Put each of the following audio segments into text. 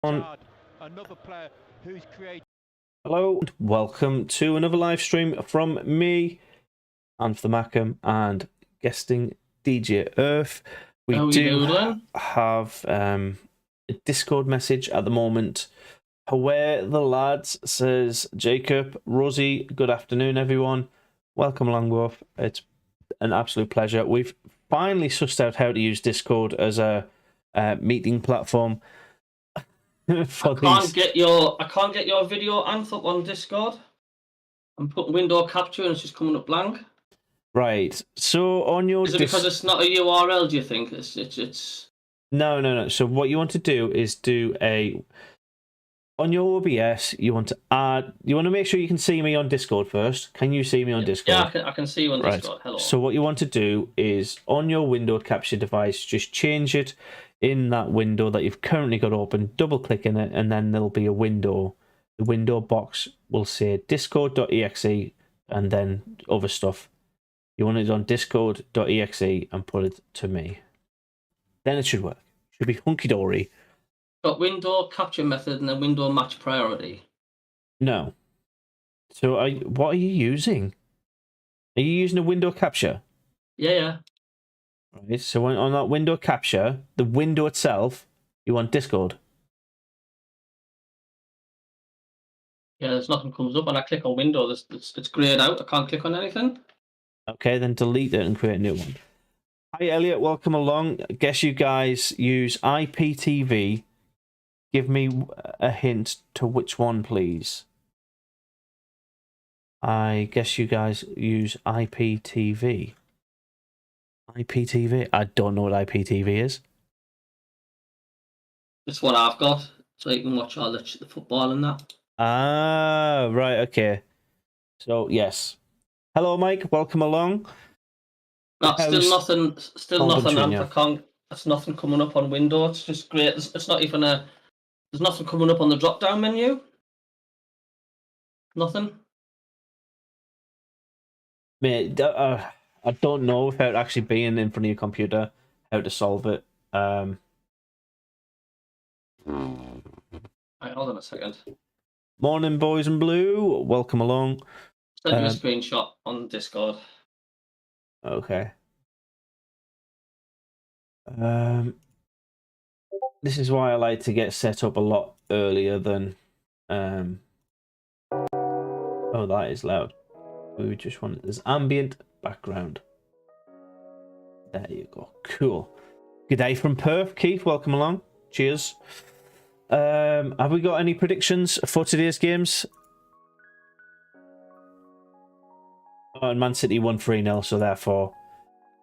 Another player who's created. Hello, and welcome to another live stream from me, Anthony Mackham, and guesting DJ Earth. We have a Discord message at the moment. Where the lads says Jacob, Rosie, good afternoon, everyone. Welcome along, Wolf. It's an absolute pleasure. We've finally sussed out how to use Discord as a meeting platform. I can't get your video Anth up on Discord. I'm putting window capture and it's just coming up blank. Right. So on your is it because it's not a URL? Do you think it's? No. So what you want to do is on your OBS. You want to make sure you can see me on Discord first. Can you see me on Discord? Yeah, I can see you on Discord. Hello. So what you want to do is on your window capture device, just change it in that window that you've currently got open, double click in it, and then there'll be a window. The window box will say discord.exe and then other stuff. You want it on discord.exe and put it to me. Then it should work. It should be hunky-dory. Got window capture method and then window match priority. No. So what are you using? Are you using a window capture? Yeah. Right, so on that window capture, the window itself, you want Discord. Yeah, there's nothing comes up when I click on window. It's grayed out. I can't click on anything. Okay, then delete it and create a new one. Hi, Elliot. Welcome along. I guess you guys use IPTV. Give me a hint to which one, please. I guess you guys use IPTV. IPTV? I don't know what IPTV is. It's what I've got, so you can watch all the football and that. Ah, right, okay. So, yes. Hello, Mike. Welcome along. Still nothing. There's nothing coming up on window. It's just great. It's not even a. There's nothing coming up on the drop-down menu. Nothing. Mate, I don't know without actually being in front of your computer how to solve it. Right, hold on a second. Morning, boys in blue. Welcome along. Send you a screenshot on Discord. Okay. This is why I like to get set up a lot earlier than. Oh, that is loud. We just want this ambient background. There you go. Cool. Good day from Perth. Keith, welcome along. Cheers. Have we got any predictions for today's games? Oh, and Man City won 3-0, so therefore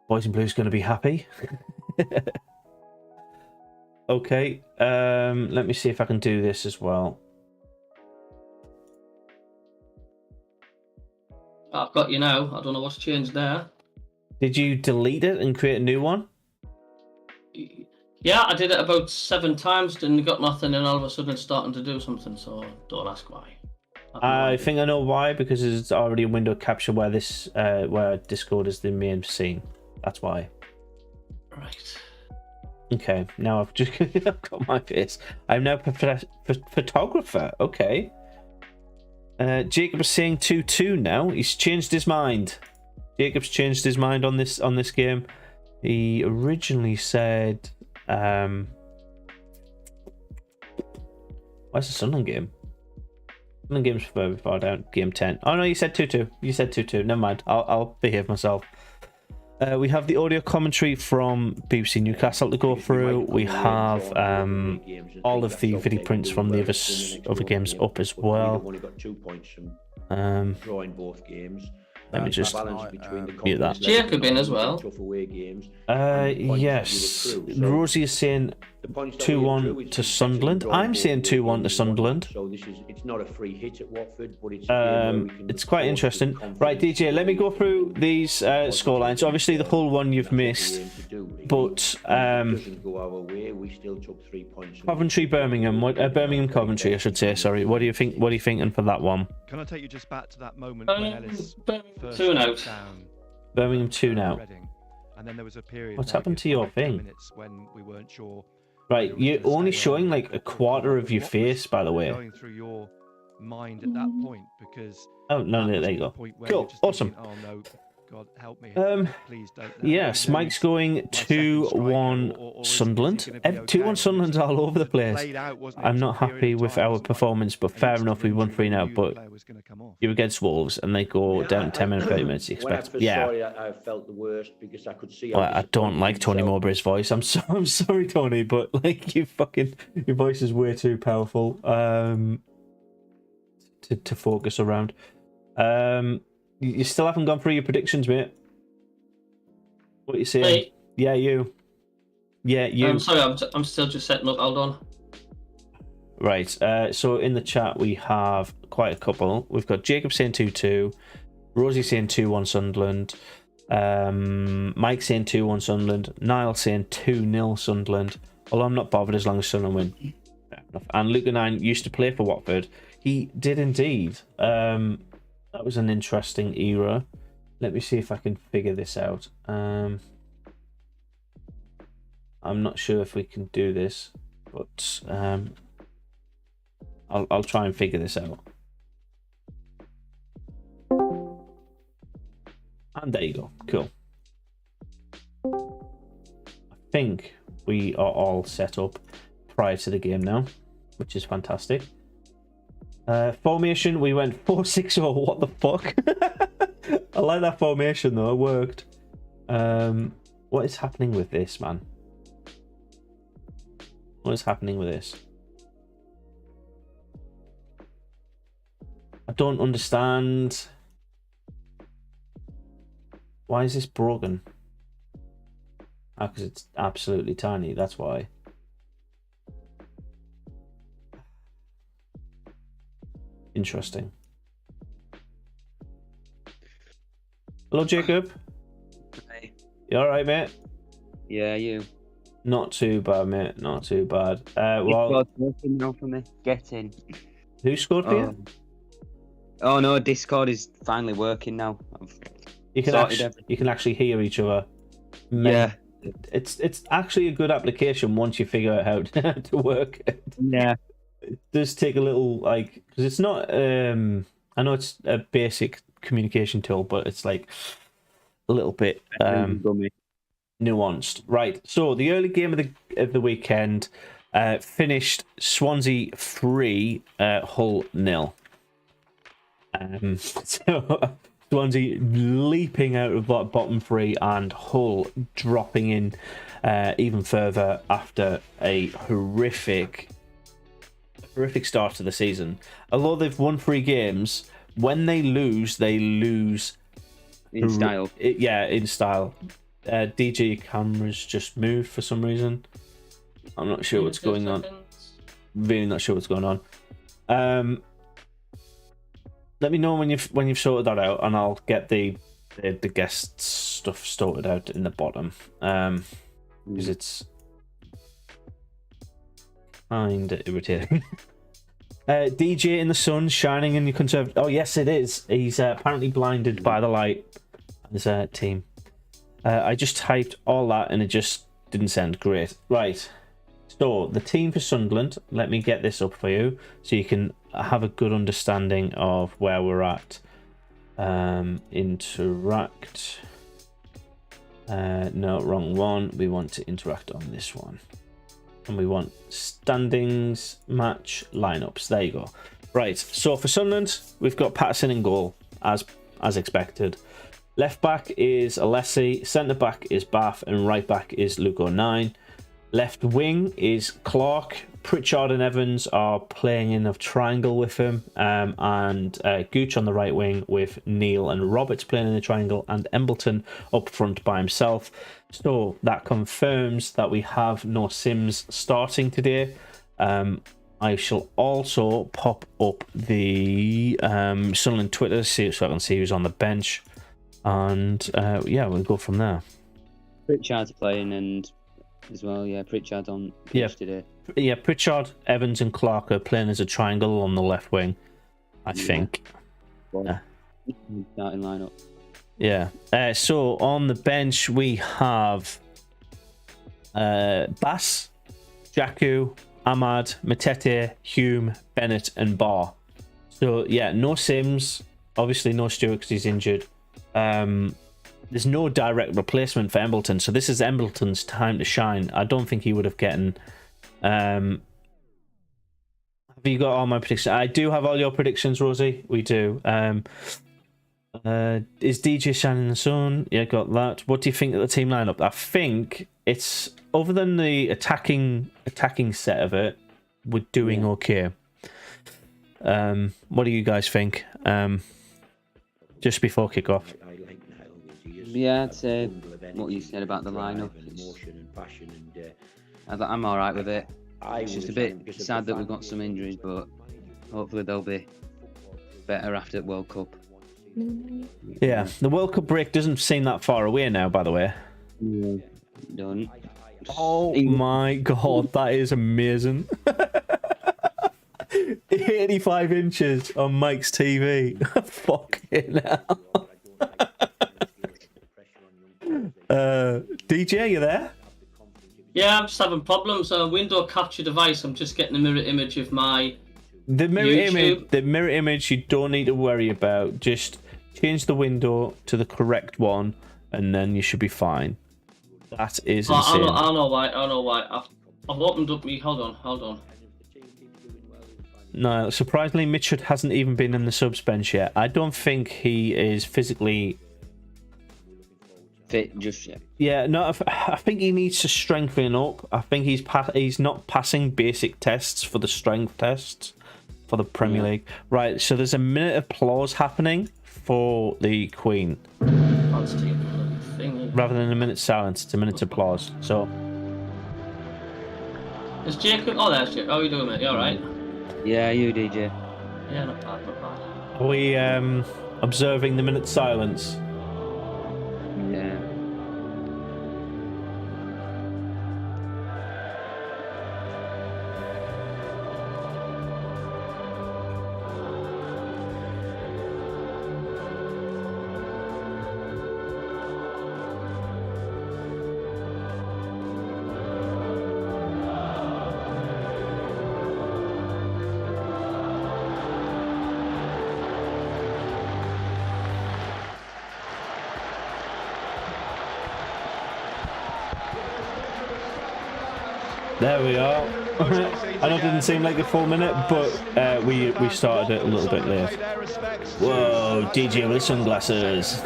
Boys in Blue's going to be happy. Okay. Let me see if I can do this as well. I've got you now. I don't know what's changed there. Did you delete it and create a new one? Yeah, I did it about 7 times, didn't got nothing, and all of a sudden it's starting to do something, so don't ask why. I think I know why, because it's already a window capture where this where Discord is the main scene. That's why. Right. Okay, now I've just got my face. I'm now a photographer. Okay. Jacob is saying 2-2 now. He's changed his mind. Jacob's changed his mind on this game. He originally said, where's the Sunderland game? Sunderland game's further far down. Game 10. Oh no, you said 2-2. You said 2-2. Never mind. I'll behave myself. We have the audio commentary from BBC Newcastle to go through. We have all of the video prints from the other games up as well. Drawing both games. Let me just mute that. Jacob in as well. Yes. Rosie is saying 2-1 to Sunderland. I'm saying 2-1 to Sunderland. So it's not a free hit at Watford, but it's quite interesting. Right, DJ, let me go through these scorelines. Obviously, the whole one you've missed, but Coventry, Birmingham, Birmingham, Coventry, I should say. Sorry. What do you think? What are you thinking for that one? Can I take you just back to that moment when Ellis first 2 now. down? Birmingham 2 now. And then there was a period. What's happened to your thing? Minutes when we weren't sure Right, you're only showing like a quarter of your face, by the way. Going through your mind at that point, because Oh no, there you go. Cool, awesome. Thinking, oh no, God help me. Please don't. Yes, Mike's going 2-1 Sunderland. 2-1 Sunderland's all over the place. I'm not happy with our performance, but fair enough, we won 3 now. But you're against Wolves, and they go down 10 minutes, 30 minutes. You expect, I felt the worst because I could see. Well, I don't like Tony Mowbray's voice. I'm sorry, Tony, but like your voice is way too powerful to focus around. You still haven't gone through your predictions, mate. What are you saying? Hey. Yeah, you. Yeah, you. I'm sorry, I'm still just setting up. Hold on. Right. So in the chat we have quite a couple. We've got Jacob saying 2-2, Rosie saying 2-1 Sunderland, Mike saying 2-1 Sunderland, Niall saying 2-0 Sunderland. Although I'm not bothered as long as Sunderland win. Fair enough. And Luke 9 used to play for Watford. He did indeed. That was an interesting era. Let me see if I can figure this out. I'm not sure if we can do this, but I'll try and figure this out. And there you go. Cool. I think we are all set up prior to the game now, which is fantastic. Formation, we went 4-6-0. What the fuck? I like that formation though. It worked. What is happening with this, man? What is happening with this? I don't understand. Why is this broken? Ah, because it's absolutely tiny. That's why. Interesting. Hello, Jacob. Hey. You all right, mate? Yeah, you. Not too bad, mate. Not too bad. Well, Discord's working now for me. Get in. Who scored for you? Oh no, Discord is finally working now. You can actually hear each other. Yeah. It's actually a good application once you figure out how to work it. Yeah. It does take a little, like, because it's not I know it's a basic communication tool, but it's like a little bit nuanced. Right, so the early game of the weekend finished Swansea 3, Hull 0. So Swansea leaping out of that bottom 3 and Hull dropping in even further after a horrific start to the season. Although they've won 3 games, when they lose in style. In style. DJ camera's just moved for some reason. I'm not sure what's going on. Really not sure what's going on. Let me know when you've sorted that out, and I'll get the guest stuff sorted out in the bottom. Because it's kind of irritating. DJ in the sun shining in your conservative. Oh yes, it is. He's apparently blinded by the light. His team. I just typed all that and it just didn't send. Great. Right. So the team for Sunderland. Let me get this up for you so you can have a good understanding of where we're at. Interact. No, wrong one. We want to interact on this one. And we want standings, match, lineups. There you go. Right, so for Sunderland, we've got Patterson in goal, as expected. Left back is Alese, centre back is Bath, and right back is Luke 9. Left wing is Clarke. Pritchard and Evans are playing in a triangle with him, and Gooch on the right wing with Neil and Roberts playing in the triangle, and Embleton up front by himself. So that confirms that we have no Simms starting today. I shall also pop up the Sunderland Twitter so I can see who's on the bench, and we'll go from there. Pritchard's playing, and as well, Pritchard on pitch today. Yeah, Pritchard, Evans, and Clarke are playing as a triangle on the left wing, I think. Starting lineup. Yeah. So on the bench we have Bass, Dajaku, Ahmad, Matete, Hume, Bennett, and Barr. So yeah, no Simms. Obviously no Stewart because he's injured. There's no direct replacement for Embleton, so this is Embleton's time to shine. I don't think he would have gotten. Have you got all my predictions? I do have all your predictions, Rosie. We do. Is DJ shining in the sun? Yeah, got that. What do you think of the team lineup? I think it's, other than the attacking set of it, we're doing okay. What do you guys think? Just before kickoff. Yeah, I'd say what you said about the lineup. I'm all right with it. It's just a bit sad that we've got some injuries, but hopefully they'll be better after the World Cup. Yeah, the World Cup break doesn't seem that far away now, by the way. Yeah, done. Oh my god, that is amazing. 85 inches on Mike's TV. Fucking hell. DJ, you there? Yeah, I'm just having problems. Window capture device. I'm just getting a mirror image of my The mirror YouTube. image you don't need to worry about. Just change the window to the correct one, and then you should be fine. That is insane. I know why. I've opened up me. Hold on. No, surprisingly, Mitchell hasn't even been in the subs bench yet. I don't think he is physically Fit just yet. Yeah, no, I think he needs to strengthen up. I think he's not passing basic tests for the strength tests for the Premier League. Right, so there's a minute of applause happening for the Queen. Rather than a minute's silence, it's a minute's applause. So. Is Jacob? Oh, there's Jacob. How are you doing, mate? You alright? Yeah, you DJ. Yeah, not bad. Are we observing the minute's silence? Yeah. There we are. I know it didn't seem like a full minute, but we started it a little bit late. Whoa, DJ with sunglasses.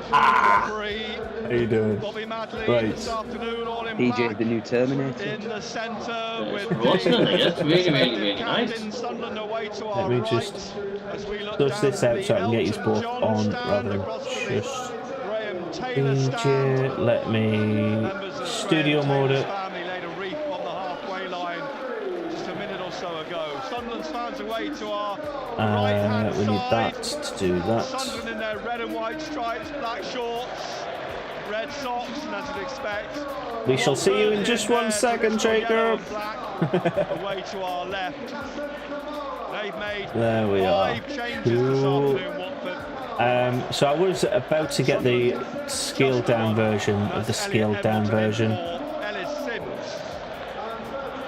How you doing? Right. DJ the new Terminator. It's really nice. Let me just dust this out so I can get you both on rather than just DJ. Let me studio mode it. We need that to do that. Sunderland in their red and white stripes, black shorts, red socks, and as you'd expect, we shall see you in just 1 second, Jacob. Away to our left. They've made There we are. 5 changes this afternoon, Watford. So I was about to get the scaled down version of the scaled down version. Ellis Simms,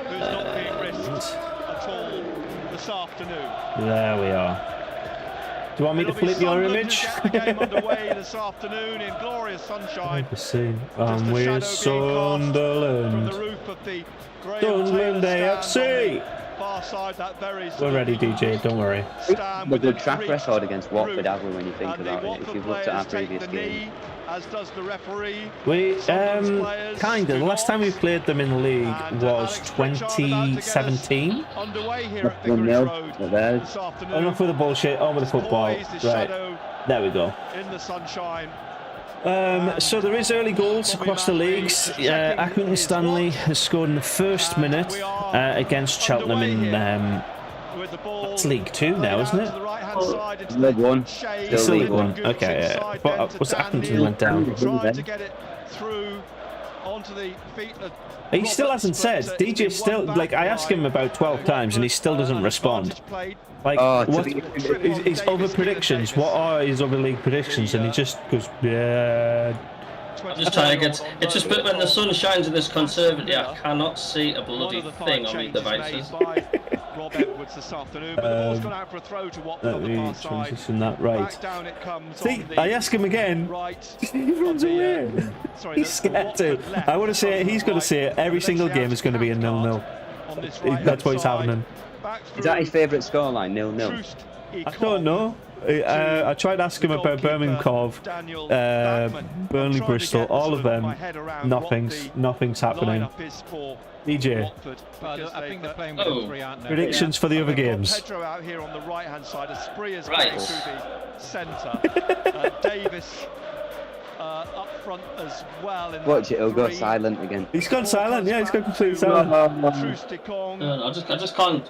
who's not being risked at all this afternoon. There we are. Do you want me to flip your image? The game underway this afternoon in glorious sunshine. And we're Sunderland. Sunderland AFC. We're ready, DJ. Don't worry. A good track record against Watford, have we, when you think about it? If you've looked at our previous games. As does the referee. We kind of. The last time we played them in the league was 2017. Underway here at Vicarage Road this afternoon. Enough with the bullshit. On with the football. Right. There we go. In the sunshine. So there is early goals across the leagues. Accrington Stanley has scored in the first minute against Cheltenham in it's League 2 now, isn't it? League 1. Still League 1. Okay, yeah. But was Accrington went down? Trying to get it through onto the feet of He still hasn't said. DJ still, like, I asked him about 12 times and he still doesn't respond. Like, what his other predictions? What are his other league predictions? And he just goes, yeah. I'm just trying to get. It's just when the sun shines in this conservatory, I cannot see a bloody thing on these devices. Rob Edwards this afternoon, but the ball's gone out for a throw to Watford on the far side. Transition that right. Back down it comes. See, I ask him again. Right. He runs away. He's scared to. I want to say it. He's going to say it. Every single game is going to be a 0-0. That's what he's having. Is that his favourite scoreline, 0-0? I don't know. I tried to ask him about Birmingham Cove, Burnley Bristol, all of them. Nothing's happening. DJ, I think they're playing with 3, aren't they? predictions for the other games. Pedro out here on the right hand side. Asprilla's playing through the centre. Davis up front as well. Watch it, he'll go silent again. He's gone silent. Yeah, he's gone completely silent. No, I just can't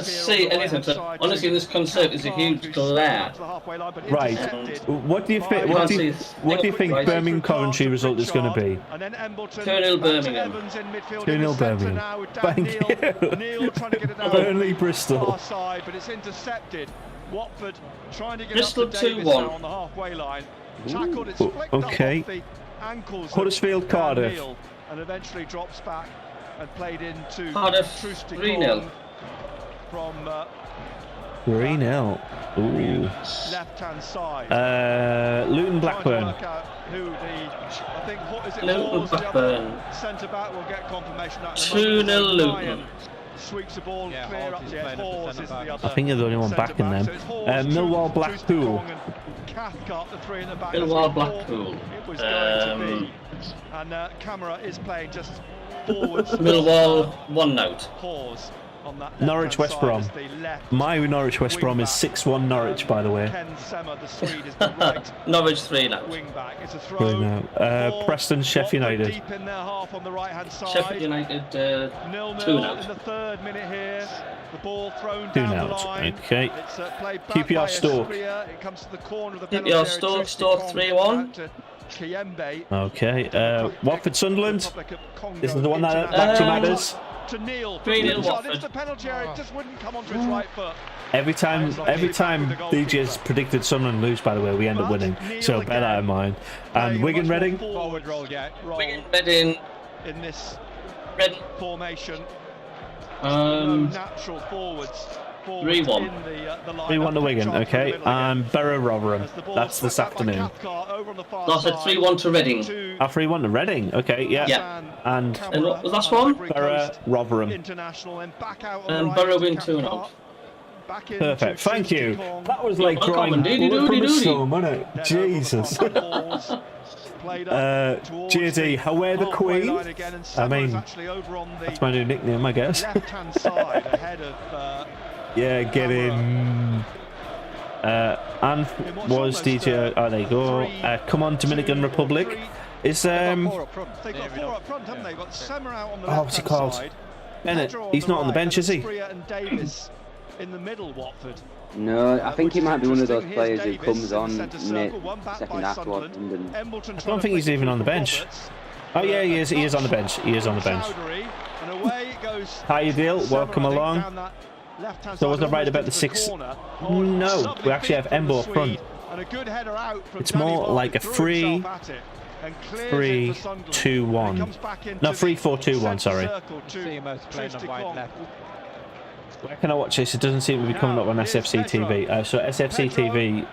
see anything. So, honestly, in this concert is a huge glare. Right. What do you think? What do you think Birmingham Coventry result is going to be? 2-0 Birmingham. 2-0 Birmingham. Thank you. Burnley Bristol. But it's intercepted. Watford trying to get Bristol up to Davis 2-1 on the halfway line. Tackled, it's flicked okay. up off the ankles Huddersfield, Cardiff. and eventually drops back and played into Cardiff 3-0 from 3-0. Ooh. left-hand side. Luton Blackburn. Luton Blackburn. Centre back will get confirmation. 2-0 Luton. Sweeps the ball clear up. Hawes is the other. I think you're the only one backing them. Millwall Blackpool. Cathcart, the 3 in the back. Millwall Blackpool. It was going to be. And Kamara is playing just forwards. Millwall 1-0. Pause on that. Norwich West Brom. My Norwich West Brom is 6-1 Norwich, by the way. Ken Sema, the Swede, is the right Norwich 3-0. wing back. It's a throw. Preston Sheffield United. Deep in their half on the right-hand side. Sheffield United 2-0 in the 3rd minute here. The ball thrown 2-0. down the line. Okay. It's played back QPR by Stoke. Asprilla. It comes to the corner of the QPR penalty Stoke 3-1. Okay. Watford Sunderland. This is the one that actually matters. To Neil. 3-0 Watford. It's the penalty area. It just wouldn't come onto his right foot. Every time DJ's predicted Sunderland lose, by the way, we end up winning. So bear that in mind. And Wigan Reading. Forward roll, yeah. Wigan Reading In this Reading formation. natural forwards 3-1. 3-1 to Wigan, okay. And Borough Rotherham. That's this afternoon. That's a 3-1 to Reading. 3-1 to Reading, okay, yeah. Yeah. And what was the last one? Borough Rotherham. And Borough win 2-0. Perfect, thank you. That was like Welcome, drawing indeed, blood from a indeed. stone, wasn't it? Jesus. JD, Hawaii the Queen. I mean, that's my new nickname, I guess. Yeah, get in. And was DJ. Oh, there you go. Come on, Dominican Republic. Is They've got 4 up front, haven't they? Got Sema out on the what's he called? Bennett. He's not on the bench, is he? And Davis in the middle, Watford. No, I think he might be one of those players who comes on mid-second half towards London. I don't think he's even on the bench. Oh yeah, he is. He is on the bench. He is on the bench. How you deal? Welcome along. So was I right about the 6? No, we actually have Embo up front. It's more like a 3-3-2-1. No, 3-4-2-1. Sorry. Where can I watch this? It doesn't seem to be coming up on SFC TV. So SFC TV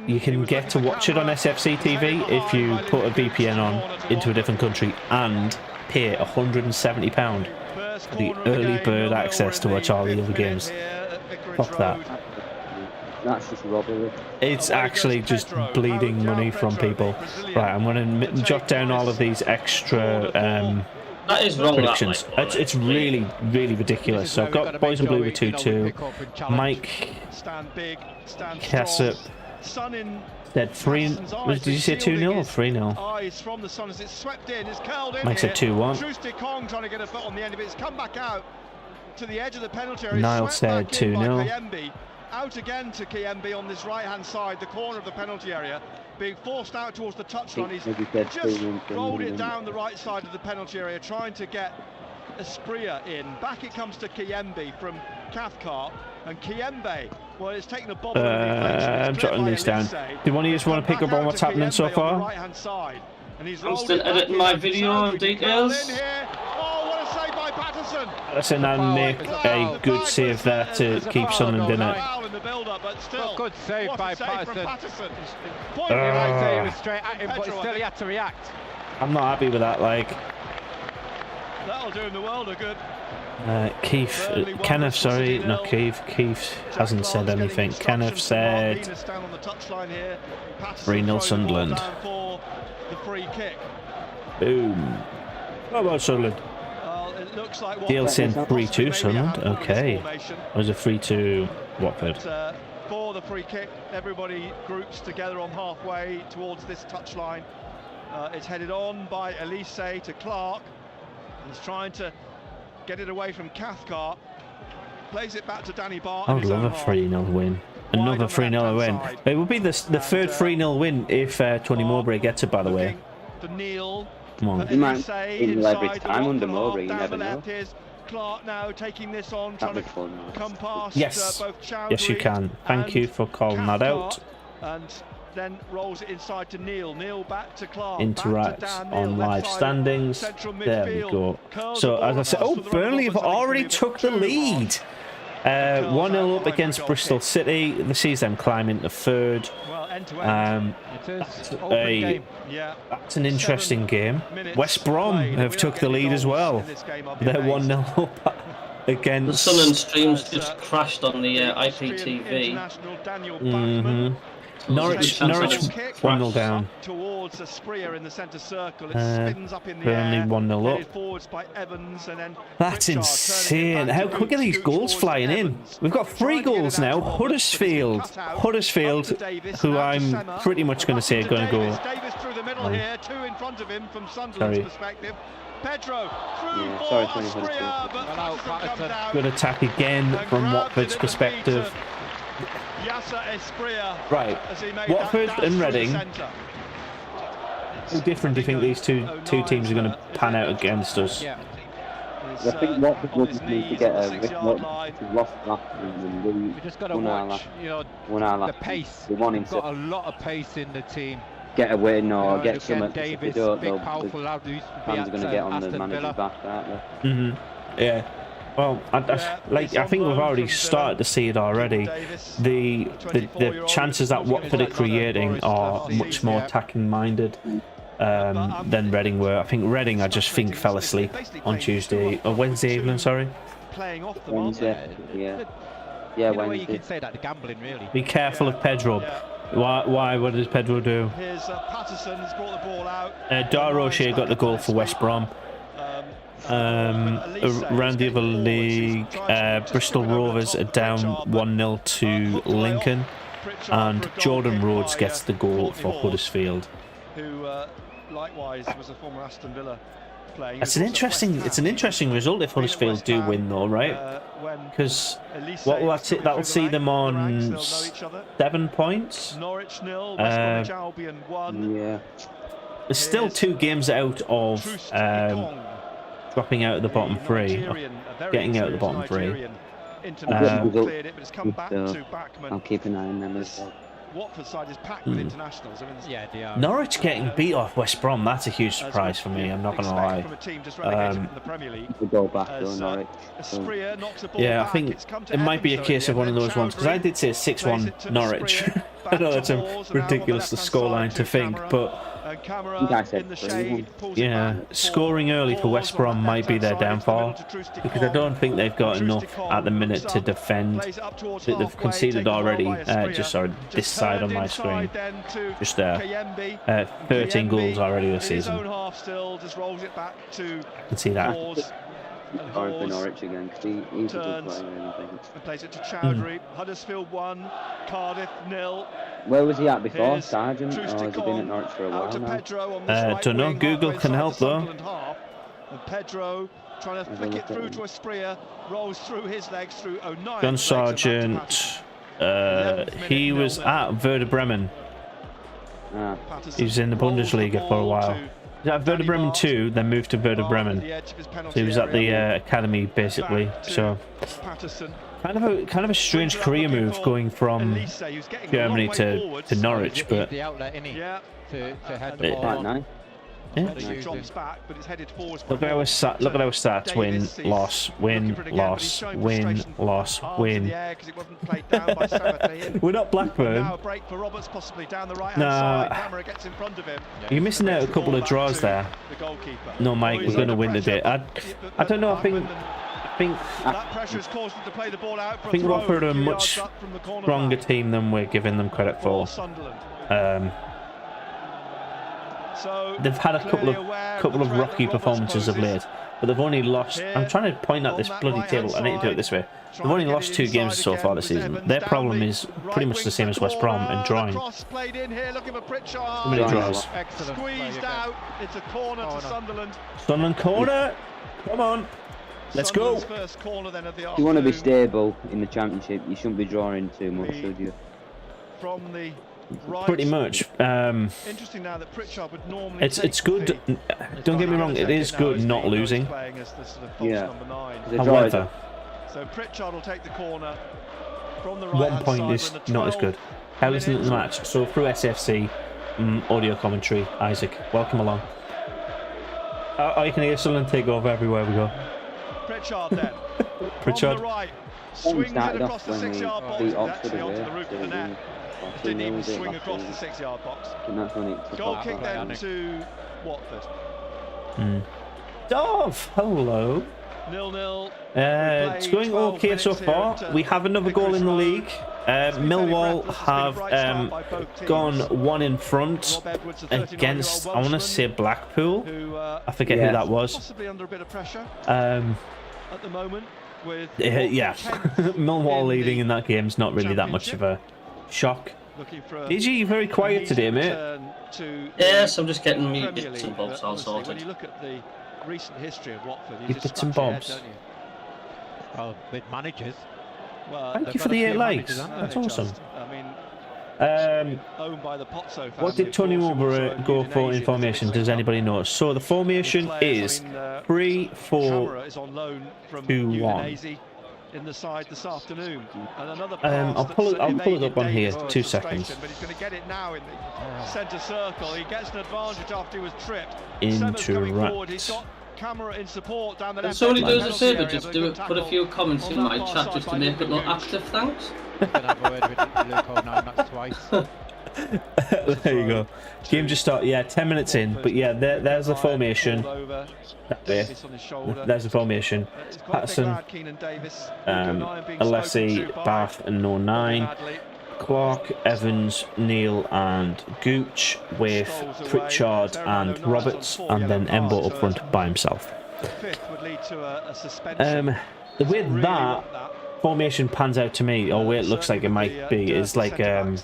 you can get to watch it on SFC TV if you put a VPN on into a different country and pay £170 for the early bird access to watch all the other games. Fuck that. That's just robbery. It's actually just bleeding money from people. Right, I'm going to jot down all of these extra that is wrong, predictions. It's really, really ridiculous. So I've got Boys in Blue with 2-2. Mike Cassup said 3. Did you say 2-0 or 3-0? Mike said 2-1. Niall said 2-0. Out again to Kiembe on this right-hand side, the corner of the penalty area, being forced out towards the touchline. He's just rolled it down the right side of the penalty area, trying to get Asprilla in. Back it comes to Kiembe from Cathcart, and Kiembe Well, it's taken a bob. I'm jotting these down. Do one of you just want to pick up on what's happening so far? I'm still editing my video and details. Patterson and make a good save there to keep Sunderland in it. Good save by Patterson. He was straight at him, but still he had to react. I'm not happy with that. Like, that'll do him the world of good. Kenneth, sorry, not Keith. Keith hasn't said anything. Kenneth said 3-0 Sunderland. Boom. What about Sunderland? Deal saying 3-2 Sunderland. Okay. Or was it 3-2 Watford? For the free kick, everybody groups together on halfway towards this touchline. It's headed on by Alese to Clarke. He's trying to get it away from Cathcart. Plays it back to Danny Bart. I would love a 3-0 win. Another 3-0 win. It would be the third 3-0 win if Tony Mowbray gets it, by the way. For Neil. Come on. He might win every time under Mowbray, you never know. Clarke now taking this on, trying to come past yes. both Chowdhury. Yes, you can. Thank you for calling that out. And then rolls it inside to Neil. Neil back to Clarke. Interact on live standings. There we go. So as I said, oh, Burnley have already took the lead. 1-0 up against Bristol City. This sees them climbing to third. That's an interesting game. West Brom have took the lead as well. They're 1-0 up against. The Sunderland streams just crashed on the IPTV. Norwich 1-0 down. Towards Asprilla in the centre circle. It spins up in the Burnley air. 1-0 up. Forwards by Evans and then That's insane. How quick are these goals flying in? We've got 3 goals now. Huddersfield, who I'm pretty much going to say are going to go. Davis through the middle here, 2 in front of him from Sunderland's perspective. Pedro through for Asprilla, but good attack again from Watford's perspective. Yaser Asprilla. Right, Watford and Reading. How different do you think these two teams are going to pan out against us? I think Watford will just need to get a lost last season. We just got to watch, the pace. We've got a lot of pace in the team. Get a win or get something. Davis, big powerful lad who's fans are going to get on the manager's back, aren't they? Yeah. Well, I think we've already started to see it already. The chances that Watford are creating are much more attacking minded than Reading were. I think Reading, I just fell asleep on Tuesday or Wednesday evening. Sorry. Wednesday. Yeah, Wednesday. You could say that the gambling really. Be careful of Pedro. Why? What does Pedro do? Here's Patterson has brought the ball out. Darroche got the goal for West Brom. Around the other league, Bristol Rovers are down 1-0 to Lincoln, and Jordan Rhodes gets the goal for Huddersfield. Who likewise was a former Aston Villa player. It's an interesting result if Huddersfield do win, though, right? Because that'll see them on 7 points. Norwich 0, West Bromwich Albion 1. Yeah. There's still 2 games out of dropping out of the bottom 3, getting out of the bottom 3. I'll keep an eye on them as well. Watford side is packed with internationals. Yeah, they are. Norwich getting beat off West Brom, that's a huge surprise for me, I'm not going to lie. We'll go back though, Norwich. Yeah, I think it might be a case of one of those ones, because I did say 6-1 Norwich. I know that's a ridiculous scoreline to think, but yeah, scoring early for West Brom might be their downfall, because I don't think they've got enough at the minute to defend. They've conceded already, this side on my screen, just there, 13 goals already this season. You can see that. Or for Norwich again, because he's a good player. And plays it to Chowdhury. Huddersfield 1, Cardiff 0. Where was he at before, Sargent? Or has he been at Norwich for a while now? Don't know. Google can help though. And Pedro trying to flick it through to Asprilla, rolls through his legs through O'Neill. John Sargent. He was at Werder Bremen. He was in the Bundesliga for a while. At Werder Bremen 2, then moved to Werder Bremen. So he was at the academy basically. So Kind of a strange career move going from Germany to Norwich, but the outlet in yeah, to head Bit the ball Quite on. nice. yeah. It drops back, but it's headed forwards. Look at our stats: win, loss, win, loss, win, loss, win. We're not Blackburn. Now a break for Roberts, possibly down the right-hand side. Kamara gets in front of him. You're missing out a couple of draws there. The goalkeeper. No, Mike, we're going to win today. I don't know. I think that pressure has caused them to play the ball out for I think a throw. Watford are a 2 much yards up from the corner stronger flag team than we're giving them credit for. Sunderland. So They've had a couple of rocky performances of late, but they've only lost. I'm trying to point out this bloody table. I need to do it this way. They've only lost 2 games so far this season. Their problem is pretty much the same as West Brom and drawing. How many draws? Squeezed out. It's a corner to Sunderland. Sunderland corner. Come on. Let's go. First corner then of the If you want to be stable in the Championship, you shouldn't be drawing too much, should you? From the right. Pretty much. Interesting now that Pritchard would normally It's good. Don't get me wrong. It is good not losing. Yeah. However, so Pritchard will take the corner from the 1 point is not as good. How listening to the match? So through SFC audio commentary, Isaac, welcome along. You can hear Sunderland take over everywhere we go. Pritchard then. Pritchard. From the right, swings it Started across off the when 6-yard box. beat It's Oxford actually onto away, the roof so of the they net. Didn't even swing across the 6-yard box. And that's when it took Goal off. kick then to Watford. Dove, hello. 0-0. It's going okay so far. We have another goal in the league. Millwall have gone 1 in front against, I want to say, Blackpool. I forget who that was. Possibly under a bit of pressure At the moment. With yeah, Millwall leading in that game is not really that much of a shock. DG, you're very quiet today, mate. Yes, I'm just getting me bits and bobs all sorted. When you look at the recent history of Watford, You bits and bobs. Well, with managers. Well, Thank you for the 8 likes. That's awesome. I mean, owned by the Pozzo family, What did Tony Mowbray go for in formation? Does anybody know? So the formation is 3-4-2-1. in the side this afternoon. And another I'll pull it up on here. 2 seconds. But he's going to get it now in the centre circle. He gets an advantage after he was tripped. Interact. He's got Kamara in support down the left. Somebody does a favour, just put a few comments in my chat just to make it look active, thanks. There you go. Game just started. Yeah, 10 minutes in. But yeah, there's the formation. There's the formation. Hassane, Keinan Davis, Alese, Bath, and No 9. Clarke, Evans, Neil, and Gooch with Pritchard and Roberts, and then Embo up front by himself. The way that formation pans out to me, or where it looks like it might be, is like how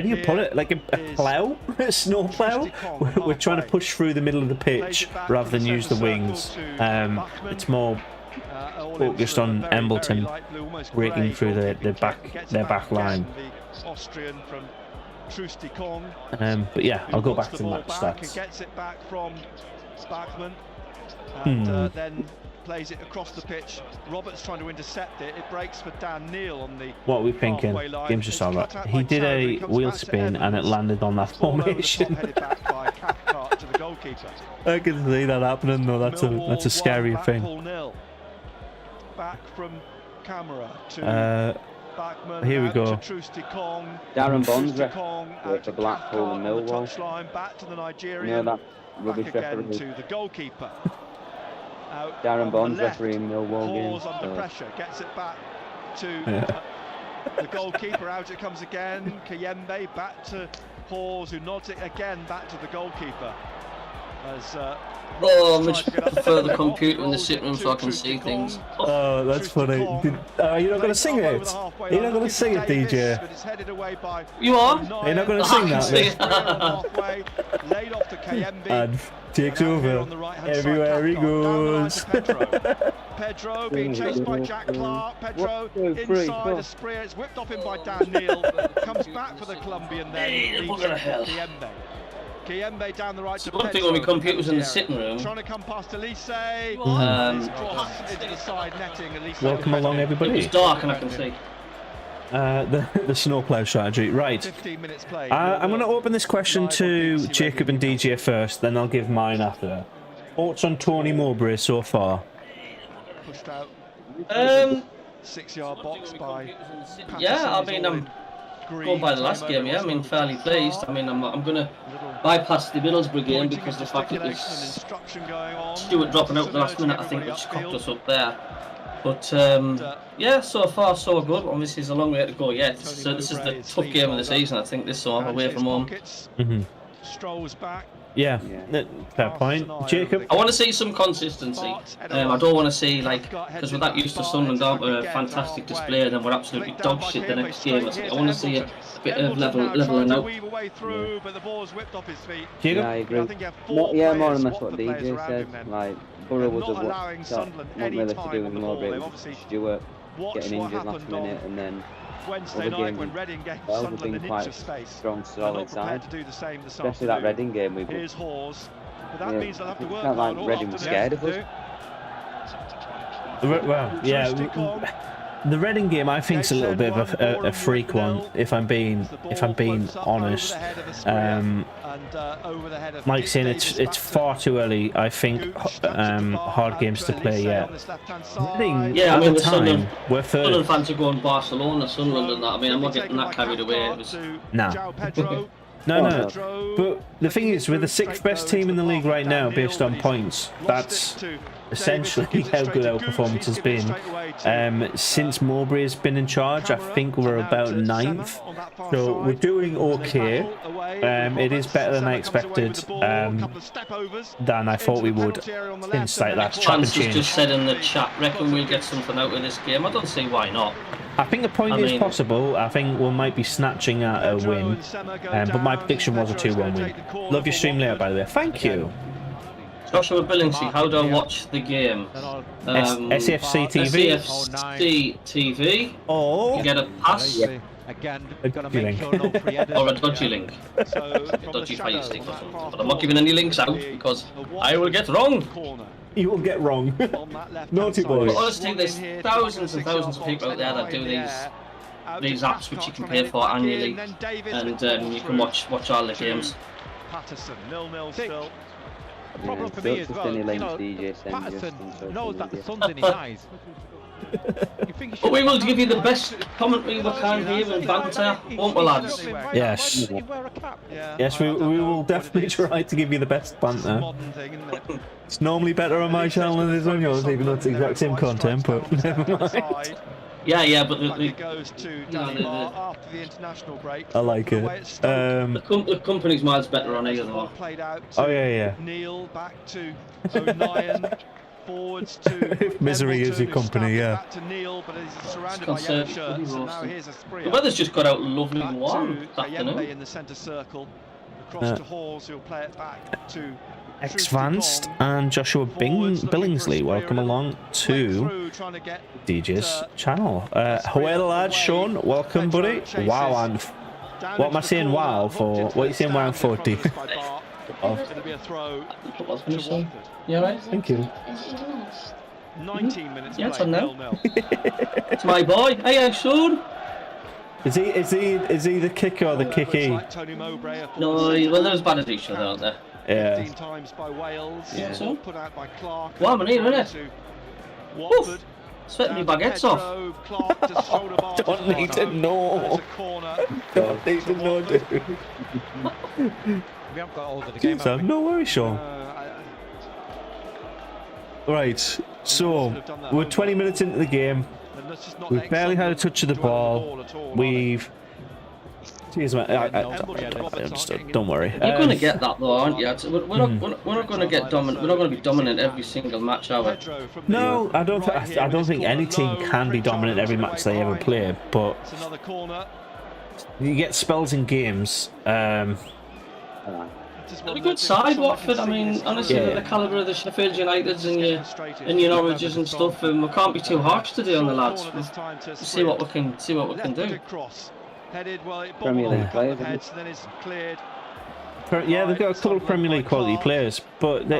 do you put it? Like a plough? A snow plough? We're trying to push through the middle of the pitch rather than use the wings. It's more focused on Embleton breaking through their back line. But yeah, I'll go back to the match stats. Gets it back from Bachmann and then plays it across the pitch. Roberts trying to intercept it. It breaks for Dan Neil on the What are we thinking? Games just saw that. He did a wheel spin and it landed on that formation. I can see that happening though. That's a scary thing. Back from Kamara to Bachmann, here we go. Darren Bonds for Blackpool and Millwall. Back to the Nigerian. That rubbish referee. To the goalkeeper. Darren Bonds refereeing Millwall game. Under pressure, gets it back to the goalkeeper. Out it comes again. Kayembe back to Hawes, who nods it again back to the goalkeeper. As I much prefer the computer in the sitting room so I can see things. Oh, that's funny. You're not going to sing it? You're not going to sing it, DJ? You are? You're not going to sing that, mate? And takes over everywhere he goes. Pedro being chased by Jack Clarke. Pedro inside Asprilla. It's whipped off him by Dan Neil. Comes back for the Colombian then. Kiembe down the right to one thing when we computers in the sitting room. Trying to come past Elise. Into the side netting. Elise. Welcome along, everybody. It was dark and I can see. The snowplow strategy. Right. 15 minutes played. I'm going to open this question to Jacob and DJ first, then I'll give mine after. Thoughts on Tony Mowbray so far? Pushed out. 6-yard box by. Yeah, I mean, I'm going by the last game. Yeah, I mean, fairly pleased. I mean, I'm going to bypass the Middlesbrough game because the fact that Stewart dropping out the last minute, I think, which cocked us up there. But yeah, so far so good. Obviously, there's a long way to go yet. So this is the tough game of the season, I think. This one away from home. Strolls back. Yeah, fair point. Jacob? I want to see some consistency. I don't want to see, like, because we're that used to Sunderland down to a fantastic display and then we're absolutely dog shit the next game. I want to see a bit of leveling out. Jacob? Yeah, I agree. Yeah, more or less what DJ said. Like, Borough was not really to do with Mowbray. It was Stewart getting injured last minute and then Wednesday night when Reading gave Sunderland an inch of space. Strong, solid side. Especially that Reading game. Here's Hawes. But that means they'll have to work hard like Reading was scared of us. Well, yeah. The Reading game, I think, is a little bit of a freak one. If I'm being honest, Mike's saying it's far too early. I think hard games to play yet. Reading, yeah, I mean, at the time, we're third. Sunderland fans are going Barcelona, Sunderland, and that. I mean, I'm not getting that carried away. It was No. But the thing is, we're the 6th best team in the league right now, based on points. That's essentially how good our performance has been. Since Mowbray has been in charge, I think we're about 9th. So we're doing okay. It is better than I expected, than I thought we would. Since like that Chance has just said in the chat, reckon we'll get something out of this game. I don't see why not. I think the point is possible. I think we might be snatching at a win, but my prediction was a 2-1 win. Love your stream layout, by the way. Thank you. Joshua Billingsley, how do I watch the game? SFC TV. SFC TV. Oh. You get a pass. Again, a dodgy link. Or a dodgy link. Dodgy fire stick or something. But I'm not giving any links out because I will get wrong. You will get wrong. Naughty boys. But honestly, there's thousands and thousands of people out there that do these apps which you can pay for annually, and you can watch all the games. Patterson, 0-0 still. The problem for me is, well, you know, Patterson knows that the sun's in his eyes. But we will give you the best commentary we can here and banter, won't we, lads? Yes. Yes, we will definitely try to give you the best banter. It's normally better on my channel than it is on yours, even though it's the exact same content, but never mind. Yeah, but after the international break. I like it. The company's miles better on here though. Oh yeah. Neil back to O'Neill. Forwards to misery is your company, yeah. Back to Neil, but he's surrounded by yellow shirts. And now here's Asprilla. The weather's just got out lovely and warm this afternoon. in the centre circle, across to Hawes, who'll play it back to X-Vanced and Joshua Billingsley. Welcome along to DJ's channel. Hello lads, Sean, welcome buddy. Wow, and what am I saying wow for? What are you saying wow for, D? It's going to be a throw to Watford. You alright? Thank you. 19 minutes played, played, 0-0. It's my boy. Hey, Sean. Is he the kicker or the kicky? No, well, there's bad at each other, aren't there? Yeah. 15 times by Wales. Yeah. So? Put out by Clarke. Well, I'm here, isn't it? Watford. Sweating my baguettes off. Don't need to know. Don't need to know, dude. We haven't got all of the game. So, no worries, Sean. Right, so we're 20 minutes into the game. We've barely had a touch of the ball. We've. Jeez, man, don't worry. You're going to get that though, aren't you? We're not going to get dominant. We're not going to be dominant every single match, are we? No, I don't think any team can be dominant every match they ever play. But you get spells in games. They're a good side, Watford. I mean, honestly, the calibre of the Sheffield Uniteds and your Norwiches and stuff, and we can't be too harsh today on the lads. We'll see what we can do. Headed, well, it Premier League players, then it's cleared. Yeah, they've got a couple of Premier League quality players, but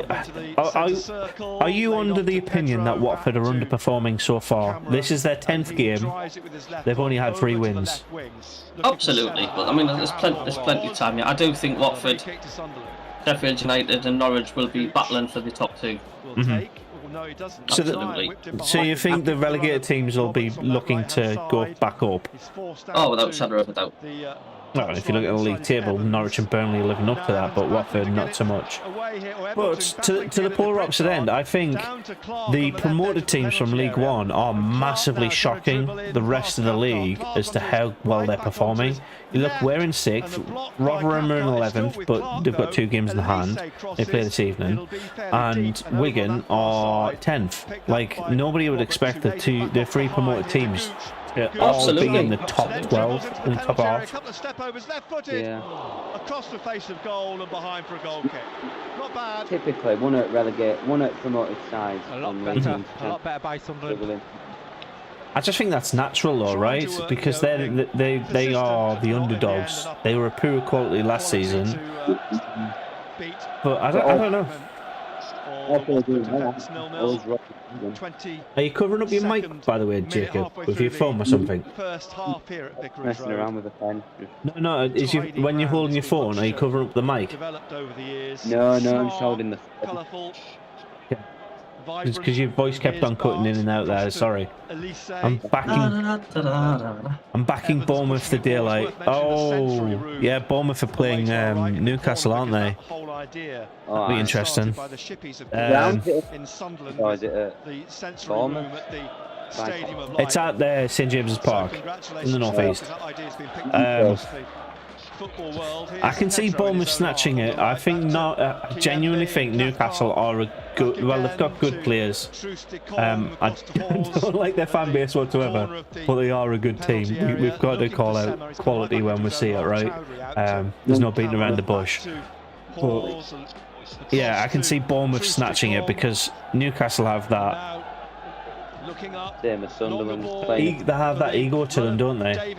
are you under the opinion that Watford are underperforming so far? This is their 10th game. They've only had 3 wins. Absolutely, but I mean, there's plenty of time. Yeah, I do think Watford, Sheffield United, and Norwich will be battling for the top 2. So you think the relegated teams will be looking to go back up? Oh, without a shadow of a doubt. Well, if you look at the league table, Norwich and Burnley are living up to that, but Watford not so much. But to the polar opposite end, I think the promoted teams from League One are massively shocking the rest of the league as to how well they're performing. You look, we're in 6th, Rotherham are in 11th, but they've got 2 games in the hand. They play this evening, and Wigan are 10th. Like, nobody would expect the 3 promoted teams all be in the top 12, in the top half. Across the face of goal and behind for a goal kick. Not bad. Typically, one at promoted sides. A lot better by Sunderland. I just think that's natural, though, right? Because they are the underdogs. They were a poor quality last season, but I don't know. Are you covering up your mic, by the way, Jacob, with your phone or something? Messing around with a pen. No. When you're holding your phone, are you covering up the mic? No, I'm just holding the phone. It's because your voice kept on cutting in and out there. Sorry. I'm backing Bournemouth to daylight. Oh, yeah, Bournemouth are playing Newcastle, aren't they? That'll be interesting. In Sunderland, is it at Bournemouth? It's at St James's Park in the northeast. I can see Bournemouth snatching it. I genuinely think Newcastle are a good. Well, they've got good players. I don't like their fan base whatsoever, but they are a good team. We've got to call out quality when we see it, right? There's no beating around the bush. But yeah, I can see Bournemouth snatching it because Newcastle have that. Same as Sunderland. They have that ego to them, don't they?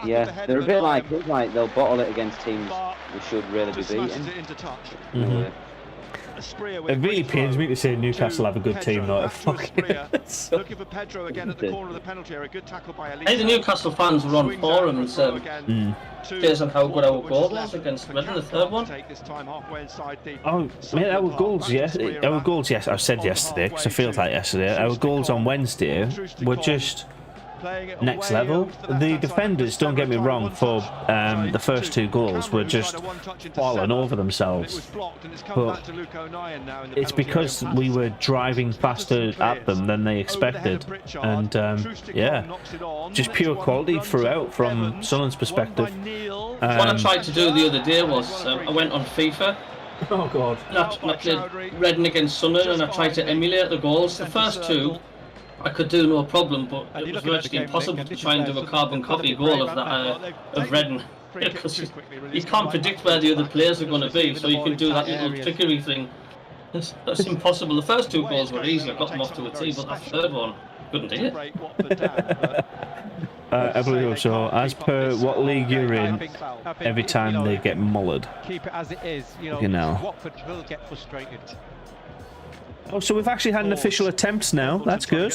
Yeah, they're a bit like they'll bottle it against teams we should really be beating. It really pains me to say Newcastle have a good team, though. Looking for Pedro again at the corner of the penalty area. A good tackle by Elise. Hey, the Newcastle fans were on forum and said, "Here's on how good our goal was against Reading, the 3rd one." Oh, mate, our goals, yes. I said yesterday because I felt like yesterday. Our goals on Wednesday were just next level. The defenders, don't get me wrong, for the first 2 goals were just falling over themselves, but it's because we were driving faster at them than they expected, and yeah, just pure quality throughout from Sunderland's perspective. What I tried to do the other day was I went on FIFA. Oh god. And I played Reading against Sunderland and I tried to emulate the goals. The first 2 I could do no problem, but it was virtually impossible to try and do a carbon copy goal of that of Reading, because you can't predict where the other players are going to be, so you can do that little trickery thing. That's impossible. The first 2 goals were easy, I got them off to a tee, but that 3rd one, couldn't do it. I believe so. As per what league you're in, every time they get mullered. Keep it as it is, you know. Watford will get frustrated. Oh, so we've actually had an official attempt now. That's good.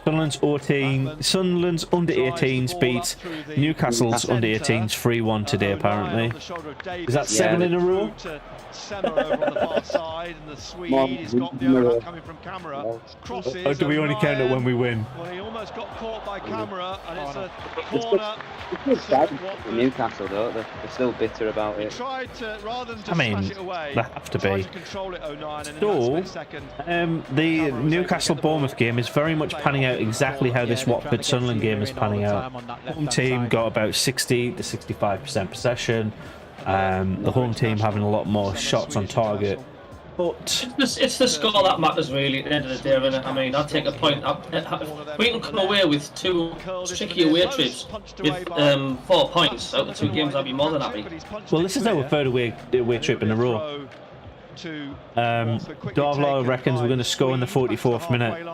Sunderland's under 18s beat Newcastle's under 18s 3-1 today, apparently. Is that 7 in a row? Or do we only count it when we win? Well, he almost got caught by Kamara, and it's a corner. It's sad for Newcastle, though. They're still bitter about it. I mean, they have to be. So, the Newcastle-Bournemouth game is very much panning out exactly how this Watford-Sunderland game is panning out. Home team got about 60 to 65% possession. The home team having a lot more shots on target. But it's the score that matters, really, at the end of the day, isn't it? I mean, I'll take a point. We can come away with 2 tricky away trips with 4 points out of 2 games. I'd be more than happy. Well, this is our 3rd away trip in a row. Darvlaw reckons we're going to score in the 44th minute.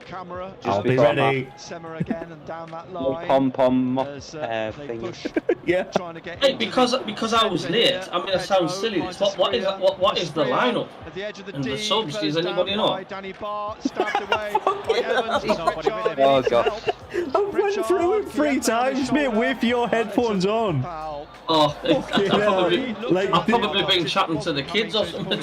Kamara. I'll be ready. Simmer again and down that line. Pom-pom They thingy. push, Yeah. trying to get Hey, into because the I was late. I mean, it sounds silly. It's what is the lineup at the edge of the and the D, subs? Does closed anybody down know? by Danny Barr, stabbed away by Evans. Pritchard Oh, needs God. help. I've run through it 3 times, mate, with your headphones on. Foul. Oh, I've probably like, been chatting to the kids or something.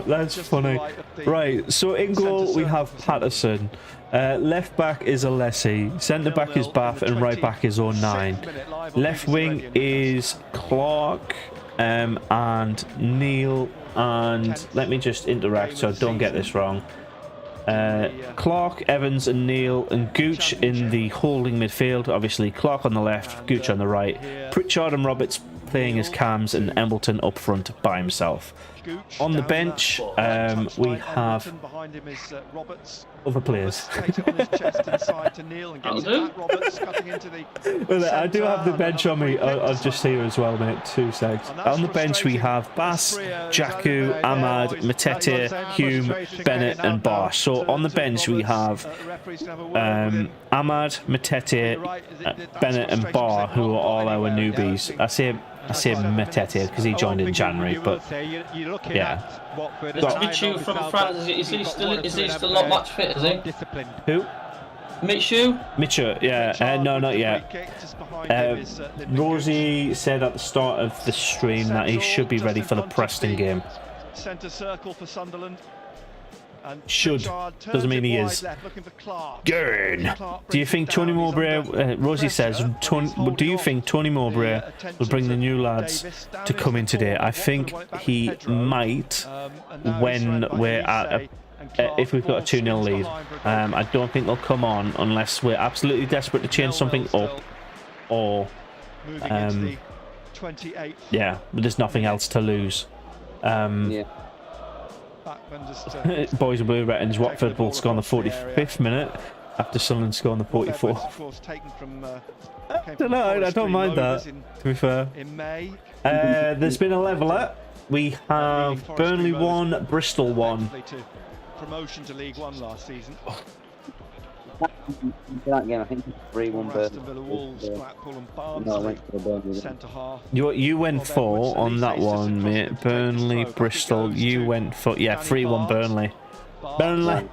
That's funny. Right, so in goal we have Patterson. Left back is Alese. Centre back is Bath, and right back is 09. Left wing is Clarke and Neil. And let me just interact so I don't get this wrong. Clarke, Evans and Neil and Gooch in the holding midfield. Obviously Clarke on the left, Gooch on the right. Pritchard and Roberts playing as cams, and Embleton up front by himself. On the bench we have other players. Well, I do have the bench on me. I'll just say as well, mate. 2 secs. On the bench we have Bass, Jaku, Ahmad, Matete, Hume, Bennett and Barr. So on the bench we have Ahmad, Matete, Bennett and Barr, who are all our newbies. I say Matete because he joined in January, but yeah. There's Michu from France. Is he still not match fit? Is he? Who? Michu, yeah. No, not yet. Rosie said at the start of the stream that he should be ready for the Preston game. Centre circle for Sunderland. Should doesn't mean he is. Good. Do you think Tony Mowbray? Rosie says, do you think Tony Mowbray will bring the new lads to come in today? I think he might when we're at if we've got a 2-0 lead. I don't think they'll come on unless we're absolutely desperate to change something up, or yeah, but there's nothing else to lose. Yeah. Boys and Blue Rettins, Watford will score on the 45th minute after Sunderland score on the 44th. I don't know, I don't mind that, to be fair. There's been a leveller. We have Burnley 1, Bristol 1. Promotion to League One last season. That game, I think 3-1 Burnley. You went 4 on that one, mate. Burnley, Bristol. You went for 3-1 Burnley. Burnley.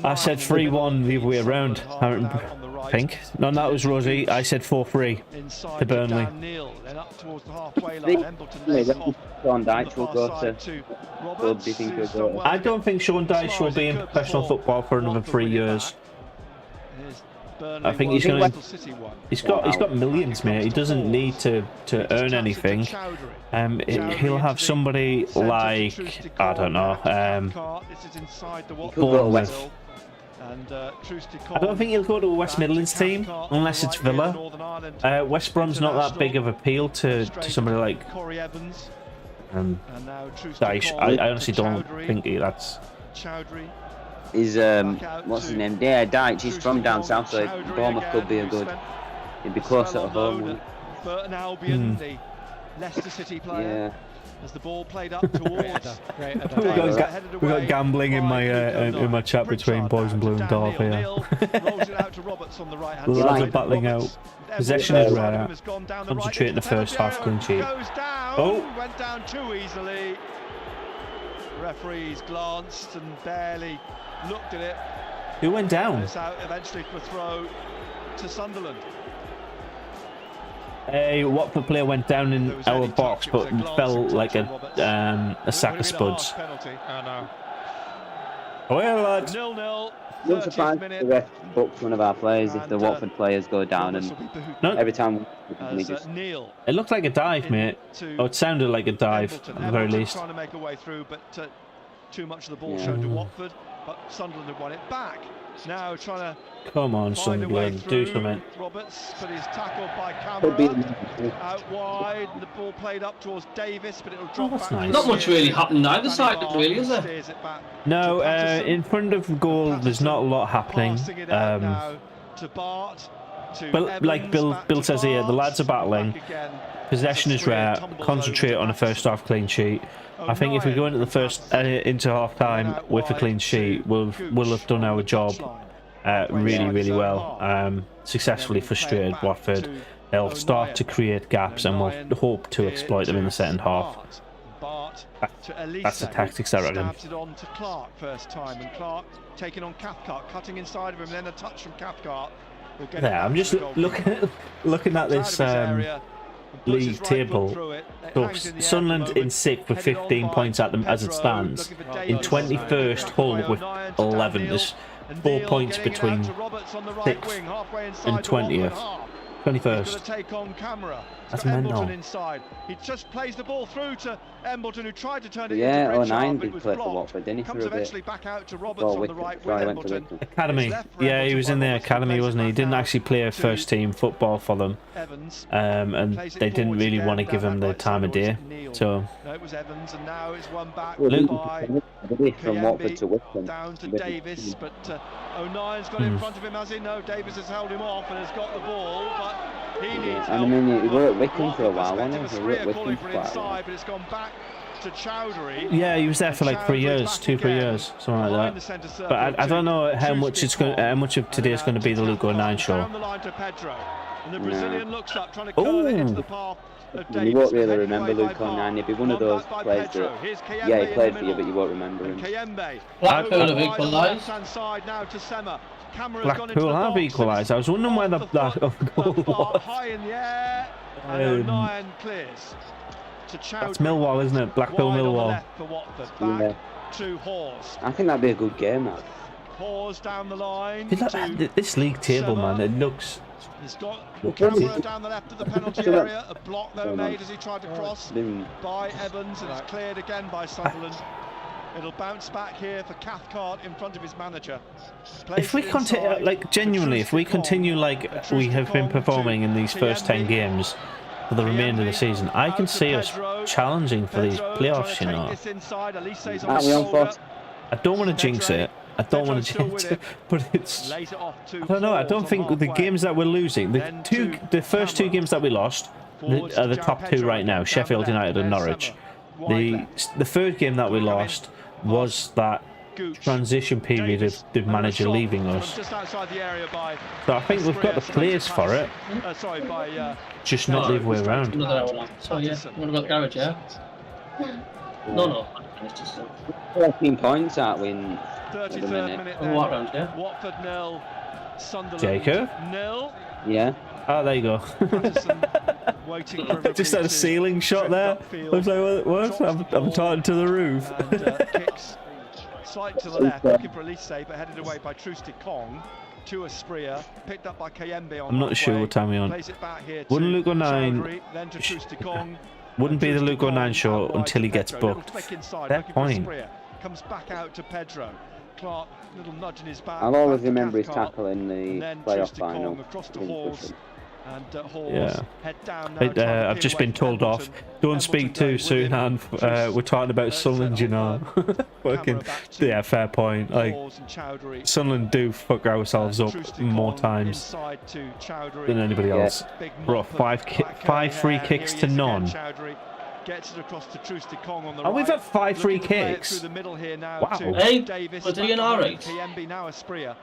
I said 3-1 the other way around. I think. No, that was Rosie. I said 4-3 to Burnley. Sean Dyche will go to club. Do you think he'll go? I don't think Sean Dyche will be in professional football for another 3 years. I think he's going to. He's got millions, mate. He doesn't need to earn anything. He'll have somebody like, I don't know, Bournemouth. I don't think he'll go to a West Midlands team unless it's Villa. West Brom's not that big of appeal to somebody like Dyche. I honestly don't think that's. Is what's his name? Dyche. He's from down south, so Bournemouth could be a good. He'd be closer to home. Burton Albion, the Leicester City player. Yeah. As the ball played up towards. We got gambling in my chat between Boys and Blue and Dorf here. Lads are battling out. Possession is rare. Concentrate in the first half, clean sheet. Oh! Went down too easily. Referees glanced and barely looked at it. Who went down? Eventually for a throw to Sunderland. A Watford player went down in our box, but fell like a sack of spuds. Oh, yeah, lads. 0-0. Wouldn't surprise the ref booked one of our players if the Watford players go down, and every time we just. It looked like a dive, mate. Oh, it sounded like a dive at the very least. Trying to make a way through, but too much of the ball shown to Watford. But Sunderland have won it back. Now trying to come on, Sunderland, do something. Roberts, but he's tackled by Kamara. Out wide, the ball played up towards Davis, but it'll drop back. Nice. Not much really happened either side, really, is there? No, in front of goal, there's not a lot happening. To Bart, to but like Bill says here, the lads are battling. possession is rare. Concentrate on a first half clean sheet. I think if we go into the into half time with a clean sheet, we'll have done our job really well. Successfully frustrated Watford. They'll start to create gaps, and we'll hope to exploit them in the second half. That's the tactics, I reckon. Stabbed it on to Clarke first time, and Clarke taking on Cathcart, cutting inside of him, then a touch from Cathcart. Yeah, I'm just looking at this league table. So Sunderland in 6th with 15 points at them as it stands. In 21st, Hull with 11. There's 4 points between 6th and 20th. 21st. Take on Kamara. That's mental. Inside. He just plays the ball through to Embleton, who tried to turn it into into 09 did play for Watford, didn't he? Comes eventually back out to Roberts on the right with Embleton. Academy. Yeah, he was in the academy, wasn't he? He didn't actually play first team football for them. And they didn't really want to give him the time of day. So no, it was Evans, and now it's one back from Watford to Wicklow. Down to Davis, but O'Nien's got in front of him, has he? No, Davis has held him off and has got the ball, but he needs help. I mean, he worked Wicklow for a while, wasn't he? He worked Wicklow for inside, but it's gone back to Chowdhury. Yeah, he was there for like 3 years, 2-3 years, something like that. But I don't know how much of today is going to be the Luke O'Nien show. Down the line to Pedro, and the Brazilian looks up, trying to curl it into the path. You won't really remember Luke O'Nien. He'd be one of those players that, yeah, he played for you, but you won't remember him. Blackpool have equalised. Blackpool have equalised. I was wondering where that goal was. High in the air, and O'Nien clears. That's Millwall, isn't it? Blackpool Millwall. Yeah. To Hawes. I think that'd be a good game, man. Hawes down the line. This league table, man, it looks. He's got Kamara down the left of the penalty area. A block though made as he tried to cross by Evans, and it's cleared again by Sunderland. It'll bounce back here for Cathcart in front of his manager. If we continue, like genuinely, if we continue like we have been performing in these first 10 games for the remainder of the season, I can see us challenging for these playoffs, you know. I don't want to jinx it. I don't want to jinx it, but it's. I don't know. I don't think the games that we're losing, the first 2 games that we lost, are the top 2 right now: Sheffield United and Norwich. The third game that we lost was that transition period of the manager leaving us. So I think we've got the players for it. Just not the other way around. So yeah, what about the garage? Yeah. No. 14 points, aren't we? 33rd minute. What round? Yeah. Watford 0, Sunderland Jacob? 0. Yeah. Oh, there you go. Just had a ceiling shot there. I was like, what? I'm talking to the roof. And, kicks slight to the left, looking for Elise, but headed away by Trusty Kong to Asprilla, picked up by Kayembe on. I'm not sure what time we're on. Wouldn't Luke O'Nien? Wouldn't be the Luke O'Nien show until he gets booked. Fair point. Comes back out to Pedro. Clarke, little nudge in his back. I'll always remember his tackle in the playoff final. And Hawes, yeah. head down I've just been told off. Don't speak too soon, and we're talking about Sunderland, you know. Yeah, fair point. Like Sunderland do fuck ourselves up more times than anybody else. Bro, 5 free kicks to none. Gets it across to Trusty Kong on the we've had 5 free kicks. Through the middle here now. Wow. Hey, was he in our race? Now Asprilla.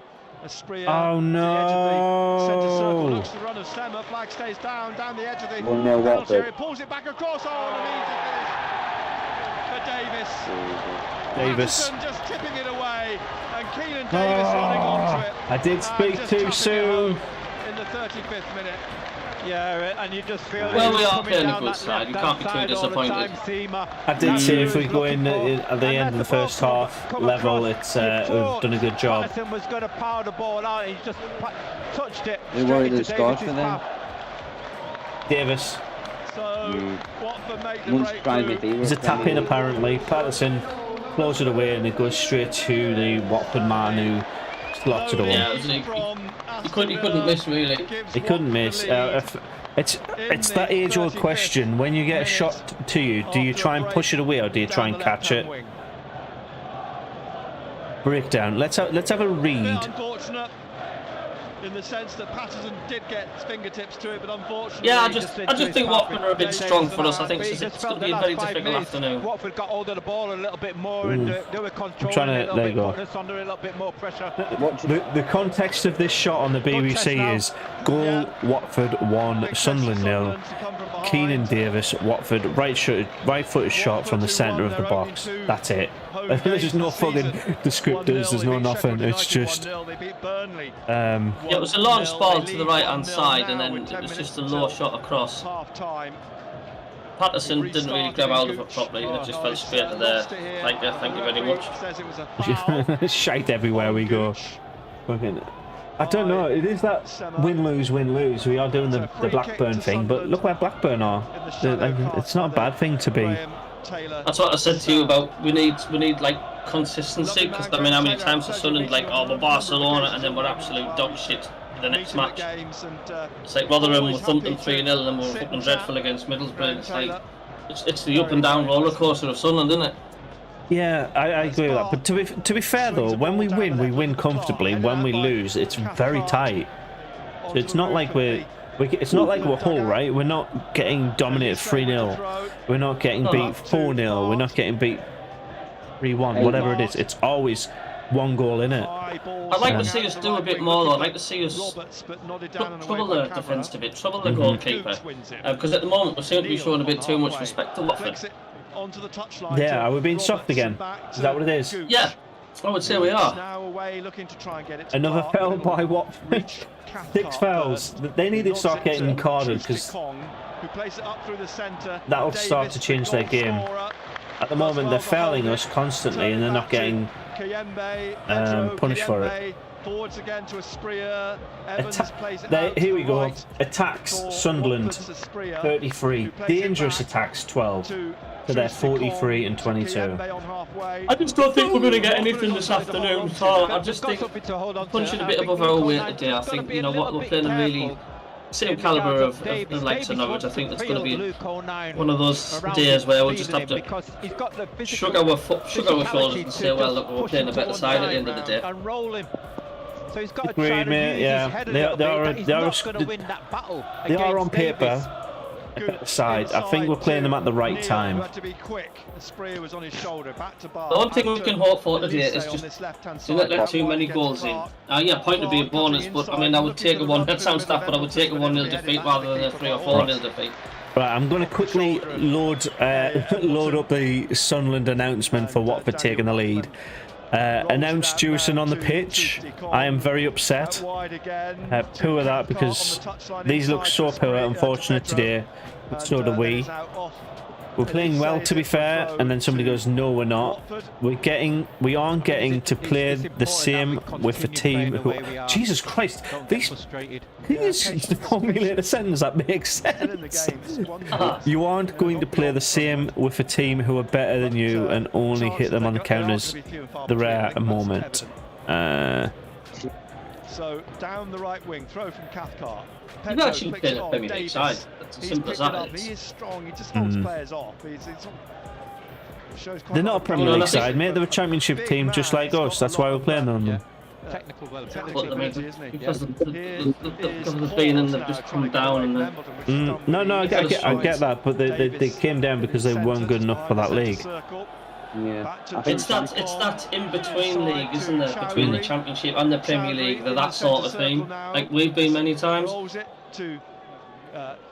Oh no! Centre circle looks the run of Semmer. Flag stays down the edge of the penalty area. Pulls it back across. Oh, and an easy finish for Davis. Patterson just tipping it away, and Keinan Davis running onto it. I did speak too soon. In the 35th minute. Yeah, and you just feel. Well, we are playing a good side. You can't be too disappointed. I did say if we go in at the end of the first half level, it's we've done a good job. Hassane was going to power the ball out. He just touched it. Who worried the score for them? Davis. So, Watford make the break. There's a tap in apparently. Patterson closes it away, and it goes straight to the Watford man who slots it away. Yeah, he couldn't miss really. He couldn't miss. It's that age-old question. When you get a shot to you, do you try and push it away or do you try and catch it? Breakdown. Let's have a read. in the sense that Patterson did get his fingertips to it, but unfortunately... Yeah, I just think Watford are a bit strong for us. I think it's going to be a very difficult afternoon. Watford got hold of the ball a little bit more and they were controlling it a little bit, putting us under a little bit more pressure. The context of this shot on the BBC is goal Watford 1, Sunderland 0. Keinan Davis, Watford, right-footed shot from the centre of the box. That's it. There's just no fucking descriptors, there's no nothing. It's just... yeah, it was a launch ball to the right-hand side, and then it was just a low shot across. Patterson didn't really grab out of it properly, and it just fell straight to there. Thank you very much. Shite everywhere we go. I don't know, it is that win-lose, win-lose. We are doing the Blackburn thing, but look where Blackburn are. It's not a bad thing to be. That's what I said to you about we need like consistency, because I mean, how many times has Sunderland like, oh, we're Barcelona and then we're absolute dog shit in the next match. It's like Rotherham were thumping 3-0 and then we were fucking dreadful against Middlesbrough. It's like it's the up and down roller coaster of Sunderland, isn't it? Yeah, I agree with that. But to be fair though, when we win comfortably. When we lose, it's very tight. So it's not like it's not like we're Hull, right? We're not getting dominated 3-0. We're not getting beat 4-0. We're not getting beat 3-1. Whatever it is, it's always one goal in it. I'd like to see us do a bit more though. I'd like to see us trouble the defence a bit, trouble the goalkeeper. Because at the moment we seem to be showing a bit too much respect to Watford. Yeah, are we being soft again? Is that what it is? Yeah, I would say we are. Another foul by Watford. 6 fouls. They need to start getting carded because that'll start to change their game. At the moment, they're fouling us constantly and they're not getting punished for it. Forwards again to Asprilla. Here we go. Attacks Sunderland 33. Dangerous attacks 12. So they're 43 and 22. I just don't think we're going to get anything this afternoon. So I just think punching a bit above our weight today. I think, you know what, we're playing a really same calibre of likes of Norwich. I think it's going to be one of those days where we'll just have to shrug our shoulders and say, well, look, we're playing a better side at the end of the day. So he's got agreed, mate. Yeah, they are on paper a better side. I think we're playing them at the right time. The one thing we can hope for today is just to not let too many goals in. Yeah, point to be a bonus, but I mean, I would take a one. That sounds tough, but I would take a 1-0 defeat rather than a 3 or 4-0 defeat. Right, I'm going to quickly load up the Sunderland announcement for Watford taking the lead. Announced Jewison on the pitch. I am very upset. Poor that because these look so poor. Unfortunate today, but so do we. We're playing well, to be fair, and then somebody goes, no, we're not. We aren't getting to play the same with a team who... Jesus Christ, can you just formulate a sentence that makes sense? You aren't going to play the same with a team who are better than you and only hit them on the counters the rare moment. So down the right wing, throw from Cathcart. You've actually played a Premier League side. It's as simple as that. He is strong. He just holds players off. They're not a Premier League side, mate. They're a Championship team just like us. That's why we're playing on them. Technical because of the being and they've just come down and no, I get that, but they came down because they weren't good enough for that league. Yeah, it's that in between league, isn't it? Between the Championship and the Premier League, they're that sort of thing. Like we've been many times.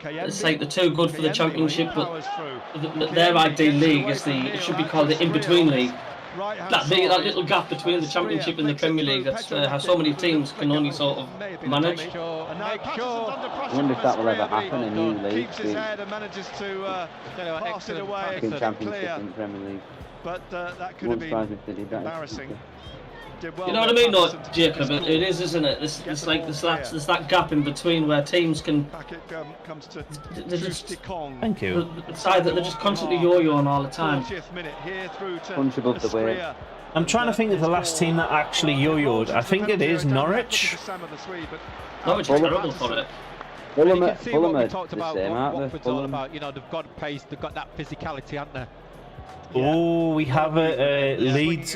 It's like they're too good for the Championship, but their ideal league is it should be called the in between league. That little gap between the Championship and the Premier League. That's how so many teams can only sort of manage. I wonder if that will ever happen in new leagues. In Championship and Premier League. But that could have been embarrassing. You know what I mean, though, Jacob? It is, isn't it? There's that gap in between where teams can. Thank you. It's either they're just constantly yo-yoing all the time. Punch above the weight. I'm trying to think of the last team that actually yo-yoed. I think it is Norwich. Norwich is terrible for it. Fulham are talked the about same, aren't they? Watford's all about, you know, they've got pace, they've got that physicality, haven't they? Oh, we have a lead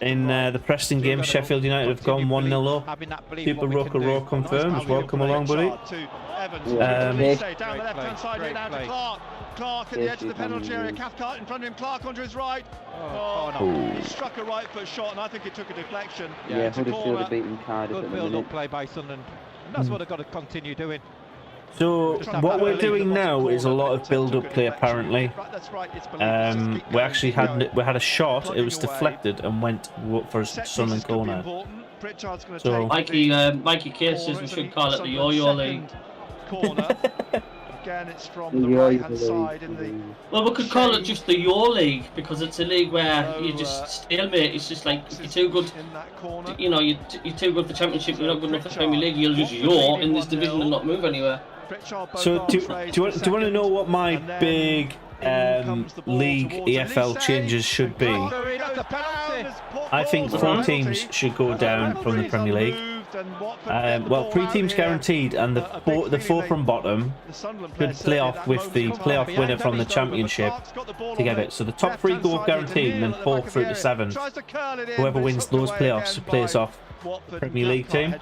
in the Preston game. Sheffield United have gone 1-0 up. Super Roker Raw confirms. Welcome along, buddy. Down the left-hand side here now to Clarke. Clarke at the edge of the penalty area. Cathcart in front of him. Clarke onto his right. He struck a right foot shot, and I think it took a deflection. Yeah, Huddersfield have beaten Cardiff at Good the minute. build-up play by Sunderland. And that's what they've got to continue doing. So what we're doing now is a lot of build-up play. Apparently, we actually had a shot. It was deflected and went for a Sunderland corner. So Mikey Case says we should call it the Yo-Yo League. Again, it's from the right-hand side in the. Well, we could call it just the Yo League because it's a league where you just stalemate. It's just like you're too good. You know, you're too good for Championship. You're not good enough for Premier League. You'll just yo in this division and not move anywhere. So do you want to know what my big league EFL changes should be? I think 4 teams should go down from the Premier League. Well, 3 teams guaranteed, and the 4 from bottom could play off with the playoff winner from the Championship to get it. So the top 3 go guaranteed, and then 4 through to 7. Whoever wins those playoffs plays off the Premier League team.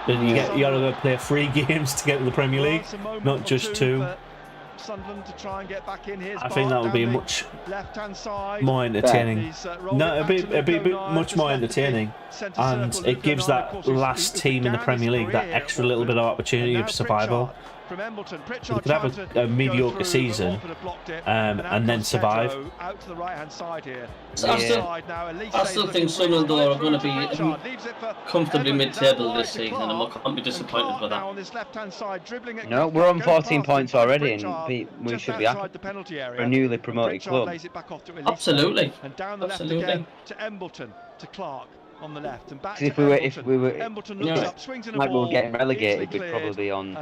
Then you gotta go play 3 games to get to the Premier League, not just 2. Sunderland to try and get back in. I think that would be much more entertaining. No, it'd be much more entertaining, and it gives that last team in the Premier League that extra little bit of opportunity of survival. You could have a mediocre season and then survive. So I still think Sunderland are going to be comfortably mid-table this season, and I can't be disappointed with that. No, we're on 14 points already, and we should be happy for a newly promoted club. Absolutely. And down the left again to Embleton, to Clarke. On the left and back if we were like we were getting relegated, we'd probably be on.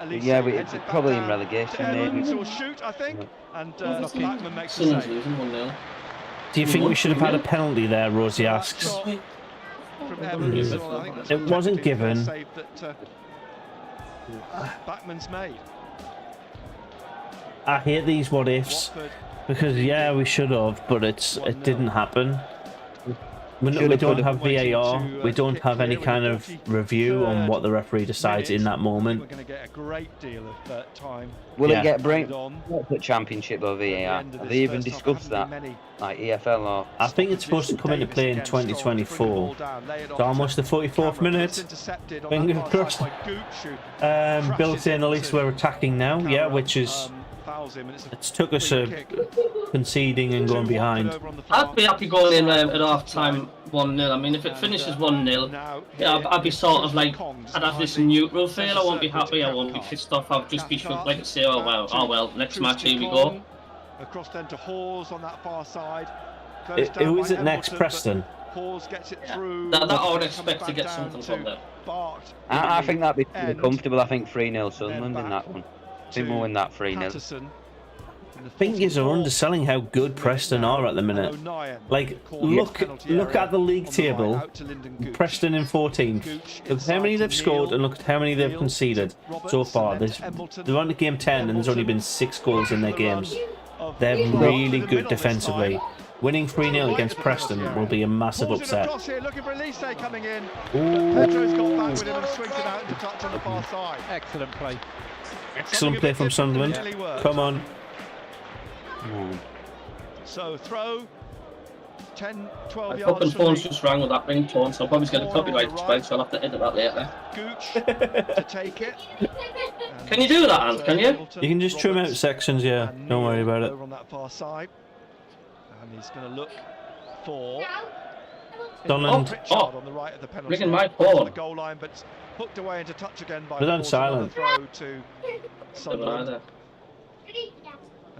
Yeah, we'd probably in relegation maybe. Or shoot, I think. And Backman makes the save. Do you think we should have had a penalty there? Rosie asks. It wasn't given. Backman's made. I hate these what ifs because yeah, we should have, but it didn't happen. We don't have VAR. We don't have any kind of review on what the referee decides in that moment. We're going to get a great deal of time. Will it get at Championship or VAR? Have they even discussed that? Like EFL or? I think it's supposed to come into play in 2024. It's almost the 44th minute. Fingers crossed. Bill saying at least we're attacking now. Yeah, which is. It's took us conceding and going behind. I'd be happy going in at half time 1-0. I mean, if it finishes 1-0, yeah, I'd be sort of like, I'd have this neutral feel. I won't be happy, I won't be pissed off. I'd just be shook, like, say, oh well, next match, here we go. Across then to Hawes on that far side. Who is it next? Preston? Hawes gets it through. That I would expect to get something from there. I think that'd be pretty comfortable. I think 3-0 Sunderland in that one. I think we'll win that 3-0. I think you're underselling how good Preston are at the minute. Like, look at the league table. Preston in 14th. Look at how many they've scored and look at how many they've conceded so far. They're on to game 10 and there's only been 6 goals in their games. They're really good defensively. Winning 3-0 against Preston will be a massive upset. Excellent play. Excellent play from Sunderland. Come on. So throw 10, 12 yards. My fucking phone's just rang with that ringtone, so I'll probably get a copyright strike, so I'll have to edit that later. Gooch to take it. Can you do that, Ant? Can you? You can just trim out sections, yeah. Don't worry about it. Over on that far side, and he's going to look for Sunderland. on the right of the penalty. Ringing my phone. The goal line, but hooked away into touch again by. Put on silent. Throw to Sunderland.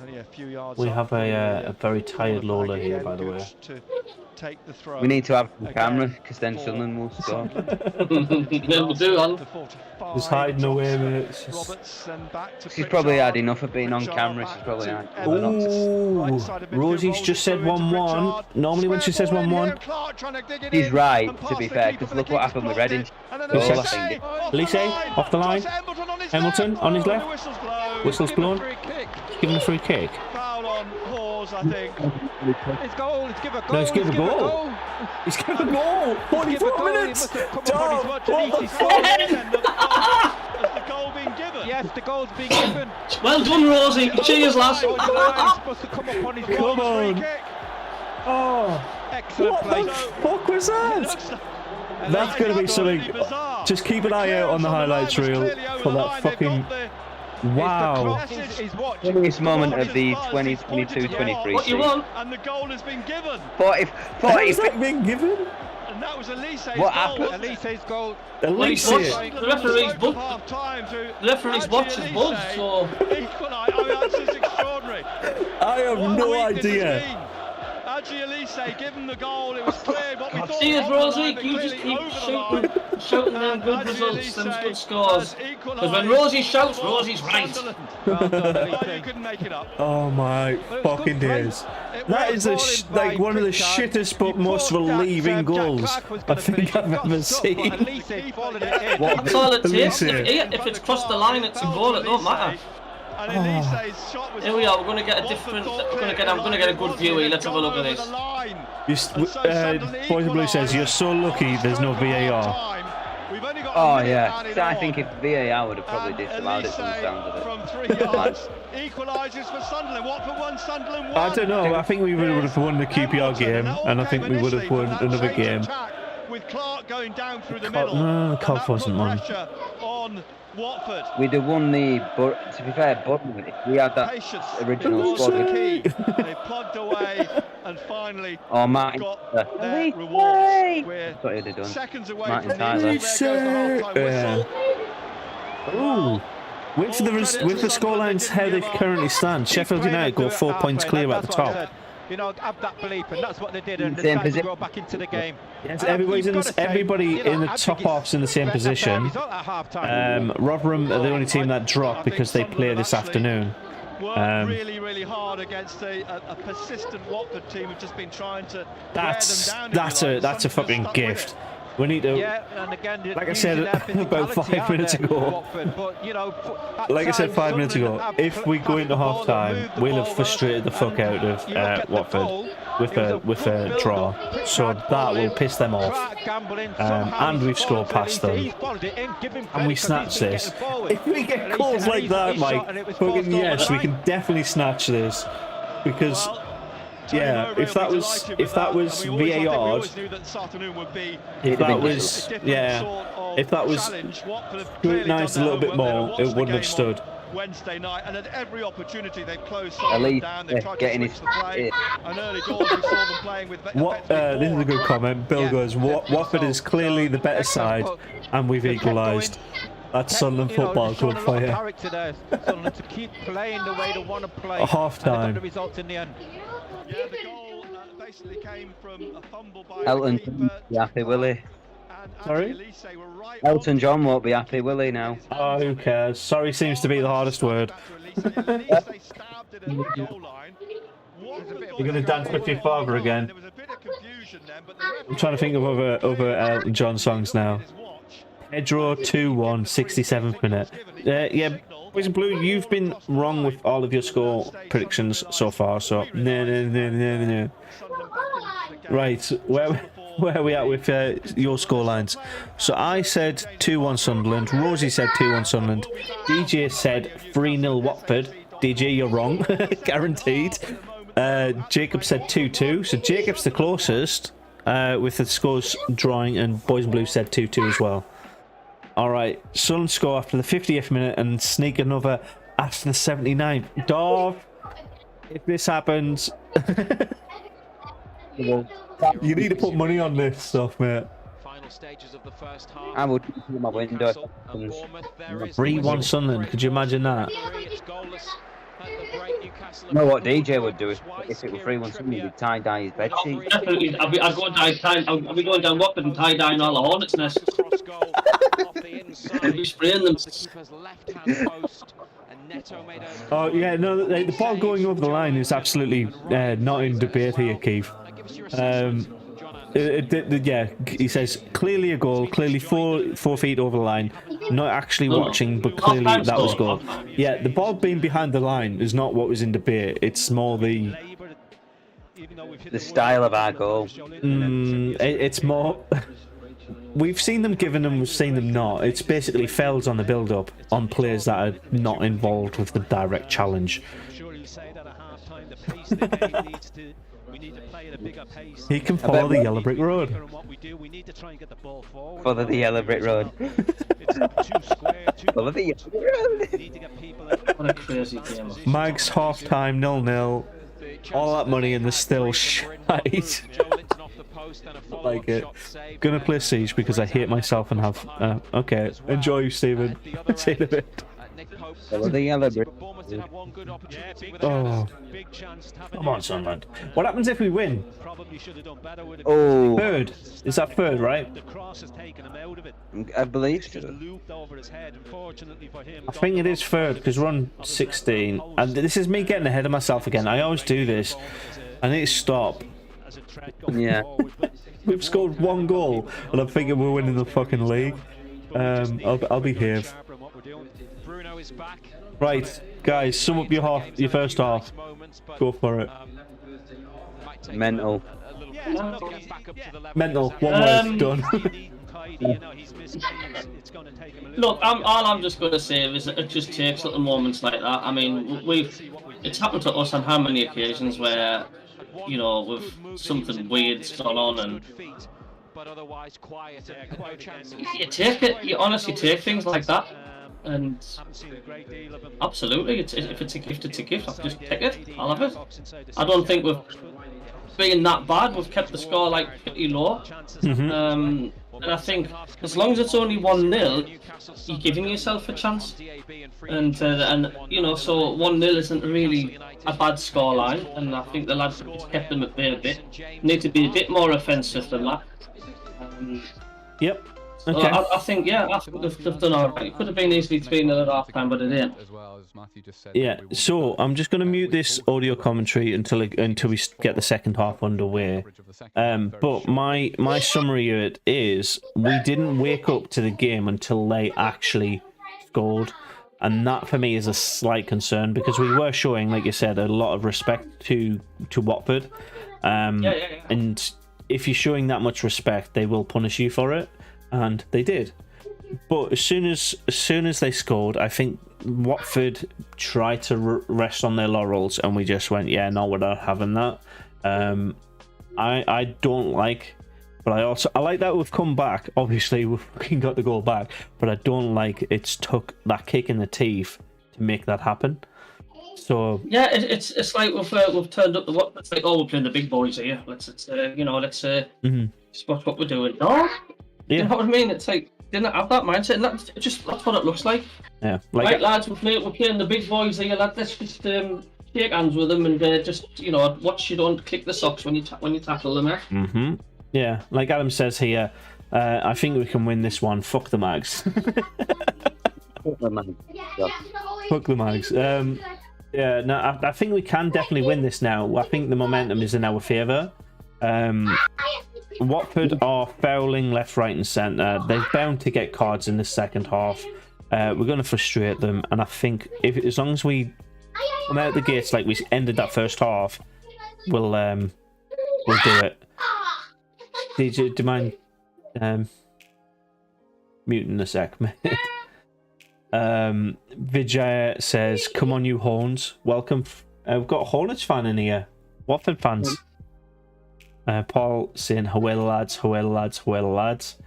Only a few yards. We have a very tired Lola here, by the way. Take the throw. We need to have the camera because then Sunderland will score. We'll do on. Just hiding away, mate. She's probably had enough of being on camera. She's probably had. Ooh, Rosie's just said 1-1. Normally when she says 1-1, she's right. To be fair, because look what happened with Reading. Elise off the line. Embleton on his left. Whistle's blown. Give him a free kick. Foul on Hawes. scores, I think. His goal, he's given a goal. No, he's given a goal. He's given a goal. 44 minutes. Dom, what the fuck? Has the goal been given? Yes, the goal's been given. Well done, Rosie. Cheers, lads. Must have come up on his goal. Come on. Oh, excellent What play. the fuck was that? That's going to be something. Just keep an eye out on the highlights reel for that fucking... Wow. Funniest moment of the 2022-23 What you want? And the goal has been given. 40. How is that being given? And that was Elise's What goal. happened? Elise's goal. Elise. The referee's watching Bud, so... Equalise. I mean, that's just extraordinary. I have no idea. Aji Alese given the goal, it was clear what we thought. Cheers, Rosie. You just keep shouting down good results, them good scores. Because when Rosie shouts, Rosie's right. You couldn't make it up. Oh my fucking days. That is like one of the shittest but most relieving goals I think I've ever seen. That's all it takes. If it's crossed the line, it's a goal. It don't matter. And Elise's shot was Here we are. We're going to get a different. I'm going to get a good view here. Let's have a look at this. Boys and Blue says you're so lucky there's no VAR. Oh yeah, so I think if VAR would have probably disallowed it from the sound of it. From 3 yards, equalises for Sunderland. Watford won, Sunderland won. I don't know. I think we would have won the QPR game, and I think we would have won another game. With Clarke going down through the middle. No, Clarke wasn't one. On Watford. We'd have won the, but to be fair, we had that original squad. They plugged away and finally got their rewards. We're seconds away from the Ooh. With the scorelines how they currently stand, Sheffield United go 4 points clear at the top. You know, have that belief, and that's what they did, and they decided to go back into the game. Yes, everybody in the top half's in the same position. Rotherham are the only team that dropped because they play this afternoon. Really, really hard against a persistent Watford team who've just been trying to that's a fucking gift. We need to, and again, like I said about 5 minutes ago, like I said 5 minutes ago, if we go into half time, we'll have frustrated the fuck out of Watford with a draw, so that will piss them off, and we've scored past them, and we snatch this. If we get goals like that, Mike, fucking yes, we can definitely snatch this, because yeah, if that was VAR, if that was scrutinised a little bit more, it wouldn't have stood. Wednesday night, and at every opportunity they've closed Sunderland down. They've tried to switch the play. An early goal, we saw them playing with. This is a good comment. Bill goes, Watford is clearly the better side, and we've equalised. That's Sunderland football club for you. Sunderland to keep playing the way they want to play. Half time. The result in the end. Yeah, the goal basically came from a fumble by Elton won't be happy, will he? Sorry? Elton John won't be happy, will he now? Oh, who cares? Sorry seems to be the hardest word. You're going to dance with your father again. I'm trying to think of other Elton John songs now. Pedro 2-1, 67th minute. Yeah, Boys and Blue, you've been wrong with all of your score predictions so far, so no. Right, where are we at with your score lines? So I said 2-1 Sunderland, Rosie said 2-1 Sunderland, DJ said 3-0 Watford. DJ, you're wrong, guaranteed. Jacob said 2-2, so Jacob's the closest with the scores drawing, and Boys and Blue said 2-2 as well. Alright, Sunderland score after the 50th minute and sneak another after the 79th. Dov, if this happens, you need to put money on this stuff, mate. I would put my window. 3-1 Sunderland, could you imagine that? You know what DJ would do if it were 3-1 Sunderland, he'd tie-dye his bedsheet. Definitely, I'll be going down Watford and tie-dyeing all the Hornets' nests. I'll be spraying them. Oh yeah, no, the ball going over the line is absolutely not in debate here, Keith. Yeah, he says clearly a goal, clearly four feet over the line. Not actually watching, but clearly that was goal. Yeah, the ball being behind the line is not what was in debate. It's more the the style of our goal. It's more. We've seen them giving them, we've seen them not. It's basically fails on the build-up on players that are not involved with the direct challenge. He can follow the yellow brick road. Follow the yellow brick road. Follow the yellow brick road. What a crazy game. Mags half-time 0-0. All that money and they're still shite. Like it. Gonna play Siege because I hate myself and have. Okay, enjoy, Stephen. See you in a bit. Follow the yellow brick. Oh, come on, Sunderland. What happens if we win? Oh, Third. Is that third, right? I believe so. I think it is third because we're on 16. And this is me getting ahead of myself again. I always do this. I need to stop. Yeah. We've scored 1 goal and I'm thinking we're winning the fucking league. I'll behave. Right, guys, sum up your first half. Go for it. Mental. Mental. One word. Done. Look, all I'm just going to say is it just takes little moments like that. I mean, it's happened to us on how many occasions where, you know, with something weird's gone on and you take it. You honestly take things like that. And absolutely, if it's a gift, it's a gift. I'll just take it. I'll have it. I don't think we've been that bad. We've kept the score like pretty low. And I think as long as it's only 1-0, you're giving yourself a chance. And you know, so 1-0 isn't really a bad scoreline. And I think the lads have kept them at bay a bit. Need to be a bit more offensive than that. Yep. So Okay. I think they've done alright. It could have been easily 3-0 at half time, but it didn't. Yeah, so I'm just going to mute this audio commentary until we get the second half underway. But my summary of it is we didn't wake up to the game until they actually scored. And that for me is a slight concern because we were showing, like you said, a lot of respect to Watford. And if you're showing that much respect, they will punish you for it. And they did, but as soon as they scored, I think Watford tried to rest on their laurels, and we just went, yeah, no, we're not having that. I don't like, but I like that we've come back. Obviously, we've got the goal back, but I don't like it's took that kick in the teeth to make that happen. So yeah, it's like we've turned up the what? It's like, oh, we're playing the big boys here. Let's just watch what we're doing. No. Yeah. You know what I mean? It's like, didn't have that mindset, and that's what it looks like. Yeah, right, lads, we're playing the big boys here, lad. Let's just shake hands with them and just, you know, watch you don't click the socks when you tackle them. Eh? Yeah, like Adam says here, I think we can win this one. Fuck the Mags. Fuck the Mags. Fuck the Mags. Yeah, no, I think we can definitely win this now. I think the momentum is in our favour. Watford are fouling left, right and centre. They're bound to get cards in the second half. We're going to frustrate them, and I think as long as we come out the gates like we ended that first half, we'll do it. DJ, do you mind muting a sec, mate? Vijay says, "Come on, you Horns! Welcome." We've got a Hornets fan in here. Watford fans. Paul saying, "However, lads, however, lads, however, lads."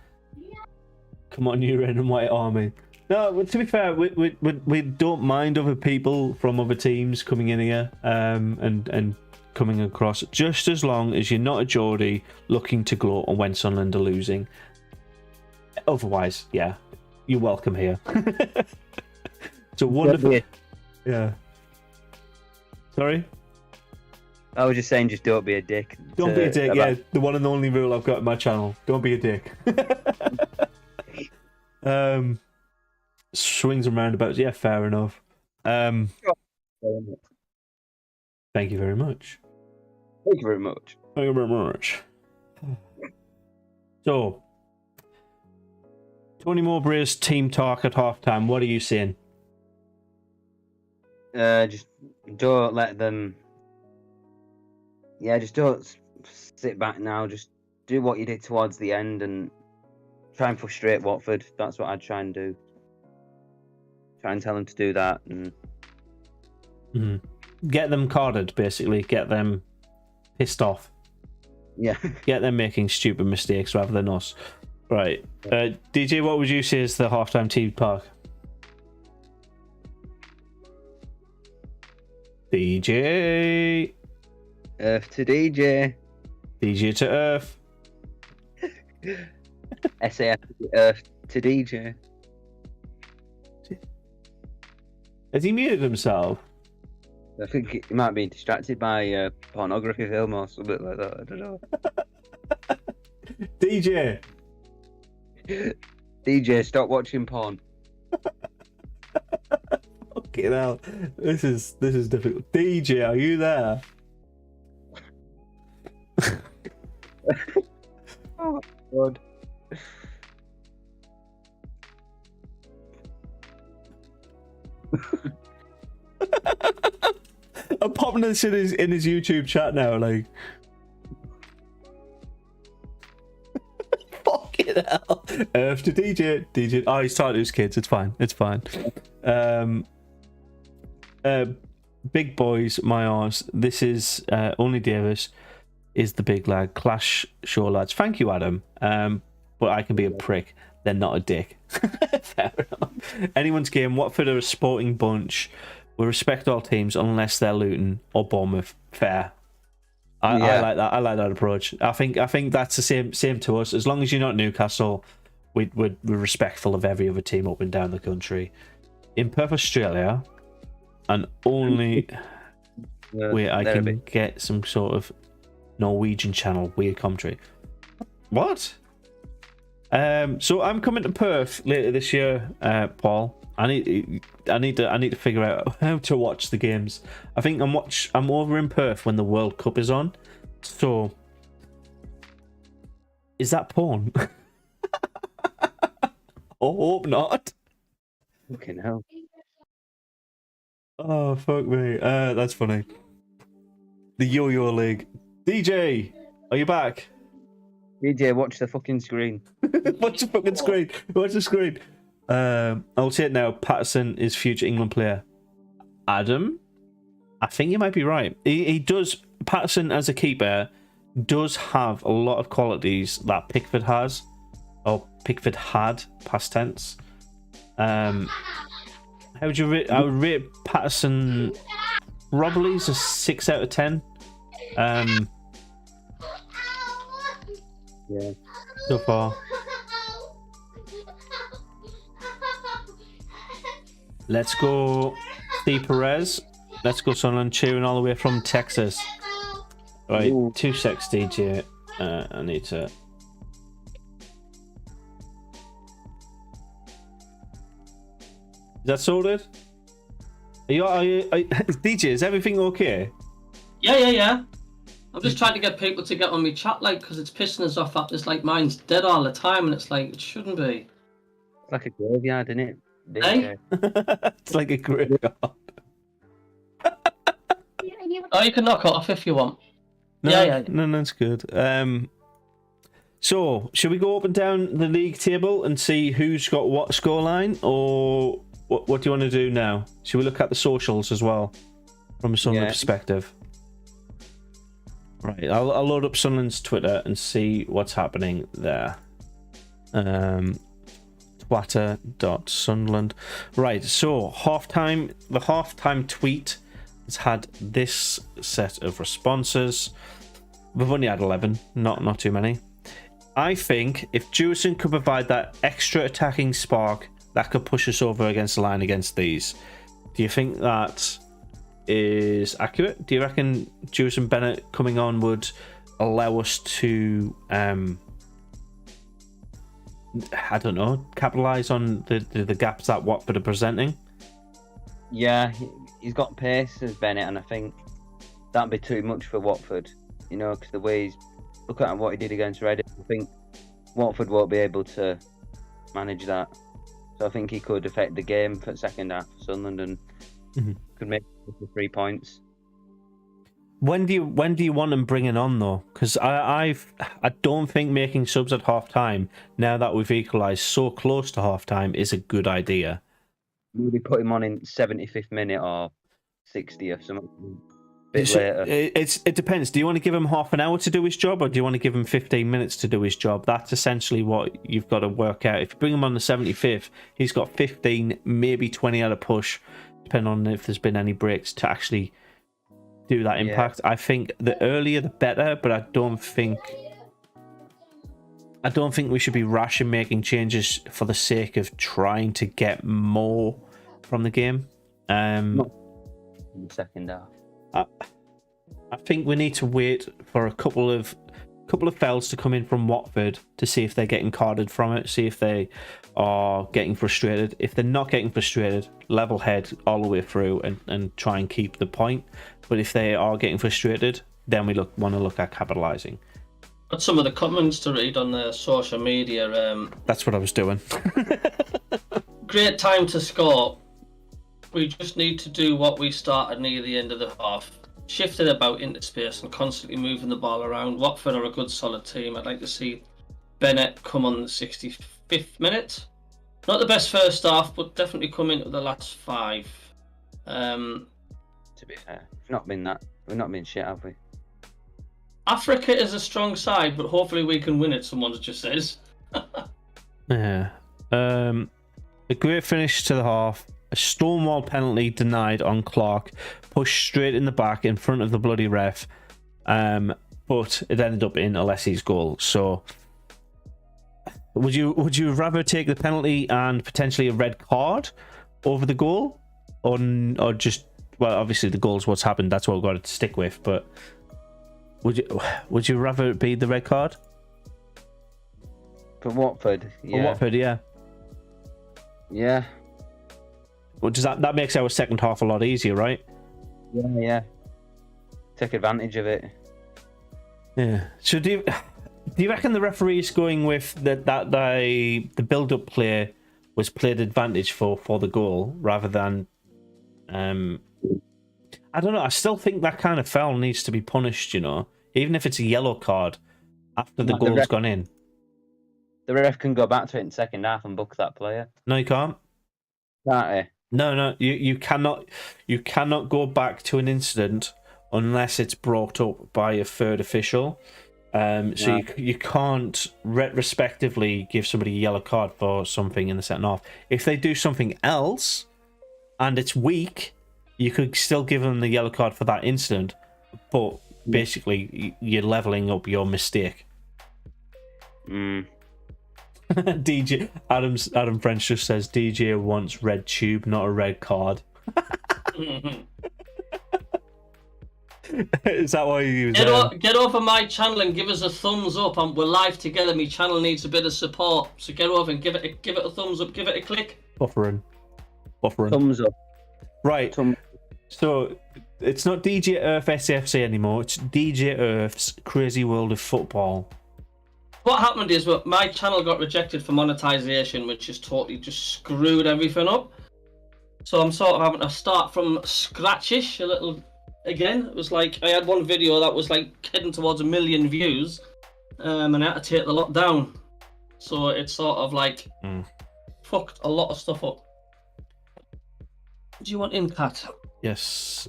Come on, you red and white army. No, to be fair, we don't mind other people from other teams coming in here and coming across, just as long as you're not a Geordie looking to gloat on when Sunderland are losing. Otherwise, yeah, you're welcome here. It's a wonderful. Yeah. Sorry. I was just saying, just don't be a dick. Don't be a dick, yeah. The one and only rule I've got in my channel. Don't be a dick. Swings and roundabouts, yeah, fair enough. Thank you very much. Thank you very much. Thank you very much. So, Tony Mowbray's team talk at halftime. What are you saying? Just don't let them yeah, just don't sit back now. Just do what you did towards the end and try and frustrate Watford. That's what I'd try and do. Try and tell them to do that and get them carded, basically. Get them pissed off. Yeah. Get them making stupid mistakes rather than us. Right. DJ, what would you say is the halftime tea park? DJ. Earth to DJ. DJ to Earth. SAF Earth to DJ. Has he muted himself? I think he might be distracted by a pornography film or something like that. I don't know. DJ. DJ, stop watching porn. Fucking hell. This is difficult. DJ, are you there? Oh my god. I'm popping this in his YouTube chat now, like. Fucking hell. Earth to DJ. Oh, he's talking to his kids. It's fine. Big boys, my arse. This is only Davis is the big lad. Clash show lads. Thank you, Adam. But I can be a prick. They're not a dick. Fair enough. Anyone's game. Watford are a sporting bunch. We respect all teams unless they're Luton or Bournemouth. Fair. I like that. I like that approach. I think that's the same to us. As long as you're not Newcastle, we're respectful of every other team up and down the country. In Perth, Australia, and only where I can get some sort of Norwegian channel weird commentary. What? So I'm coming to Perth later this year, Paul. I need to figure out how to watch the games. I think I'm over in Perth when the World Cup is on. So is that porn? I hope not. Fucking hell. Oh fuck me. That's funny. The Yo-Yo League. DJ, are you back? DJ, watch the fucking screen. Watch the fucking screen. Watch the screen. I'll say it now. Patterson is future England player. Adam, I think you might be right. He does. Patterson as a keeper does have a lot of qualities that Pickford has, or Pickford had, past tense. How would you rate? I would rate Patterson probably as a 6 out of 10. Yeah. So far. Let's go Steve Perez. Let's go Sunderland, cheering all the way from Texas. Right, Ooh. 2 secs, DJ. I need to... Is that sorted? Are you DJ, is everything okay? Yeah. I'm just trying to get people to get on me chat, like, because it's pissing us off that this, like, mine's dead all the time, and it's like, it shouldn't be. It's like a graveyard, isn't it? Hey? It's like a graveyard. Oh, you can knock it off if you want. No, Yeah. No, that's good. So, should we go up and down the league table and see who's got what scoreline, or what do you want to do now? Should we look at the socials as well, from a Sunderland perspective? Right, I'll load up Sunderland's Twitter and see what's happening there. Twitter.Sunderland. Right, so the halftime tweet has had this set of responses. We've only had 11, not too many. I think if Jewison could provide that extra attacking spark, that could push us over against the line against these. Do you think that is accurate? Do you reckon Jewison Bennette coming on would allow us to I don't know, capitalise on the gaps that Watford are presenting? Yeah, he's got pace as Bennett, and I think that'd be too much for Watford, you know, because the way he's... Look at what he did against Reading. I think Watford won't be able to manage that. So I think he could affect the game for the second half for Sunderland and could make 3 points. When do you want them bringing on though? Because I don't think making subs at half time, now that we've equalised so close to half time, is a good idea. Maybe put him on in 75th minute or 60th or something. Bit later. It depends. Do you want to give him half an hour to do his job, or do you want to give him 15 minutes to do his job? That's essentially what you've got to work out. If you bring him on the 75th, he's got 15, maybe 20 at a push, depending on if there's been any breaks to actually do that impact. I think the earlier the better, but I don't think we should be rash in making changes for the sake of trying to get more from the game. Not in the second half. I think we need to wait for a couple of fouls to come in from Watford to see if they're getting carded from it, see if they are getting frustrated. If they're not getting frustrated, level head all the way through and try and keep the point. But if they are getting frustrated, then we want to look at capitalising. Got some of the comments to read on the social media. That's what I was doing. Great time to score. We just need to do what we started near the end of the half. Shifted about into space and constantly moving the ball around. Watford are a good solid team. I'd like to see Bennette come on the 65th minute. Not the best first half, but definitely come into the last 5. To be fair, we've not been shit, have we? Africa is a strong side, but hopefully we can win it, someone just says. Yeah. A great finish to the half. A stonewall penalty denied on Clarke, pushed straight in the back in front of the bloody ref, but it ended up in Alesi's goal. So, would you rather take the penalty and potentially a red card over the goal, or just, well, obviously the goal's what's happened. That's what we've got to stick with. But would you rather it be the red card For Watford, yeah. For Watford, yeah. Yeah. Well, does that makes our second half a lot easier, right? Yeah. Take advantage of it. Yeah. So do you reckon the referee's going with that the build-up play was played advantage for the goal rather than I don't know. I still think that kind of foul needs to be punished, you know, even if it's a yellow card after the goal's gone in. The ref can go back to it in second half and book that player. No, you can't. Can't he? No, you cannot go back to an incident unless it's brought up by a third official. So you can't retrospectively give somebody a yellow card for something in the second half. If they do something else and it's weak, you could still give them the yellow card for that incident, but basically you're leveling up your mistake. DJ Adam French just says DJ wants red tube, not a red card. Is that why you get over my channel and give us a thumbs up? We're live together. My channel needs a bit of support, so get over and give it a thumbs up, give it a click. Buffering. Thumbs up. Right. So it's not DJ Earth SFC anymore. It's DJ Earth's Crazy World of Football. What happened is my channel got rejected for monetization, which is totally just screwed everything up. So I'm sort of having to start from scratchish a little again. It was like I had one video that was like heading towards 1 million views, and I had to take the lot down. So it's sort of like fucked a lot of stuff up. Do you want in, Kat? Yes.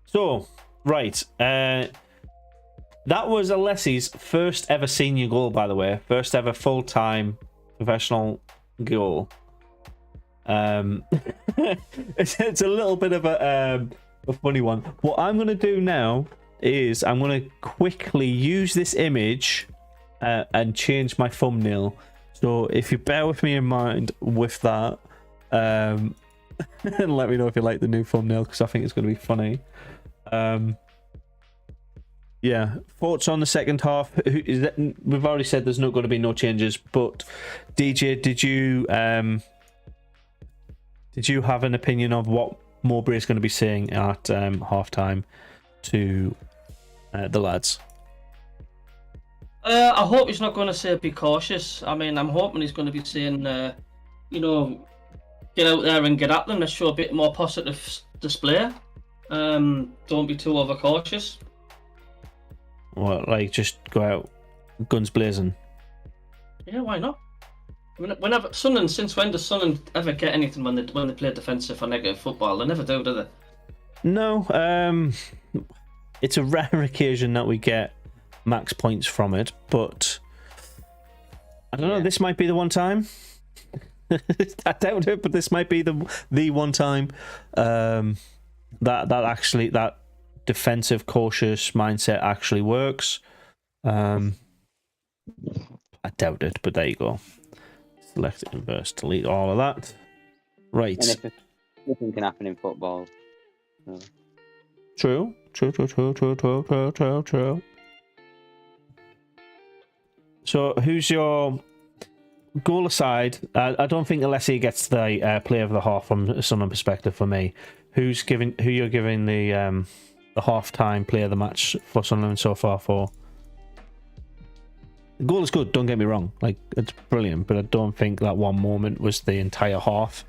So, right. That was Alesi's first ever senior goal, by the way. First ever full-time professional goal. It's a little bit of a funny one. What I'm going to do now is I'm going to quickly use this image and change my thumbnail. So if you bear with me in mind with that, and let me know if you like the new thumbnail, because I think it's going to be funny. Yeah, thoughts on the second half? We've already said there's not going to be no changes, but DJ, did you have an opinion of what Mowbray is going to be saying at halftime to the lads? I hope he's not going to say be cautious. I mean, I'm hoping he's going to be saying, get out there and get at them. Let's show a bit more positive display. Don't be too overcautious. What, like just go out guns blazing? Yeah, why not? I mean, whenever Sunderland, since when does Sunderland ever get anything when they play defensive or negative football? They never do they? No, it's a rare occasion that we get max points from it, but I don't know. This might be the one time. I doubt it, but this might be the one time that actually that defensive cautious mindset actually works. I doubt it, but there you go. Select inverse, delete all of that. Right. And nothing can happen in football. So. True. So, who's your goal aside? I don't think Alese gets the player of the half from a Sunderland perspective for me. Who you're giving the half-time player of the match for Sunderland so far for? The goal is good, don't get me wrong. Like, it's brilliant, but I don't think that one moment was the entire half.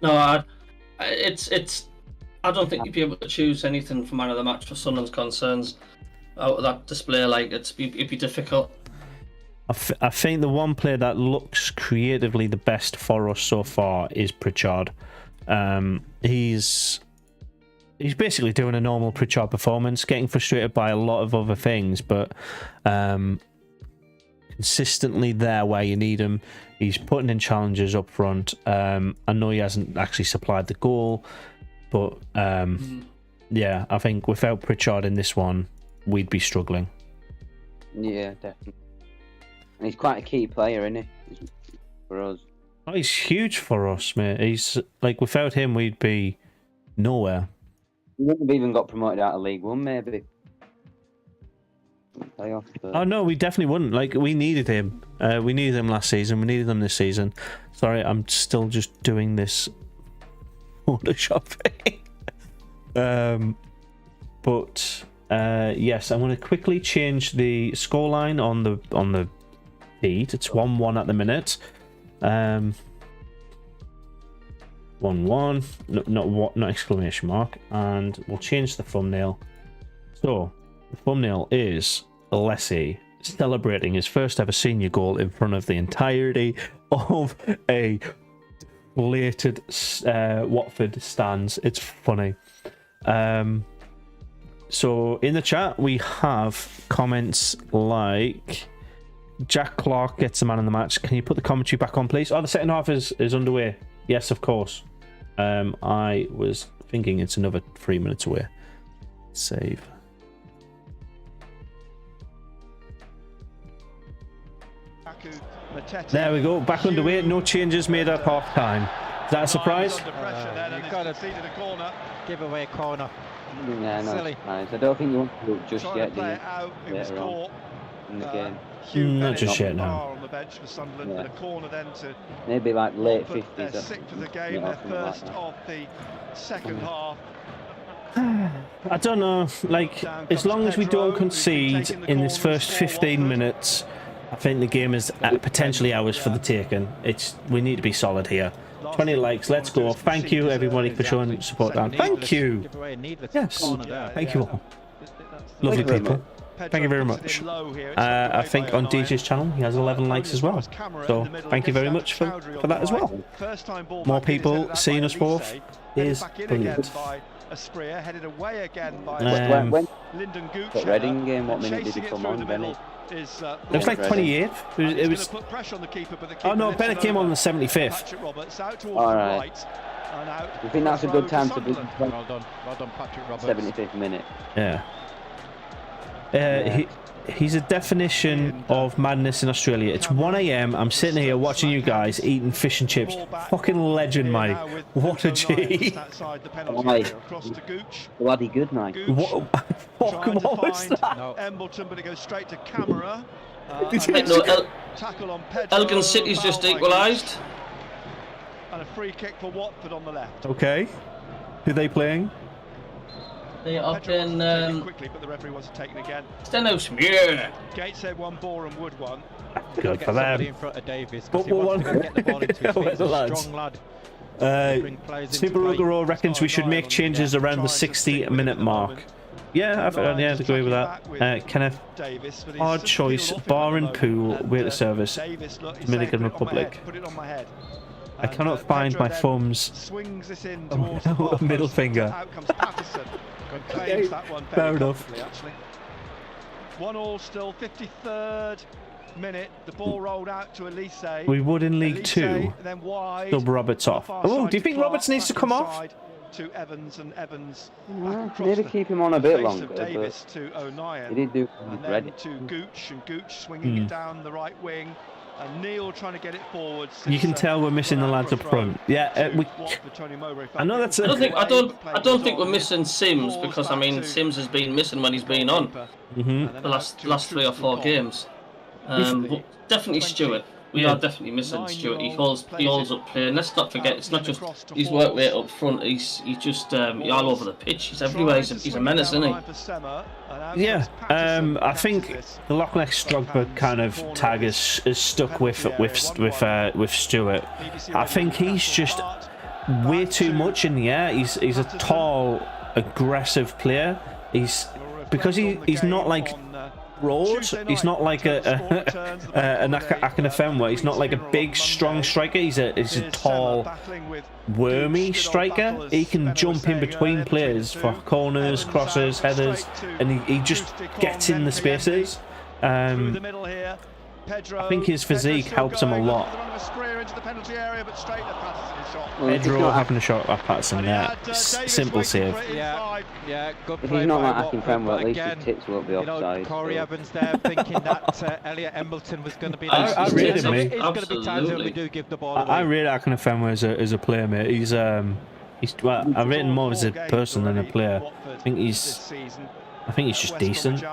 No, I don't think you'd be able to choose anything for man of the match for Sunderland's concerns out of that display. Like, it'd be difficult. I think the one player that looks creatively the best for us so far is Pritchard. He's basically doing a normal Pritchard performance, getting frustrated by a lot of other things, but consistently there where you need him. He's putting in challenges up front. I know he hasn't actually supplied the goal, but yeah, I think without Pritchard in this one, we'd be struggling. Yeah, definitely. And he's quite a key player, isn't he? For us. Oh, he's huge for us, mate. He's like, without him, we'd be nowhere. We wouldn't have even got promoted out of League One, maybe. Playoff, but... Oh no, we definitely wouldn't. Like, we needed him. We needed him last season. We needed him this season. Sorry, I'm still just doing this Photoshop thing. But yes, I'm going to quickly change the scoreline on the feed. It's 1-1 at the minute. 1-1, not exclamation mark, and we'll change the thumbnail. So the thumbnail is Alese celebrating his first ever senior goal in front of the entirety of a deflated Watford stands. It's funny. So in the chat we have comments like Jack Clarke gets the man in the match. Can you put the commentary back on, please? Oh, the second half is underway. Yes, of course. I was thinking it's another 3 minutes away. Save. There we go. Back underway. No changes made at half time. Is that a surprise? You've got to give away a corner. Yeah, no, Silly. I don't think you want to do it just yet, do you? Later on in the game. Not just yet, no. On the bench for Sunderland, Yeah. but a corner then to Maybe like late Watford. 50s. They're sixth of the game, their first of the second half. I don't know. Like, as long as we don't concede in this first 15 minutes, I think the game is potentially ours for the taking. We need to be solid here. 20 likes, let's go. Thank you everybody for showing support down. Thank you. Yes, thank you all. Lovely people. Thank you very much. I think on DJ's channel he has 11 likes as well. So thank you very much for that as well. More people seeing us both is brilliant. Asprilla headed away again by When Lyndon Gooch. the Reading game, what minute did he come on, Bennett? It was like 28th. It was. Oh no, Bennett came on the 75th. All right. You think that's a good time to be Well done, Patrick Roberts. 75th minute? Yeah. He's a definition of madness in Australia. It's 1 AM. I'm sitting here watching you guys eating fish and chips. Fucking legend, mate. What a G. Bloody good night. What was that? No. Embleton, but it goes straight to Kamara. Tackle on Pedro. Elgin City's just equalised. And a free kick for Watford on the left. Okay. Who are they playing? They are Pedro in wants to take it quickly, but the referee wants to take it again. Stenhousemuir. Gateshead won, Boreham Wood won. Good Get for somebody them. in front of Davis, But because he wants to get the ball into his feet. He's a strong lad. Super Rugaro reckons we should make changes around the 60-minute mark. Yeah, I'd agree with that. Kenneth, hard choice, bar and pool, wait the service, Dominican Republic. I cannot find my thumbs. Middle finger. Okay, fair enough. 1-1 still, 53rd minute. The ball rolled out to Alese. We would in League 2. Sub Roberts off. Oh, do you think Roberts needs to come off? To Evans and Evans. Maybe keep him on a bit longer. Davis to O'Nien. He did do ready. To Gooch, and Gooch swinging it down the right wing. And Neil trying to get it forward. You can tell we're missing the lads up front. Yeah, I know that's. I don't think we're missing Simms, because I mean Simms has been missing when he's been on the last 3 or 4 games. But definitely Stewart. We are definitely missing Stewart. He holds up play, and let's not forget, it's not just his work rate up front. He's just all over the pitch. He's everywhere. He's a menace, isn't he? Yeah. I think the Loch Ness Strugba kind of tag is stuck with Stewart. I think he's just way too much in the air. He's a tall, aggressive player. Because he's not like broad. He's not like an Akinfenwa. He's not like a big, strong striker. He's a tall, wormy striker. He can jump in between players for corners, crosses, headers, and he just gets in the spaces. I think his physique helps him a lot. Pedro having a shot at Patterson there. Simple save. Yeah, good if play. He's not like Akinfenwa, at least his tits won't be offside. Corey Evans there thinking that Elliot Embleton was going to be there. I rate him, mate. It's going to be times when we do give the ball away. I rate Akinfenwa as a player, mate. He's well, I rate him more as a person than a player. I think he's just decent.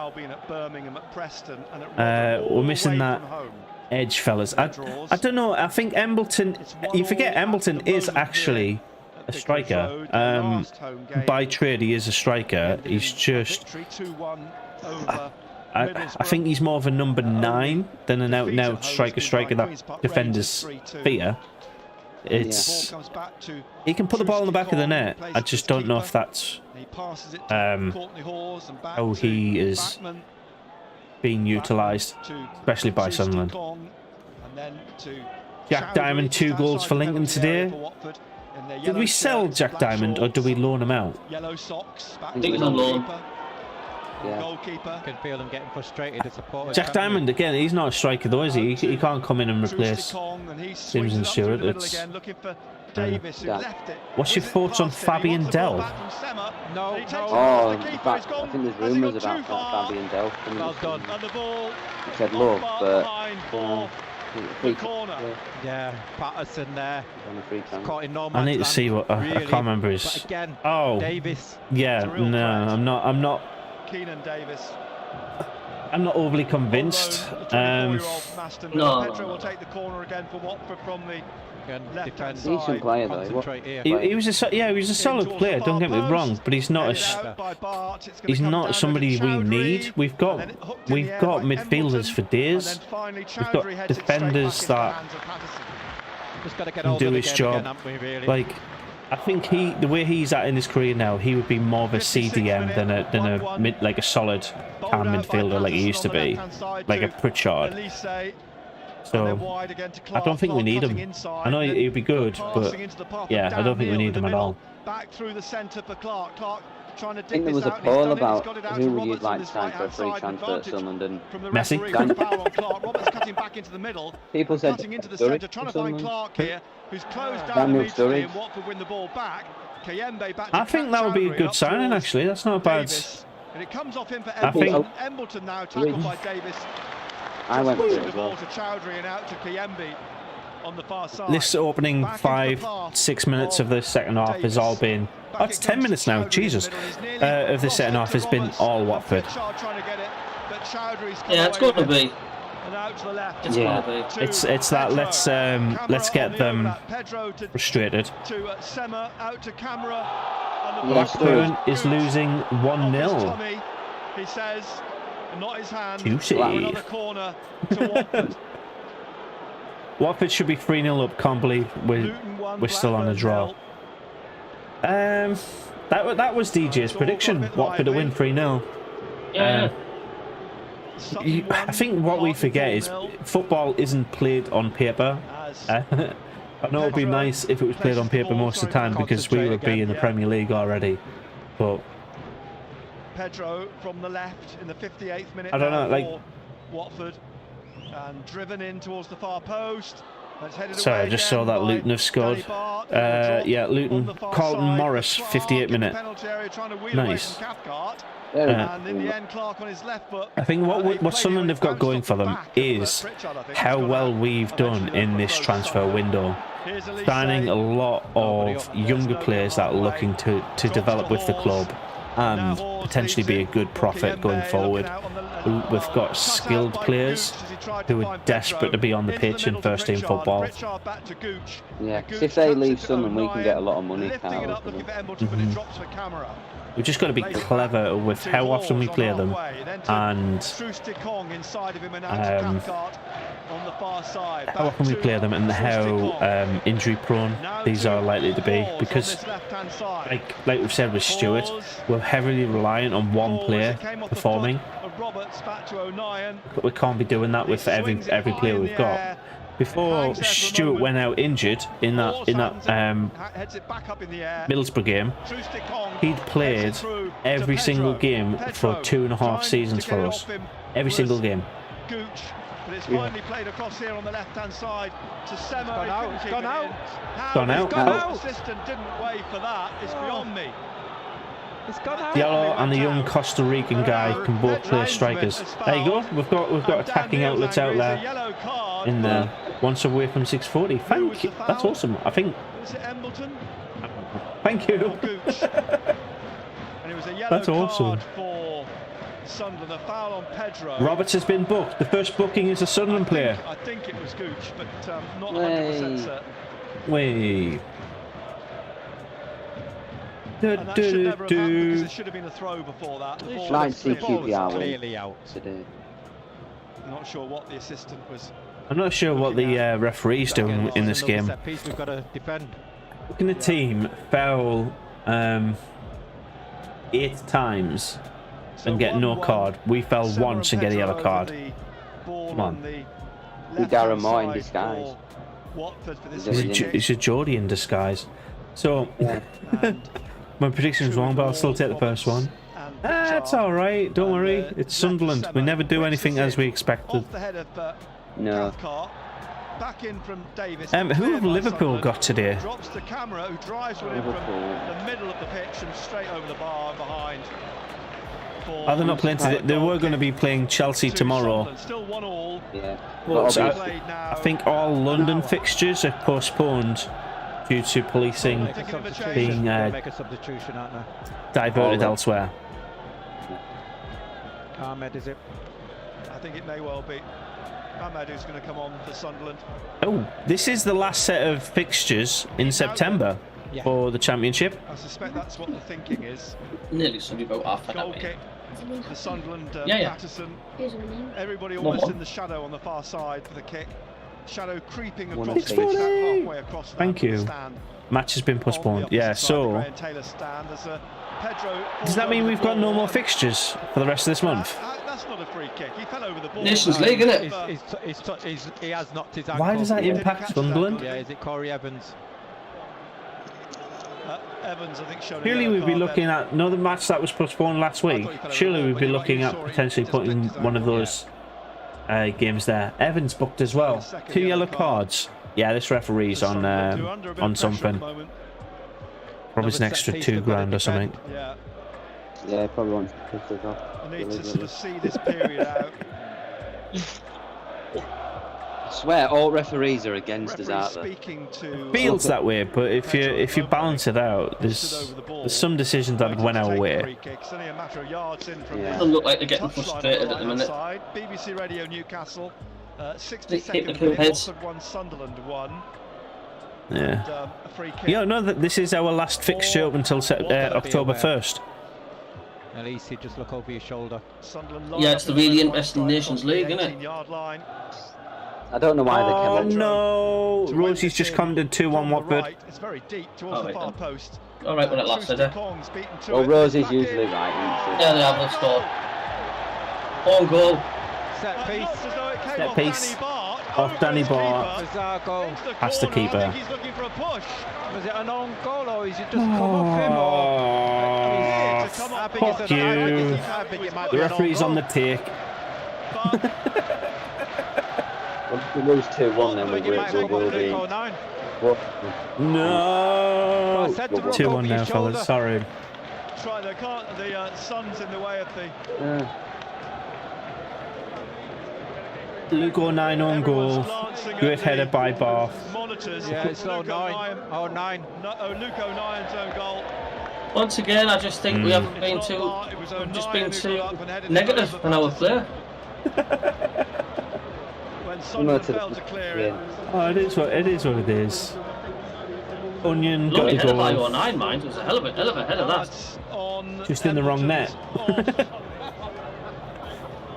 We're missing that edge, fellas. I don't know. I think Embleton. You forget Embleton is actually a striker. By trade, he is a striker. He's just. I think he's more of a number 9 than an out-and-out striker that defenders fear. He can put the ball in the back of the net. I just don't know if that's how he is being utilised, especially by Sunderland. Jack Diamond, 2 goals for Lincoln today. Did we sell Jack Diamond or do we loan him out? I think he's on loan. I can feel him getting frustrated as supporters. Jack Diamond, again, he's not a striker though, is he? He can't come in and replace Simms and Stewart. What's your thoughts on Fabian Delph? No. Oh, in fact, I think there's rumours about Fabian Delph. Well done. He said look, but yeah, Patterson there. Caught in no I need to see what I can't remember his. Again, oh, Davis. Yeah, no, I'm not. Keinan Davis. I'm not overly convinced. No. Pedro will take the corner again for Watford from the left-hand side. Decent player though. He was a solid player. Don't get me wrong, but he's not somebody we need. We've got midfielders for days. We've got defenders that can do his job. Like, I think the way he's at in his career now, he would be more of a CDM than a solid calm midfielder like he used to be, like a Pritchard. So I don't think we need him. I know he'd be good, but yeah, I don't think we need him at all. Back through the centre for Clarke. I think there was a poll about who would you like to sign for a free transfer at Sunderland. Messi. People said I think that would be a good signing, actually. That's not bad. And it comes off him for I think Embleton now tackled by Davis. I went for the it as ball well. to Chowdhury and out to Kayembe on the far side. This opening 5-6 minutes of the second half has all been. Oh, it's 10 minutes now. Jesus. Of the second half has been all Watford. Yeah, it's got to be. It's that let's get them frustrated. Blackburn is losing 1-0. He says, not his hand. Juicy. Watford should be 3-0 up. Can't believe we're still on a draw. That was DJ's prediction. Watford to win 3-0. Yeah. I think what we forget is football isn't played on paper. I know it'd be nice if it was played on paper most of the time because we would be in the Premier League already. But Pedro from the left in the 58th minute. I don't know, like Watford, and driven in towards the far post. Sorry, I just saw that Luton have scored. Yeah, Luton. Carlton Morris, 58 minute. Nice. And in the end, Clarke on his left foot. I think what Sunderland have got going for them is how well we've done in this transfer window. Signing a lot of younger players that are looking to develop with the club and potentially be a good profit going forward. We've got skilled players who are desperate to be on the pitch in first team football. Yeah, if they leave Sunderland, we can get a lot of money out of them. We've just got to be clever with how often we play them and how often we play them and how injury prone these are likely to be, because like we've said with Stewart, we're heavily reliant on one player performing. But we can't be doing that with every player we've got. Before Stewart went out injured in that Middlesbrough game, he'd played every single game for 2.5 seasons for us. Every single game. But it's finally played across here on the left-hand side to Semo. It's gone out. The assistant didn't wait for that. It's beyond me. Diallo and the young Costa Rican guy can both play strikers. There you go. We've got attacking outlets out there. In there, once away from 640. Thank you. That's awesome. I think. Is it Embleton? Thank you. And it was a yellow That's awesome. card for Sunderland. A foul on Pedro. Roberts has been booked. The first booking is a Sunderland player. I think it was Gooch, but not 100% certain. Wait. And that should never have happened because it should have been a throw before that. The ball Might was see QPR clearly out. Today. I'm not sure what the assistant was. I'm not sure what the referee's doing in this game. We've got to defend. Looking the team foul 8 times and get no card. We fell once and get a yellow card. Come on. We Darren Moore in disguise. It's a Geordie in disguise. So, my prediction's wrong, but I'll still take the first one. It's alright, don't worry. It's Sunderland. We never do anything as we expected. No. Back in from Davis. Who have Liverpool got today? Drops to Kamara, who drives one in from the middle of the pitch and straight over the bar and behind. Oh, they're not playing today. They were going to be playing Chelsea tomorrow. Still 1-1. Yeah. I think all London fixtures are postponed due to policing being diverted elsewhere. Ahmed, is it? I think it may well be. Ahmed who's going to come on for Sunderland. Oh, this is the last set of fixtures in September for the Championship. I suspect that's what the thinking is. Nearly somebody about half an Goal hour. kick for Sunderland. Yeah. Patterson. Everybody almost in the shadow on the far side for the kick. Shadow creeping across the pitch, halfway across. Thank you. Match has been postponed. Yeah, so does that mean we've got no more fixtures for the rest of this month? That's not a free kick. He fell over the ball. Nations League, isn't it? He has knocked his ankle. Why does that impact Sunderland? Yeah, is it Corey Evans? Evans, I think, surely we'd be looking at another match that was postponed last week. Surely we'd be looking at potentially putting one of those games there. Evans booked as well. 2 yellow cards. Yeah, this referee's on something. Probably an extra $2,000 or something. Yeah, probably wants to pick us off. I need to sort of see this period out. I swear, all referees are against us out there. Feels that way, but if you balance it out, there's some decisions that went our way. Doesn't look like they're getting frustrated at the minute. BBC Radio Newcastle, 62nd minute, Watford 1, Sunderland 1. Yeah. You know that this is our last fixture up until October 1st. Elise, just look over your shoulder. Yeah, it's the really interesting Nations League, isn't it? I don't know why they Oh came no! Rosie's just commented 2-1 Watford. It's very deep towards the far post. All right, when it last said it. Well, Rosie's usually right, isn't she? Yeah, they have. They'll score. Own goal. Set piece. Set piece. Off Danny Bart. Bizarre goal. Past the keeper. He's looking for a push. Was it an own goal or is it just come off him? Or... Fuck you. The referee's on the take. Once we lose 2-1, then we will be. No. 2-1 now, fellas. Sorry. Try, they can't. The sun's in the way of the. Luke 09 on goal. Great header by Bath. Yeah, it's 09. 09. Luke 09's own goal. Once again, I just think we haven't been too, just been too negative in our play. When Sunderland failed to clear it. Oh, it is what it is. Onion got Lovely the header by goal. 09, mind. It was a hell of a header, that. Just in the wrong net.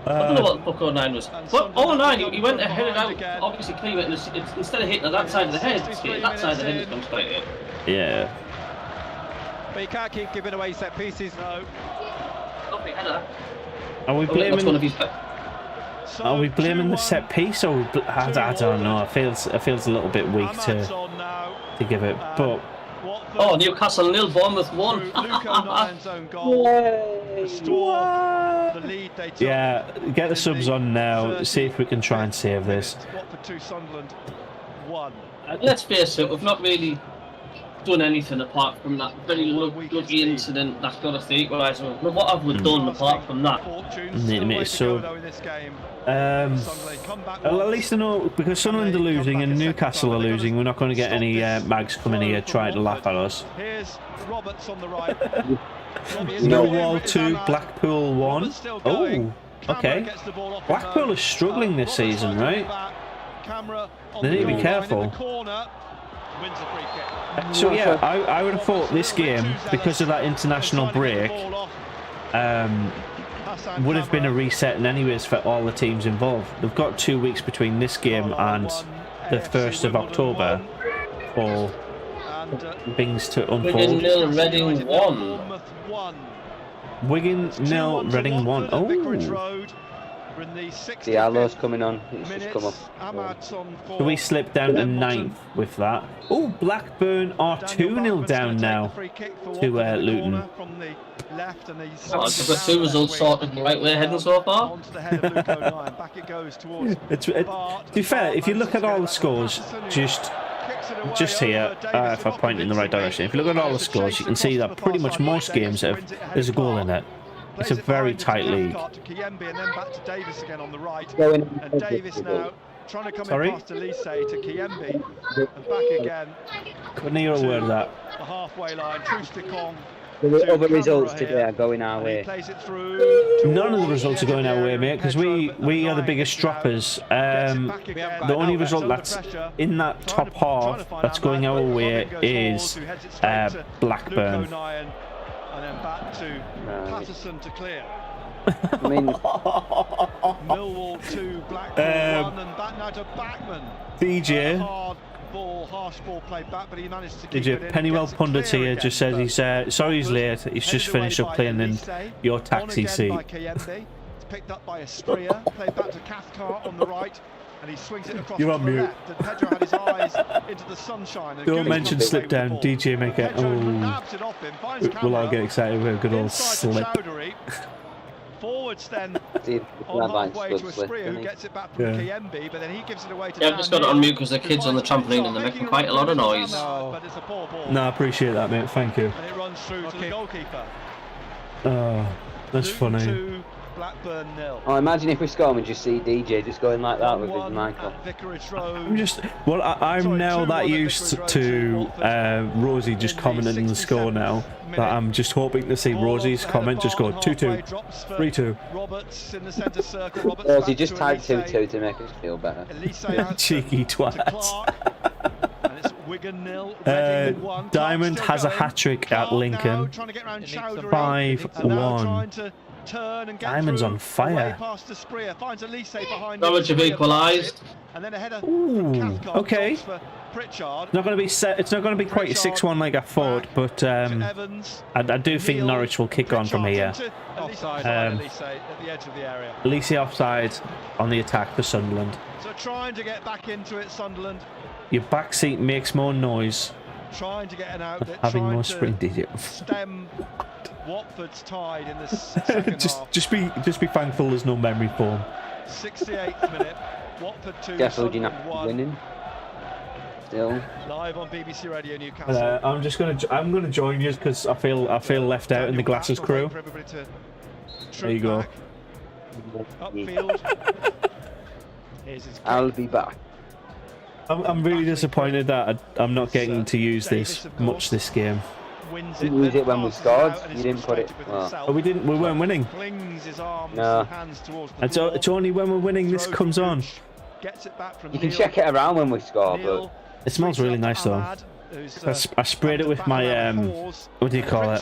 I don't know what the fuck 09 was. But 09, he went and headed out, obviously clean it, and instead of hitting at that side of the head, it's hit that side of the head, it's gone straight in. Yeah. But you can't keep giving away set pieces. No. Lovely header. Are we That's one of blaming? his. Are we blaming the set piece, or I don't know? It feels a little bit weak to give it, but. Oh, Newcastle 0, Bournemouth 1. Luke 09's own goal. The lead they took. Yeah, get the subs on now. See if we can try and save this. Watford 2, Sunderland 1. Let's face it, we've not really done anything apart from that very lucky incident that's got us the equaliser. But what have we done apart from that? Need to make a sub. Well, at least I know, because Sunderland are losing and Newcastle are losing, we're not going to get any mags coming here trying to laugh at us. Here's Roberts on the right. Millwall 2, Blackpool 1. Oh, okay. Blackpool is struggling this season, right? They need to be careful. So yeah, I would have thought this game, because of that international break, would have been a reset in anyways for all the teams involved. They've got 2 weeks between this game and the 1st of October for things to unfold. Wigan 0, Reading 1. Wigan 0, Reading 1. Oh. Diallo's coming on. He's just come up. So we slipped down to 9th with that. Oh, Blackburn are 2-0 down now to Luton. Oh, so we've got 2 results sorted the right way heading so far. To be fair, if you look at all the scores, just here, if I point in the right direction, if you look at all the scores, you can see that pretty much most games there's a goal in it. It's a very tight league. Sorry? Couldn't hear a word of that. The halfway line, The other results today are going our way. None of the results are going our way, mate, because we are the biggest droppers. The only result that's in that top half that's going our way is Blackburn. And then back to Patterson to clear. I mean, Millwall 2, Blackpool 1, and back now to Backman. DJ. Hard ball, harsh ball played back, but he managed to keep it in. Pennywell Pundit here just says he's sorry he's late. He's just finished up playing in your taxi seat. It's picked up by Asprilla, played back to Cathcart on the right. And he swings it across You're on the mute. left, and Pedro had his eyes into the sunshine. Don't mention slip down, DJ make it. Oh, we'll all get excited with a good old slip. Forwards then on halfway to Asprilla, who gets it back from Kiembe, but then he gives it away to Yeah, I've just got it on mute because the kids on the trampoline and they're making quite a lot of noise. But it's a poor ball. No, I appreciate that, mate. Thank you. And it runs through to the goalkeeper. Oh, that's funny. 2, Blackburn 0. oh, imagine if we score and just see DJ just going like that with his mic on. I'm now that used to Rosie just commenting on the score now that I'm just hoping to see Rosie's comment just go 2-2, 3-2. Roberts in the centre circle. Rosie just typed 2-2 to make us feel better. Cheeky twat. Wigan 0, Diamond has a hat-trick at Lincoln. 5-1. turn and get Diamond's on fire. Past Asprilla, finds Alese behind. Norwich have equalised. And then a header. Ooh, okay. Pritchard. It's not going to be set. It's not going to be quite a 6-1 like I thought, but I do think Norwich will kick on from here. Offside Alese at the edge of the area. Alese offside on the attack for Sunderland. So trying to get back into it, Sunderland. Your back seat makes more noise. Trying to get an outlet. Having more sprint, did you? Stem Watford's tide in the second half. Just be thankful there's no memory foam. 68th minute. Watford 2. Sheffield United Sunderland 1. winning. Still. Live on BBC Radio Newcastle. I'm gonna join you because I feel left out in the Glasses crew. There you go. Upfield. I'll be back. I'm really disappointed that I'm not getting to use this much this game. You used it when we scored. You didn't put it. Oh, we didn't. We weren't winning. No. It's only when we're winning this comes on. You can check it around when we score, but it smells really nice though. I sprayed it with my what do you call it?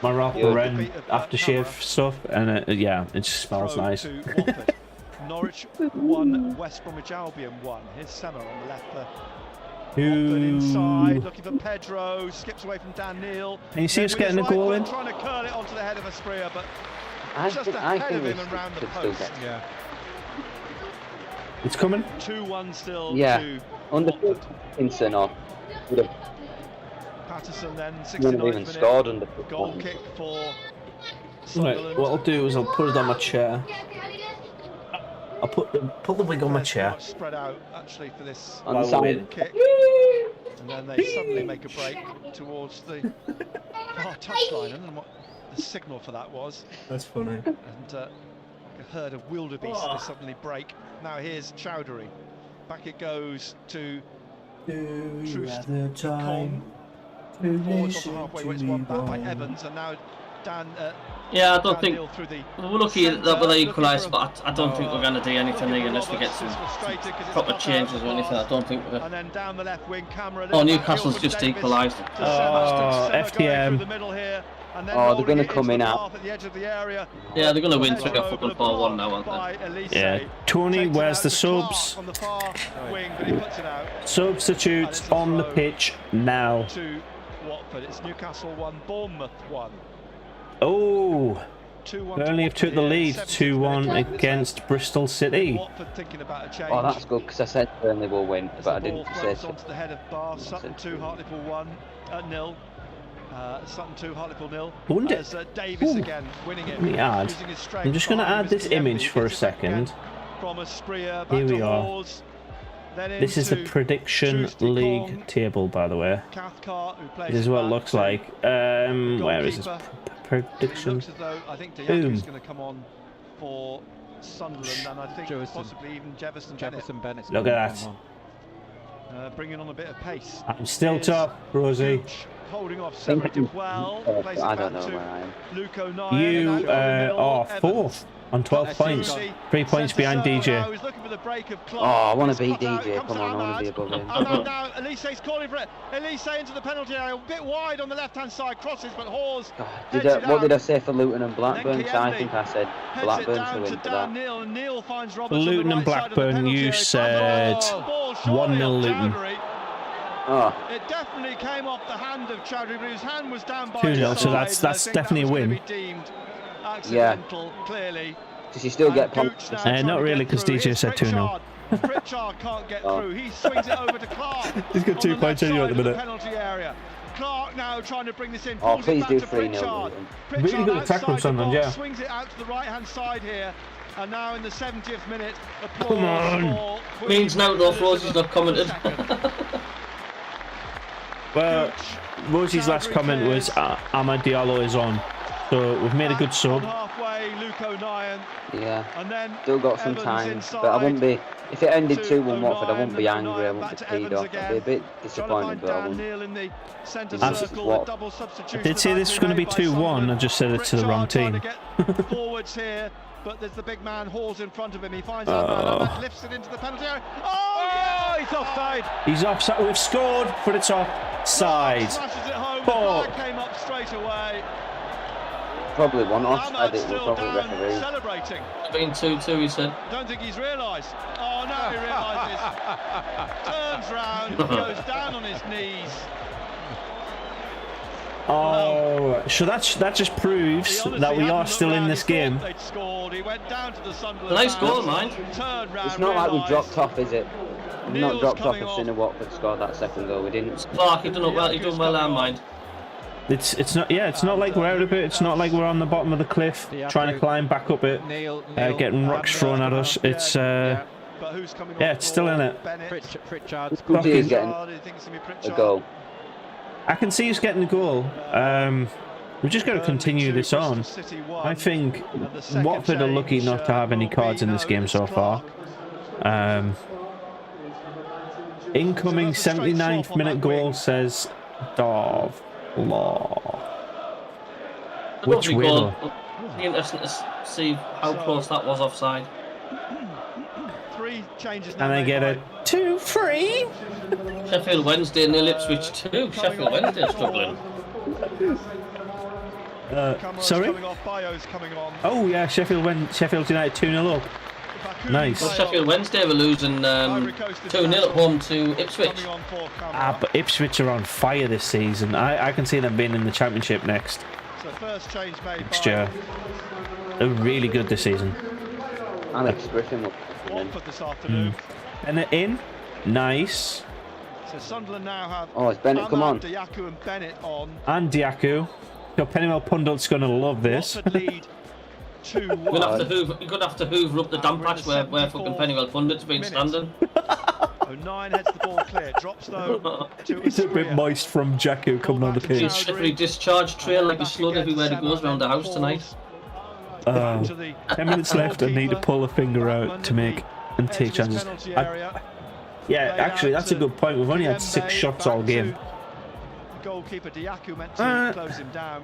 My Ralph Lauren aftershave stuff, and yeah, it just smells nice. Norwich 1, West Bromwich Albion 1. Here's Sema on the left there. Inside, looking for Pedro, skips away from Dan Neil. And you see us getting a goal in? Trying to curl it onto the head of Asprilla, but just I ahead of think him and round the post. Yeah. It's coming. 2-1 still. yeah, under Pinson or would have Patterson then 69th even minute. scored under Goal kick for Right, Sunderland. what I'll do is I'll put it on my chair. I'll put the wig on my chair. Spread out actually for this on the Well, side. kick, and then they suddenly make a break towards the far touchline. I don't know what the signal for that was. That's funny. And a herd of wildebeest they suddenly break. Now here's Chowdhury. Back it goes to Troost. Forwards off the halfway, where it's won back by Evans, and now Dan. Yeah, I don't think Neil through the we're lucky that they equalised, but I don't think we're going to do anything unless we get some proper changes or anything. I don't think we're. And then down the left wing, Kamara. Oh, Newcastle's just equalised. Oh, FTM. Oh, they're going to come in out. Yeah, they're going to win 3-4 4-1 now, aren't they? Yeah. Tony, where's the subs? Substitutes on the pitch now. To Watford, it's Newcastle 1, Bournemouth 1. Oh, Burnley have took the lead 2-1 against Bristol City. Oh, that's good because I said Burnley will win, but I didn't say so. Onto the head of Bar, Sutton 2, Hartlepool 1, 0. Sutton 2, Hartlepool 0. As Davis again winning it. Let me add. I'm just going to add this image for a second. Here we are. This is the prediction league table, by the way. This is what it looks like. Where is this prediction? I think Dajaku is going to come on for Sunderland, and I think possibly even Jewison Bennette. Look at that. Bringing on a bit of pace. I'm still top, Rosie. Holding off separated well. I don't know where I am. You are fourth on 12 points. 3 points behind DJ. Oh, I want to beat DJ. Come on, I want to be above him. And now Elise's calling for it. Elise into the penalty area, a bit wide on the left-hand side, crosses, but Hawes. What did I say for Luton and Blackburn? So I think I said Blackburn to win for that. For Luton and Blackburn, you said 1-0 Luton. Oh. It definitely came off the hand of Chowdhury, but his hand was down by 2-0, so that's definitely a win. Yeah. Clearly. Does he still get pumped? Not really, because DJ said 2-0. Pritchard can't get through. He swings it over to Clarke. He's got 2 points on you at the minute. Penalty area. Clarke now trying to bring this in. Oh, please do 3-0. Really good attack from Sunderland, yeah. Swings it out to the right-hand side here. And now in the 70th minute, come on. Means now though, Rosie's not commented. Well, Rosie's last comment was Amad Diallo is on. So we've made a good sub. Yeah, still got some time, but I wouldn't be, if it ended 2-1 Watford, I wouldn't be angry, I wouldn't be peed off, I'd be a bit disappointed, but I wouldn't. I did say this was going to be 2-1, I just said it to the wrong team. Forwards here, but there's the big man Hawes in front of him, he finds out, lifts it into the penalty area. Oh, he's offside! He's offside, we've scored, but it's offside. Came up straight away. probably one offside. It was probably referee. Celebrating. Been 2-2, he said. Don't think he's realised. Oh, now he realises. Turns round, goes down on his knees. Oh, so that just proves that we are still in this game. He went down to the Sunderland. Nice goal, mind. It's not like we dropped off, is it? We've not dropped off as soon as Watford scored that second goal. We didn't. Clarke, he done well. He done well, there, mind. It's not. Yeah, it's not like we're out of it. It's not like we're on the bottom of the cliff trying to climb back up it, getting rocks thrown at us. It's yeah, it's still in it. It's good to he's getting a goal. I can see us getting a goal. We've just got to continue this on. I think Watford are lucky not to have any cards in this game so far. Incoming 79th minute goal says Dov Law. Which way though? It'll be interesting to see how close that was offside. And I get a 2-3. Sheffield Wednesday and Ipswich too. Sheffield Wednesday struggling. Sorry? Oh yeah, Sheffield United 2-0 up. Nice. Well, Sheffield Wednesday were losing 2-0 at home to Ipswich. But Ipswich are on fire this season. I can see them being in the Championship next year. They're really good this season. Alex Griffin will this afternoon. Bennette in. Nice. So Sunderland now have it's Bennette, come on. Dajaku and Bennette on. And Dajaku. So Pennywell Pundit's going to love this. You're gonna have to hoover up the damp patch where fucking Pennywell Pundit's been standing. 9 heads the ball clear, drops though. It's a bit moist from Jaku coming on the pitch. Slippery discharge trail like a slug everywhere he goes around the house tonight. 10 minutes left. I need to pull a finger out to make and take chances. Yeah, actually, that's a good point. We've only had 6 shots all game. Goalkeeper Dajaku meant to close him down.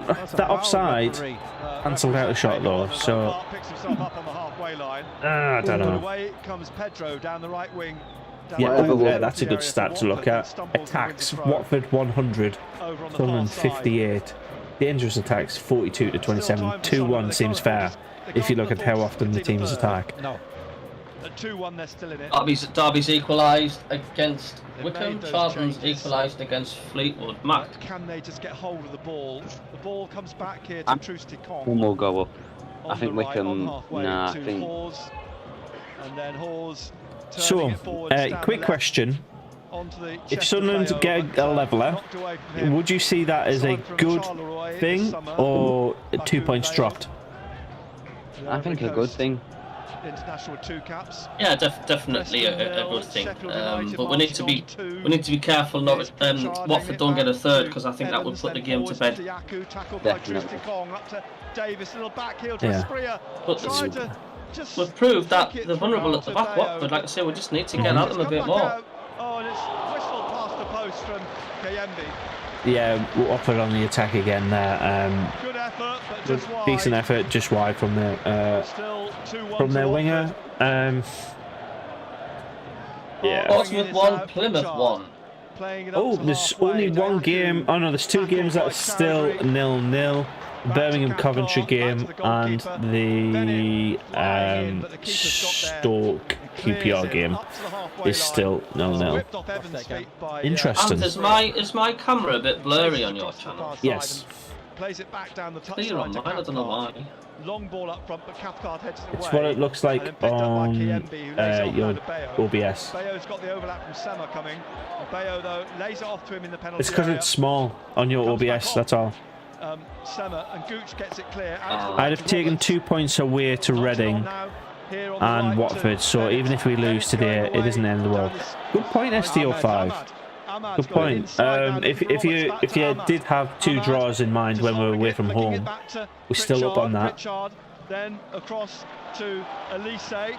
That offside cancelled out a shot though, so I don't know. Away comes Pedro down the right wing. Yeah, that's a good stat to look at. Attacks Watford 100, Sunderland 58. Dangerous attacks 42 to 27. 2-1 seems fair if you look at how often the teams attack. At 2-1 they're still in it. Derby's equalised against Wickham. Charlton's equalised against Fleetwood. Matt, can they just get hold of the ball? The ball comes back here to Trusty-Kong. One more go up. I think Wickham. Nah, I think. And then Hawes. So, quick question: if Sunderland get a leveller, would you see that as a good thing or 2 points dropped? I think a good thing. International with 2 caps. Yeah, definitely a good thing. But we need to be careful not Watford don't get a third, because I think that would put the game to bed. Definitely. Yeah. But we've proved that they're vulnerable at the back. Watford, like I say, we just need to get at them a bit more. Oh, and it's whistled past the post from Kayembe. Yeah, Watford on the attack again there. Good effort, but just wide. Decent effort, just wide from their winger. Yeah. Portsmouth 1, Plymouth 1. Oh, there's only one game. Oh no, there's 2 games that are still 0-0. Birmingham Coventry game and the Stoke QPR game is still 0-0. Interesting. Is my camera a bit blurry on your channel? Yes. Plays it back down the touch Clear on mine, I don't know why. Long ball up front, but Cathcart heads it away. It's what it looks like on your OBS. Bayo's got the overlap from Sema coming. Bayo though lays it off to him in the penalty. It's because it's small on your OBS, that's all. Sema and Gooch gets it clear. I'd have taken 2 points away to Reading and Watford, so even if we lose today, it isn't the end of the world. Good point, STO5. Good point. If you did have 2 draws in mind when we were away from home, we're still up on that. Then across to Alese.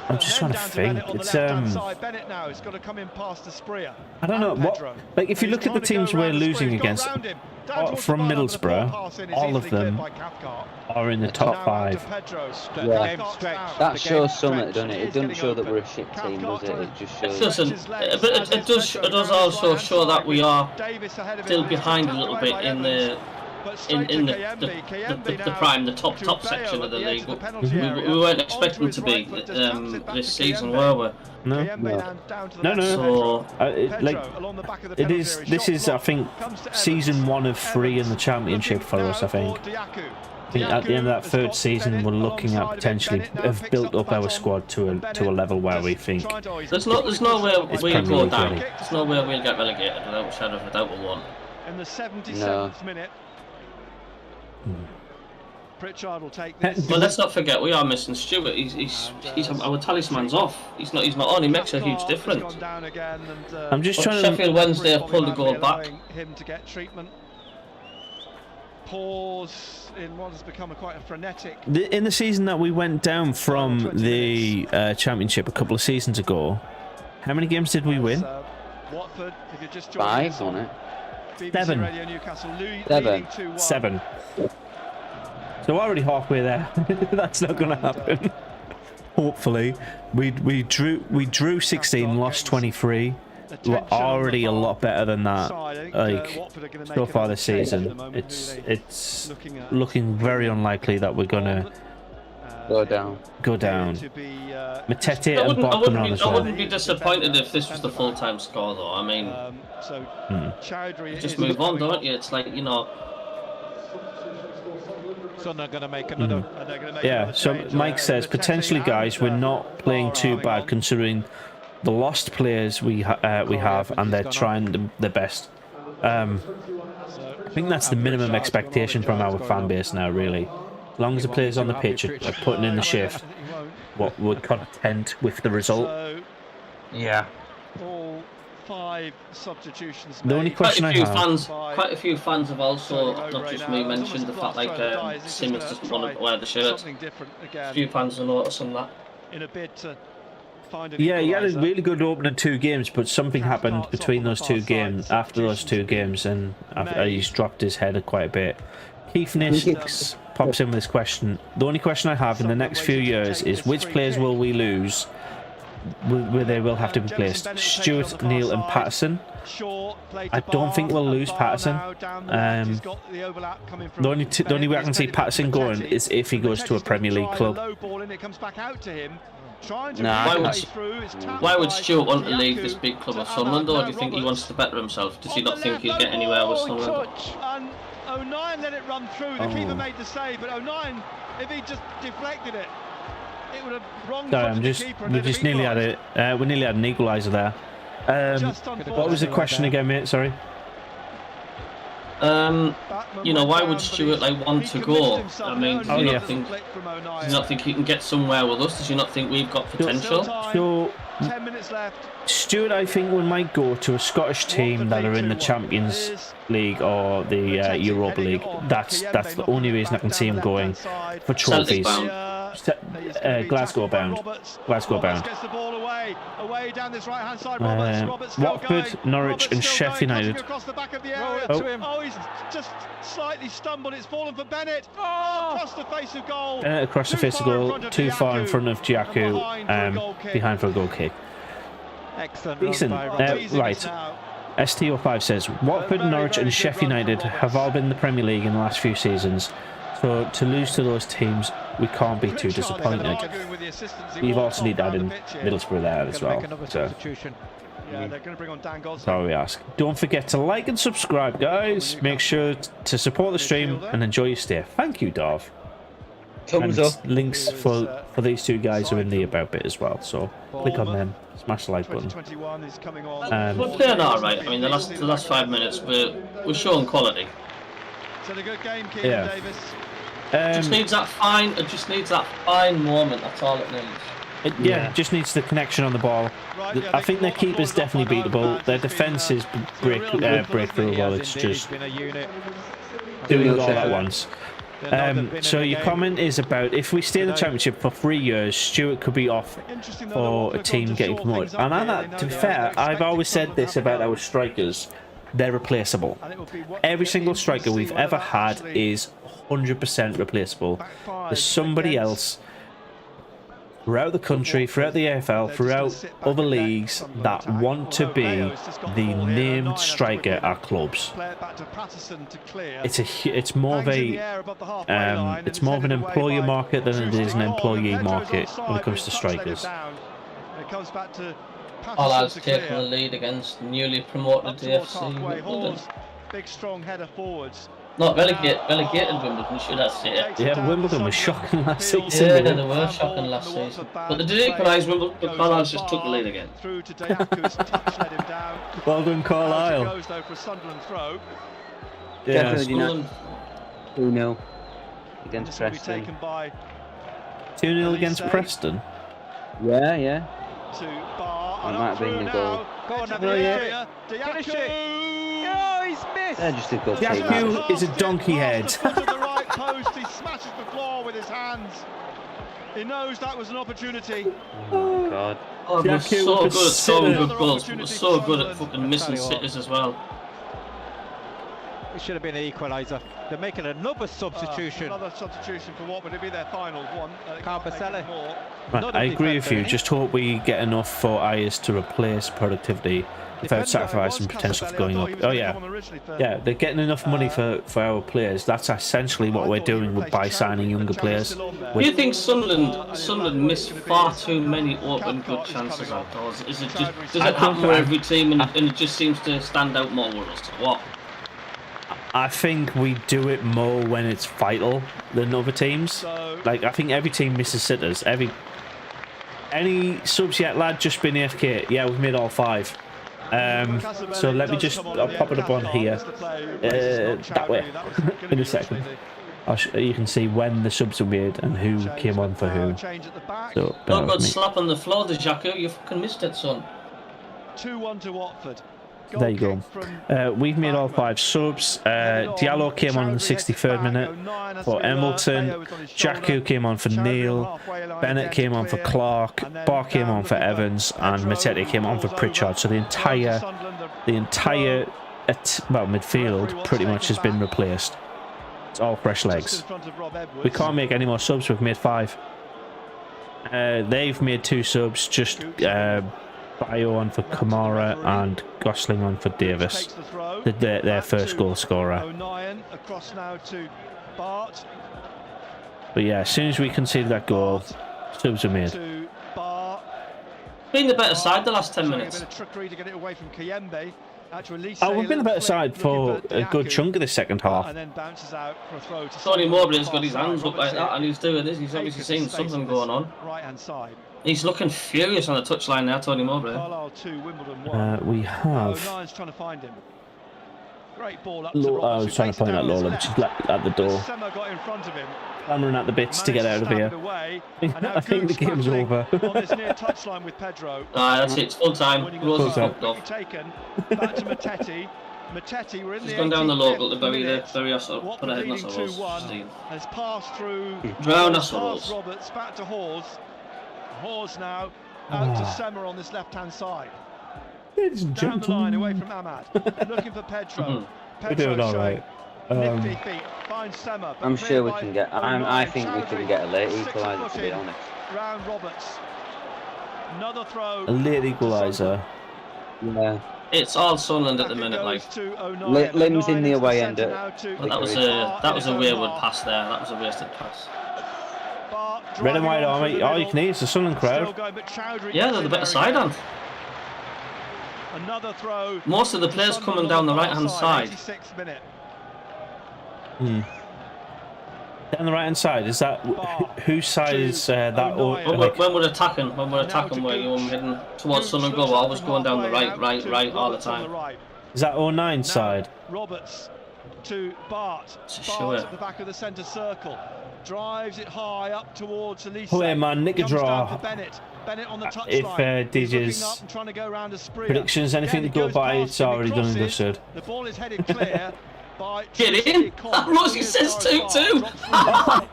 I'm just trying to think. It's Bennette now has got to come in past Asprilla. I don't know what. Like if you look at the teams we're losing against from Middlesbrough, all of them are in the top 5. Yeah, that shows something, doesn't it? It doesn't show that we're a shit team, does it? It just shows. It doesn't. But it does also show that we are still behind a little bit in the the prime, the top section of the league. We weren't expecting to be this season, were we? No. So, this is, I think, season 1 of 3 in the Championship for us, I think. I think at the end of that 3rd season, we're looking at potentially have built up our squad to a level where we think there's no way we'll go down. There's no way we'll get relegated without a shadow of a doubt. We won't. In the 77th minute, Pritchard will take this. But let's not forget we are missing Stewart. He's our talisman's off. He's not on. He makes a huge difference. I'm just trying Sheffield Wednesday have pulled the goal back. Him to get treatment. Pause in what has become quite a frenetic. In the season that we went down from the Championship a couple of seasons ago, how many games did we win? Watford, if you're just 5 on it. 7. So we're already halfway there. That's not going to happen. Hopefully, we drew 16, lost 23. We're already a lot better than that. Like so far this season, it's looking very unlikely that we're gonna go down. Matete and Botman as well. I wouldn't be disappointed if this was the full-time score, though. I mean, just move on, don't you? It's like, you know. So they're going to make another. Yeah. So Mike says potentially, guys, we're not playing too bad considering the lost players we have, and they're trying their best. I think that's the minimum expectation from our fan base now, really. As long as the players on the pitch are putting in the shift, what we're content with the result. Yeah. All 5 substitutions. The only question quite a few fans have also, not just me, mentioned the fact like Simms doesn't want to wear the shirt. A few fans have noticed on that. In a bid to yeah, he had a really good opening 2 games, but something happened between those 2 games, after those 2 games, and he's dropped his head quite a bit. Keith Nix pops in with this question. The only question I have in the next few years is which players will we lose where they will have to be placed? Stewart, Neil and Patterson. I don't think we'll lose Patterson. The only way I can see Patterson going is if he goes to a Premier League club. Why would Stewart want to leave this big club of Sunderland, or do you think he wants to better himself? Does he not think he'll get anywhere with Sunderland? And O'Nien let it run through. The keeper made the save, but O'Nien, if he just deflected it, it would have wronged the keeper. We just nearly had it. We nearly had an equaliser there. What was the question again, mate? Sorry. You know, why would Stewart want to go? I mean, do you not think he can get somewhere with us? Does you not think we've got potential? So 10 minutes left. Stuart, I think we might go to a Scottish team that are in the Champions League or the Europa League. That's the only reason I can see him going for trophies. Glasgow bound. Gets the ball away down this right hand side. Watford, Norwich, and Sheffield United. Across the back of the area. He's just slightly stumbled. It's fallen for Bennett. Across the face of goal. Across the face of goal. Too far in front of Dajaku. Behind for a goal kick. Excellent. Decent. Right. STO5 says Watford, Norwich, and Sheffield United have all been in the Premier League in the last few seasons. So to lose to those teams, we can't be too disappointed. You've also need that in Middlesbrough there as well. So they're going to bring on Dan Gosling. that's all we ask. Don't forget to like and subscribe, guys. Make sure to support the stream and enjoy your stay. Thank you, Dov. Thumbs up. Links for these 2 guys are in the about bit as well. So click on them. Smash the like button. We're playing alright. I mean, the last 5 minutes, we're showing quality. A good game, Keinan Davis. It just needs that fine moment. That's all it needs. It just needs the connection on the ball. I think their keeper's definitely beatable. Their defence is breakthrough. Well, it's just doing it all at once. So your comment is about if we stay in the Championship for 3 years, Stewart could be off for a team getting promoted. And to be fair, I've always said this about our strikers. They're replaceable. Every single striker we've ever had is 100% replaceable. There's somebody else throughout the country, throughout the AFL, throughout other leagues that want to be the named striker at clubs. It's more of an employer market than it is an employee market when it comes to strikers. Carlisle's taking the lead against newly promoted AFC Wimbledon. Big strong header forwards. Not relegated Wimbledon, should I say? Yeah, Wimbledon was shocking last season. Yeah, they were shocking last season. But they did equalise Wimbledon, but Carlisle just took the lead again. Through to Dajaku's touch let him down. Well done, Carlisle. Goes though for a Sunderland throw. Yeah. 2-0 against Preston. 2-0 against Preston. Yeah. To Bar. That might have been the goal. Go on, Dajaku. Oh, he's missed. They're just a good team. Dajaku is a donkey head. To the right post, he smashes the floor with his hands. He knows that was an opportunity. Oh my God. Oh, they were so good at scoring good goals, but they're so good at fucking missing sitters as well. It should have been an equaliser. They're making another substitution. Another substitution for what would it be their final one? Right, I agree with you. Just hope we get enough for Ayers to replace productivity without sacrificing potential for going up. Oh yeah, they're getting enough money for our players. That's essentially what we're doing by signing younger players. Do you think Sunderland missed far too many open good chances outdoors? Is it just, does it happen for every team and it just seems to stand out more with us? What? I think we do it more when it's vital than other teams. Like, I think every team misses sitters. Any subs yet, lad? Just been AFK. Yeah, we've made all 5. So let me just, I'll pop it up on here. That way. In a second. You can see when the subs were made and who came on for who. So, not good slap on the floor, Dajaku. You fucking missed it, son. 2-1 to Watford. There you go. We've made all 5 subs. Diallo came on in the 63rd minute for Embleton. Dajaku came on for Neil. Bennette came on for Clarke. Barr came on for Evans, and Matete came on for Pritchard. So the entire midfield pretty much has been replaced. It's all fresh legs. We can't make any more subs. We've made 5. They've made 2 subs. Just Bio on for Kamara and Gosling on for Davis, their first goal scorer. But yeah, as soon as we conceded that goal, subs were made. Been the better side the last 10 minutes. Oh, we've been the better side for a good chunk of the second half. Tony Mowbray's got his hands up like that and he's doing this. He's obviously seeing something going on. He's looking furious on the touchline now, Tony Mowbray. We have... I was trying to point at Lola, but she's at the door. Clamoring at the bits to get out of here. I think the game's over. That's it, it's full time. Rose is fucked off. He's gone down the local to bury Yaser. Put ahead Yaser. Has passed through. Drown Yaser. Roberts back to Hawes now out to Semmer on this left-hand side. Ladies and down the line away gentlemen. from Ahmad. Looking for Pedro. We're doing all right. Nifty feet. Finds Semmer. I'm sure we can get. I think we can get a late equaliser, to be honest. Round Roberts. Another throw. A late equaliser. Yeah. It's all Sunderland at the minute, like. Limbs in the away end. But that was a wayward pass there. That was a wasted pass. Red and white army. All you can eat is the Sunderland crowd. Yeah, they're the better side, aren't they? Another throw. Most of the players coming down the right-hand side. Down the right-hand side, is that whose side is that? When we're attacking, where you're heading towards Sunderland goal, we're always going down the right all the time. Is that 09 side? Roberts to Bart. Sure. At the back of the centre circle. Drives it high up towards Elise. Oh, yeah, man, nick a draw. Bennett on the touch If DJ's predictions, anything to go by, it's already done and dusted. The ball is headed clear by Get in! Rosie says 2-2!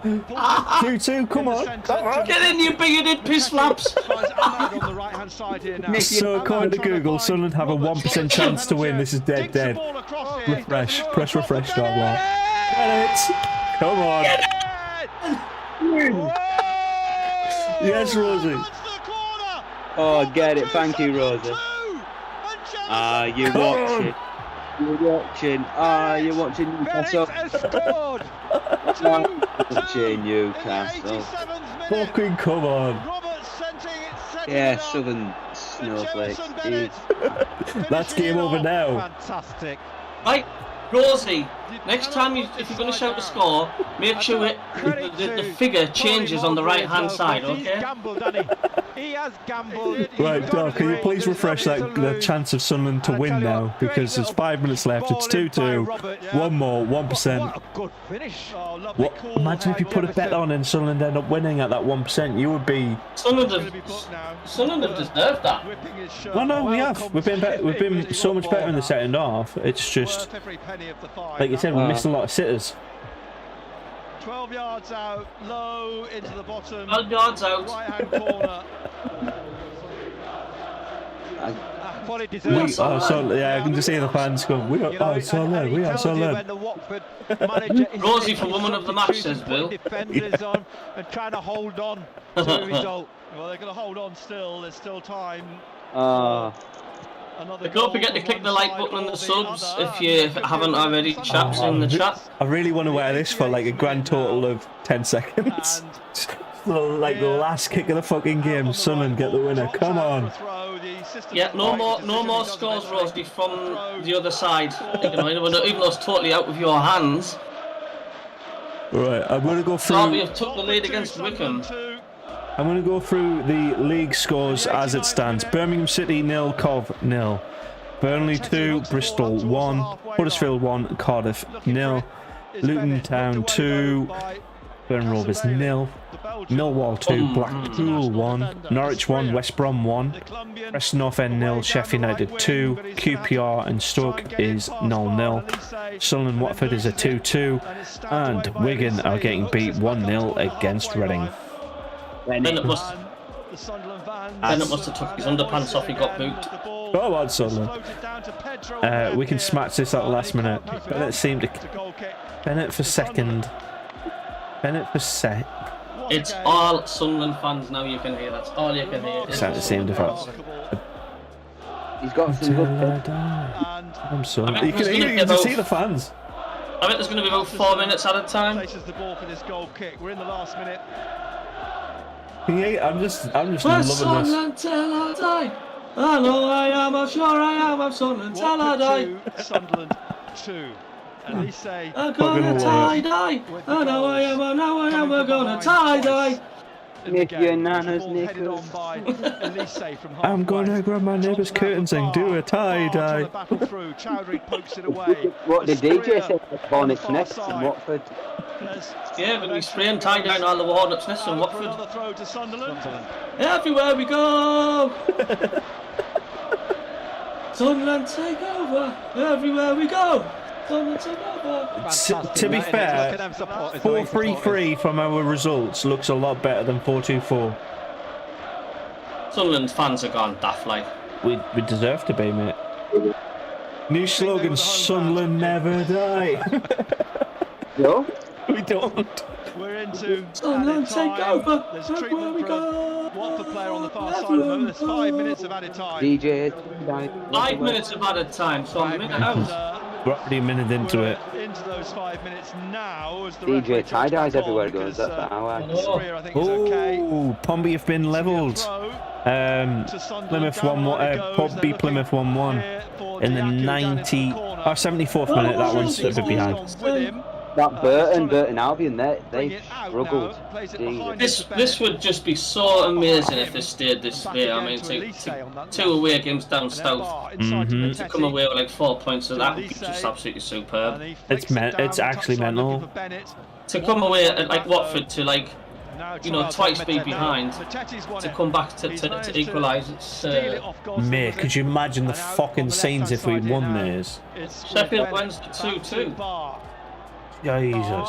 2-2, come on! Get in, you bigoted piss flaps! So according to Google, Sunderland have a 1% chance to win. This is dead. Refresh. Press refresh, Bennett! Come on! Yes, Rosie. Oh, get it. Thank you, Rosie. You're watching. You're watching. You're watching Newcastle. Watching Newcastle. Fucking come on. Yeah, Southern snowflakes. That's game over now. Fantastic. Right, Rosie, next time if you're going to shout the score, make sure the figure changes on the right-hand side, okay? He has gambled. Right, Doc, can you please refresh the chance of Sunderland to win now? Because there's 5 minutes left. It's 2-2. One more, 1%. What a good finish. Imagine if you put a bet on and Sunderland end up winning at that 1%. You would be. Sunderland have deserved that. Well, no, we have. We've been so much better in the second half. It's just, like you said, we missed a lot of sitters. 12 yards out, low into the bottom. 12 yards out. Right-hand corner. I can just see the fans go. We are Sunderland. We are Sunderland. Rosie for woman of the match, says Bill. Defenders on and trying to hold on to the result. Well, they're going to hold on still. There's still time. Don't forget to click the like button and the subs if you haven't already, chaps, in the chat. I really want to wear this for like a grand total of 10 seconds. Like the last kick of the fucking game, Sunderland get the winner. Come on. Yeah, no more scores, Rosie, from the other side. Even though it's totally out of your hands. Right, I'm going to go through. Derby have took the lead against Wickham. I'm going to go through the league scores as it stands. Birmingham City 0, Cov 0. Burnley 2, Bristol 1, Huddersfield 1, Cardiff 0, Luton Town 2, Burn Rovers 0, Millwall 2, Blackpool 1, Norwich 1, West Brom 1, Preston North End 0, Sheffield United 2, QPR and Stoke is 0-0, Sunderland Watford is a 2-2, and Wigan are getting beat 1-0 against Reading. Bennett must have took his underpants off, he got booked. Go on, Sunderland. We can smash this at the last minute. Bennett seemed to. Bennett for second. Bennett for set. It's all Sunderland fans now, you can hear. That's all you can hear. It seemed to have. He's got some good. I'm sorry. You can see the fans. I think there's going to be about 4 minutes at a time. Places the ball for this goal kick. We're in the last minute. I'm just loving this. Sunderland till I die. I know I am, I'm sure I am, I'm Sunderland till I die. Sunderland 2. Elise. I'm gonna tie-dye. I know I am, we're gonna tie-dye. Nick your nana's knickers. I'm gonna grab my neighbour's curtains and do a tie-dye. What did DJ say? Hornets next in Watford. Yeah, but we spray and tie down all the Hornets nests in Watford. Everywhere we go! Sunderland take over! Everywhere we go! Sunderland take over! To be fair, 4-3-3 from our results looks a lot better than 4-2-4. Sunderland fans are gone daft like. We deserve to be, mate. New slogan, Sunderland never die. No? We don't. We're into Sunderland take over. There's treatment for a Watford player on the far side of the moment. There's 5 minutes of added time. DJ, 5 minutes of added time, so I'm a minute out. We're already a minute into it. Into those 5 minutes now as the DJ tie-dyes everywhere goes. That's how I. Oh, Pompey have been levelled. Plymouth 1-1. Pompey Plymouth 1-1 in the 74th minute. That one's a bit behind. That Burton Albion, they struggled. This would just be so amazing if they stayed this way. I mean, two away games down south, to come away with like 4 points, so that would be just absolutely superb. It's actually mental. To come away at like Watford to like, twice be behind, to come back to equalise. Mate, could you imagine the fucking scenes if we won this? Sheffield wins 2-2. Jesus.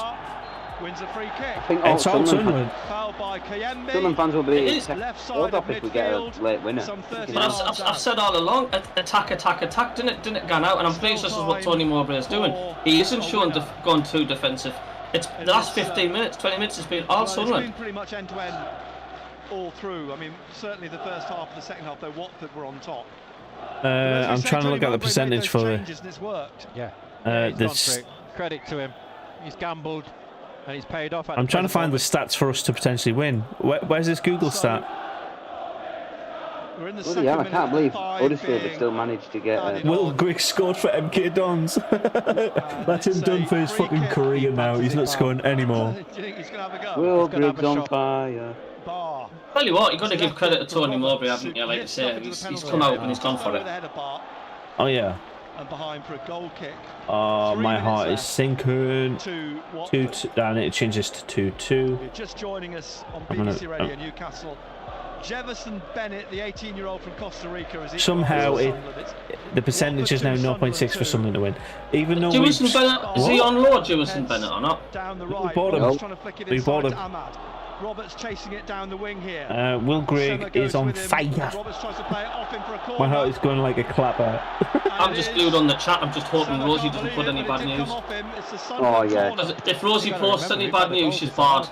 Wins a free kick. I think it's all Sunderland. Sunderland fans will be hold up if we get a late winner. But I've said all along, attack, didn't gan out, and I'm pleased this is what Tony Mowbray is doing. He isn't showing going too defensive. It's the last 15 minutes, 20 minutes has been all Sunderland. It's been pretty much end to end. all through. I mean, certainly the first half and the second half, though, Watford were on top. I'm trying to look at the percentage for the. It's worked. Yeah. This. Credit to him. He's gambled and he's paid off. I'm trying to find the stats for us to potentially win. Where's this Google stat? We're in the Bloody hell, I can't believe Huddersfield have still managed to get. Will Griggs scored for MK Dons. Let him done for his fucking career now. He's not scoring anymore. Do you think he's going to have a go? Will Griggs on fire. Tell you what, you've got to give credit to Tony Mowbray, haven't you? Like you say, he's come out and he's gone for it. Oh yeah. And behind for a goal kick. Oh, my heart is sinking. 2-2. I need to change this to 2-2. You're just joining us on BBC Radio Newcastle. Jewison Bennette, the 18-year-old from Costa Rica, is somehow the percentage is now 0.6 for Sunderland to win. Even though Jewison Bennette, is he on loan, Jewison Bennette, or not? Down the right. We bought him. We bought him. Roberts chasing it down the wing here. Will Grigg is on fire. Roberts tries to play it off him for a corner. My heart is going like a clapper. I'm just glued on the chat. I'm just hoping Rosie doesn't put any bad news. Oh yeah. If Rosie posts any bad news, she's bad.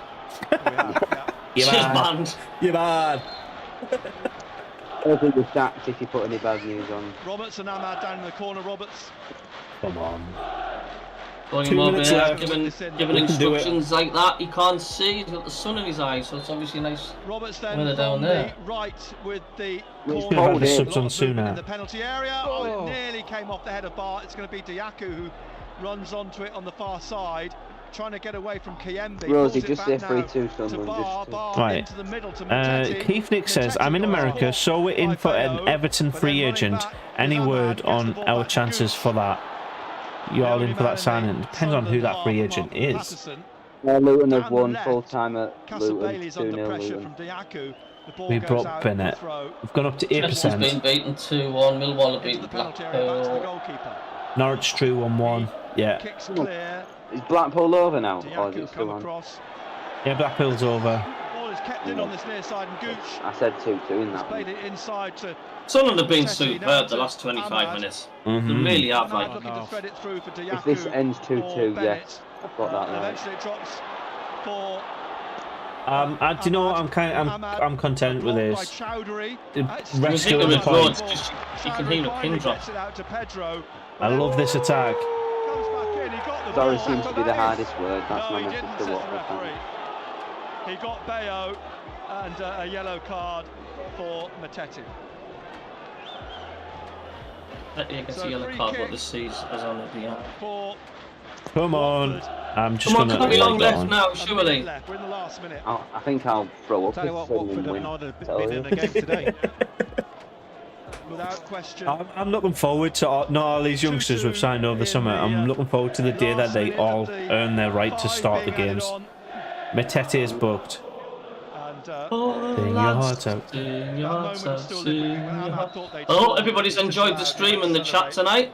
She's banned. You're bad. I think you're sacked if you put any bad news on. Roberts and Ahmad down in the corner. Roberts. Come on. 2 minutes left. Given instructions like that, he can't see. He's got the sun in his eyes, so it's obviously nice. Roberts then when they're down there. Right with the corner. The subs on sooner. In the penalty area. Oh, it nearly came off the head of Bart. It's going to be Dajaku who runs onto it on the far side, trying to get away from Kiembe. Rosie, just say 3-2 Sunderland. Right. Keith Nick says, I'm in America, so we're in for an Everton free agent. Any word on our chances for that? You all in for that signing? Depends on who that free agent is. Luton have won full time at Luton 2-0. We brought Bennett. We've gone up to 8%. He's been beaten 2-1. Millwall have beaten Blackpool. Norwich drew 1-1. Yeah. Is Blackpool over now, or is it still on? Yeah, Blackpool's over. Kept in on this near side, and Gooch. I said 2-2 in that. Played it inside to. Sunderland have been superb the last 25 minutes. They really have. Like, if this ends 2-2, yes, I've got that right. Eventually it drops for. Do you know? I'm content with this. Rescue the point. You can hear a pin drop. I love this attack. Sorry seems to be the hardest word. That's my message to Watford. He got Bayo and a yellow card for Matete. You can see yellow card what this sees as on at the end. Come on. I'm just going to be long left now, surely. We're in the last minute. I think I'll throw up. Tell you what, Watford have not been in the game today. Without question. I'm looking forward to all these youngsters we've signed over the summer. I'm looking forward to the day that they all earn their right to start the games. Matete is booked. Sing your heart out. Oh, everybody's enjoyed the stream and the chat tonight.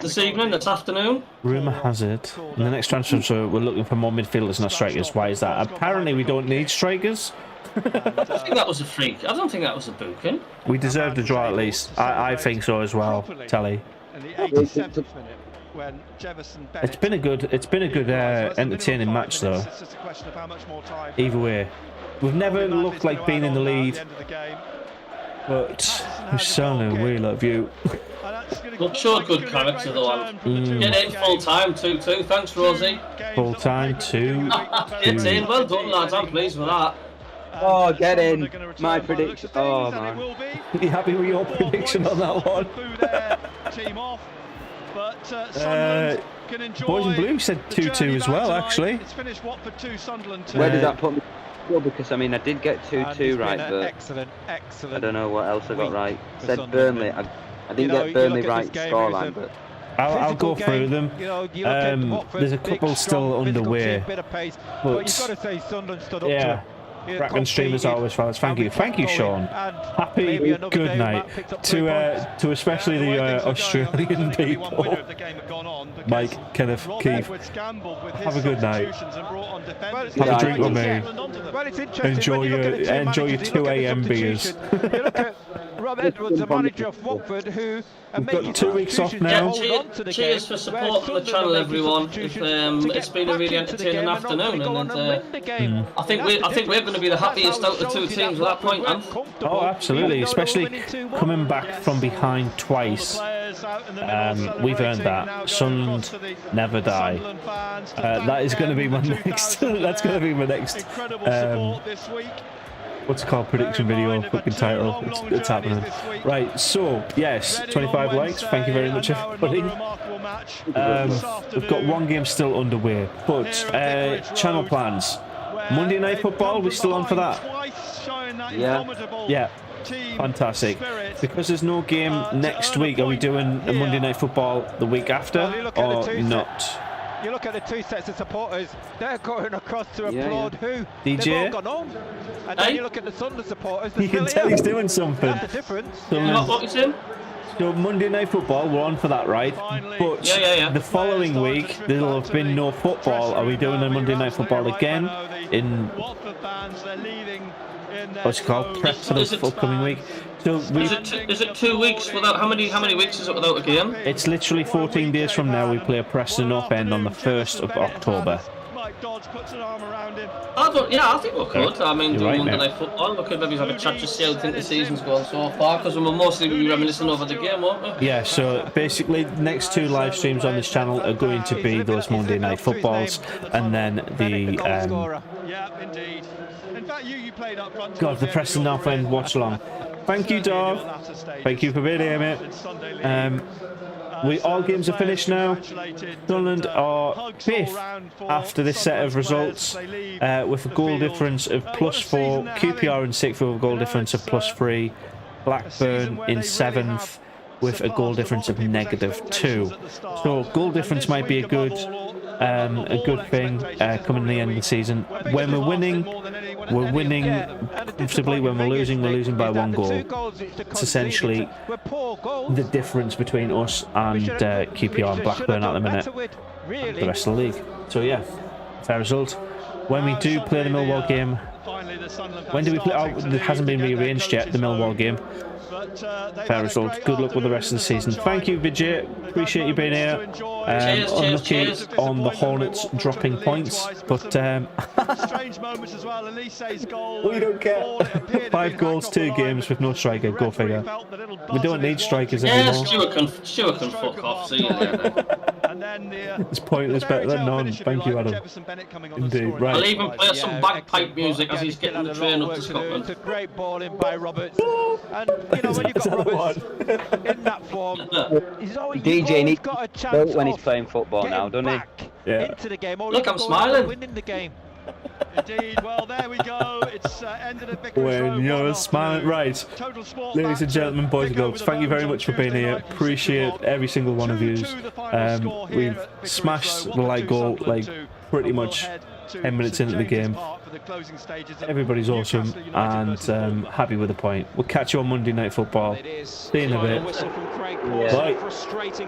This evening, this afternoon. Rumour has it, in the next transfer, so we're looking for more midfielders, not strikers. Why is that? Apparently, we don't need strikers. I think that was a freak. I don't think that was a booking. We deserved a draw at least. I think so as well, Telly. It's been a good entertaining match though. Either way, we've never looked like being in the lead, but we certainly we love you. Look, showed good character though. Get in full time 2-2. Thanks, Rosie. Full time 2-2. Get in. Well done, lads. I'm pleased with that. Oh, get in. My prediction. Oh man. You happy with your prediction on that one? But Sunderland can enjoy. Boys in Blue said 2-2 as well, actually. It's finished Watford 2, Sunderland 2. Where did that put me? Well, because I mean, I did get 2-2 right, but excellent. I don't know what else I got right. Said Burnley. I didn't get Burnley right scoreline, but I'll go through them. There's a couple still underway, but yeah. Bracken streamers always follows. Thank you, Sean. Happy good night to especially the Australian people. Mike, Kenneth, Keith. Have a good night. Have a drink with me. Enjoy your 2 AM beers. Rob Edwards, the manager of Watford, who we've got 2 weeks off now. Cheers for supporting the channel, everyone. It's been a really entertaining afternoon, and I think we're going to be the happiest out of the 2 teams at that point, man. Oh, absolutely, especially coming back from behind twice. We've earned that. Sunderland never die. That is going to be my next. That's going to be my next. What's it called? Prediction video, fucking title. It's happening. Right, so yes, 25 likes. Thank you very much, everybody. We've got 1 game still underway, but channel plans. Monday Night Football, we're still on for that. Yeah. Fantastic. Because there's no game next week, are we doing a Monday Night Football the week after or not? You look at the 2 sets of supporters, they're going across to applaud who? DJ? They've all gone home. And then you look at the Sunderland supporters, you can tell he's doing something. That's the difference. So Monday Night Football, we're on for that, right? But the following week, there'll have been no football. Are we doing a Monday Night Football again in what's it called? Prep for the upcoming week. So is it 2 weeks without? How many weeks is it without a game? It's literally 14 days from now. We play a Preston North End on the 1st of October. I think we could. I mean, do Monday Night Football. We could maybe have a chat to see how the season's going so far, because we'll mostly be reminiscing over the game, won't we? Yeah, so basically, next 2 live streams on this channel are going to be those Monday Night Footballs, and then the God, the Preston North End watch along. Thank you, Dov. Thank you for being here, mate. All games are finished now. Sunderland are 5th after this set of results, with a goal difference of +4. QPR in 6th with a goal difference of +3. Blackburn in 7th with a goal difference of -2. So goal difference might be a good thing coming to the end of the season. When we're winning comfortably. When we're losing by 1 goal. It's essentially the difference between us and QPR and Blackburn at the minute, and the rest of the league. So yeah, fair result. When we do play the Millwall game, when do we play? Oh, it hasn't been rearranged yet, the Millwall game. Fair result. Good luck with the rest of the season. Thank you, Vijay. Appreciate you being here. Unlucky on the Hornets dropping points, but we don't care. 5 goals, 2 games with no striker. Go figure. We don't need strikers anymore. Stuart can fuck off. See you later. It's pointless, better than none. Thank you, Adam. Indeed. Right. I'll even play some bagpipe music as he's getting the train up to Scotland. It's a great ball in by Roberts. And you know, when you've got Roberts in that form, he's always got a chance when he's playing football now, doesn't he? Yeah. Into the game. Look, I'm smiling. Winning the game. Indeed. Well, there we go. It's ended at Vicarage Road. When you're smiling, right? Ladies and gentlemen, boys and girls, thank you very much for being here. Appreciate every single one of you. We've smashed the like goal like pretty much 10 minutes into the game. Everybody's awesome and happy with the point. We'll catch you on Monday Night Football. See you in a bit. Bye.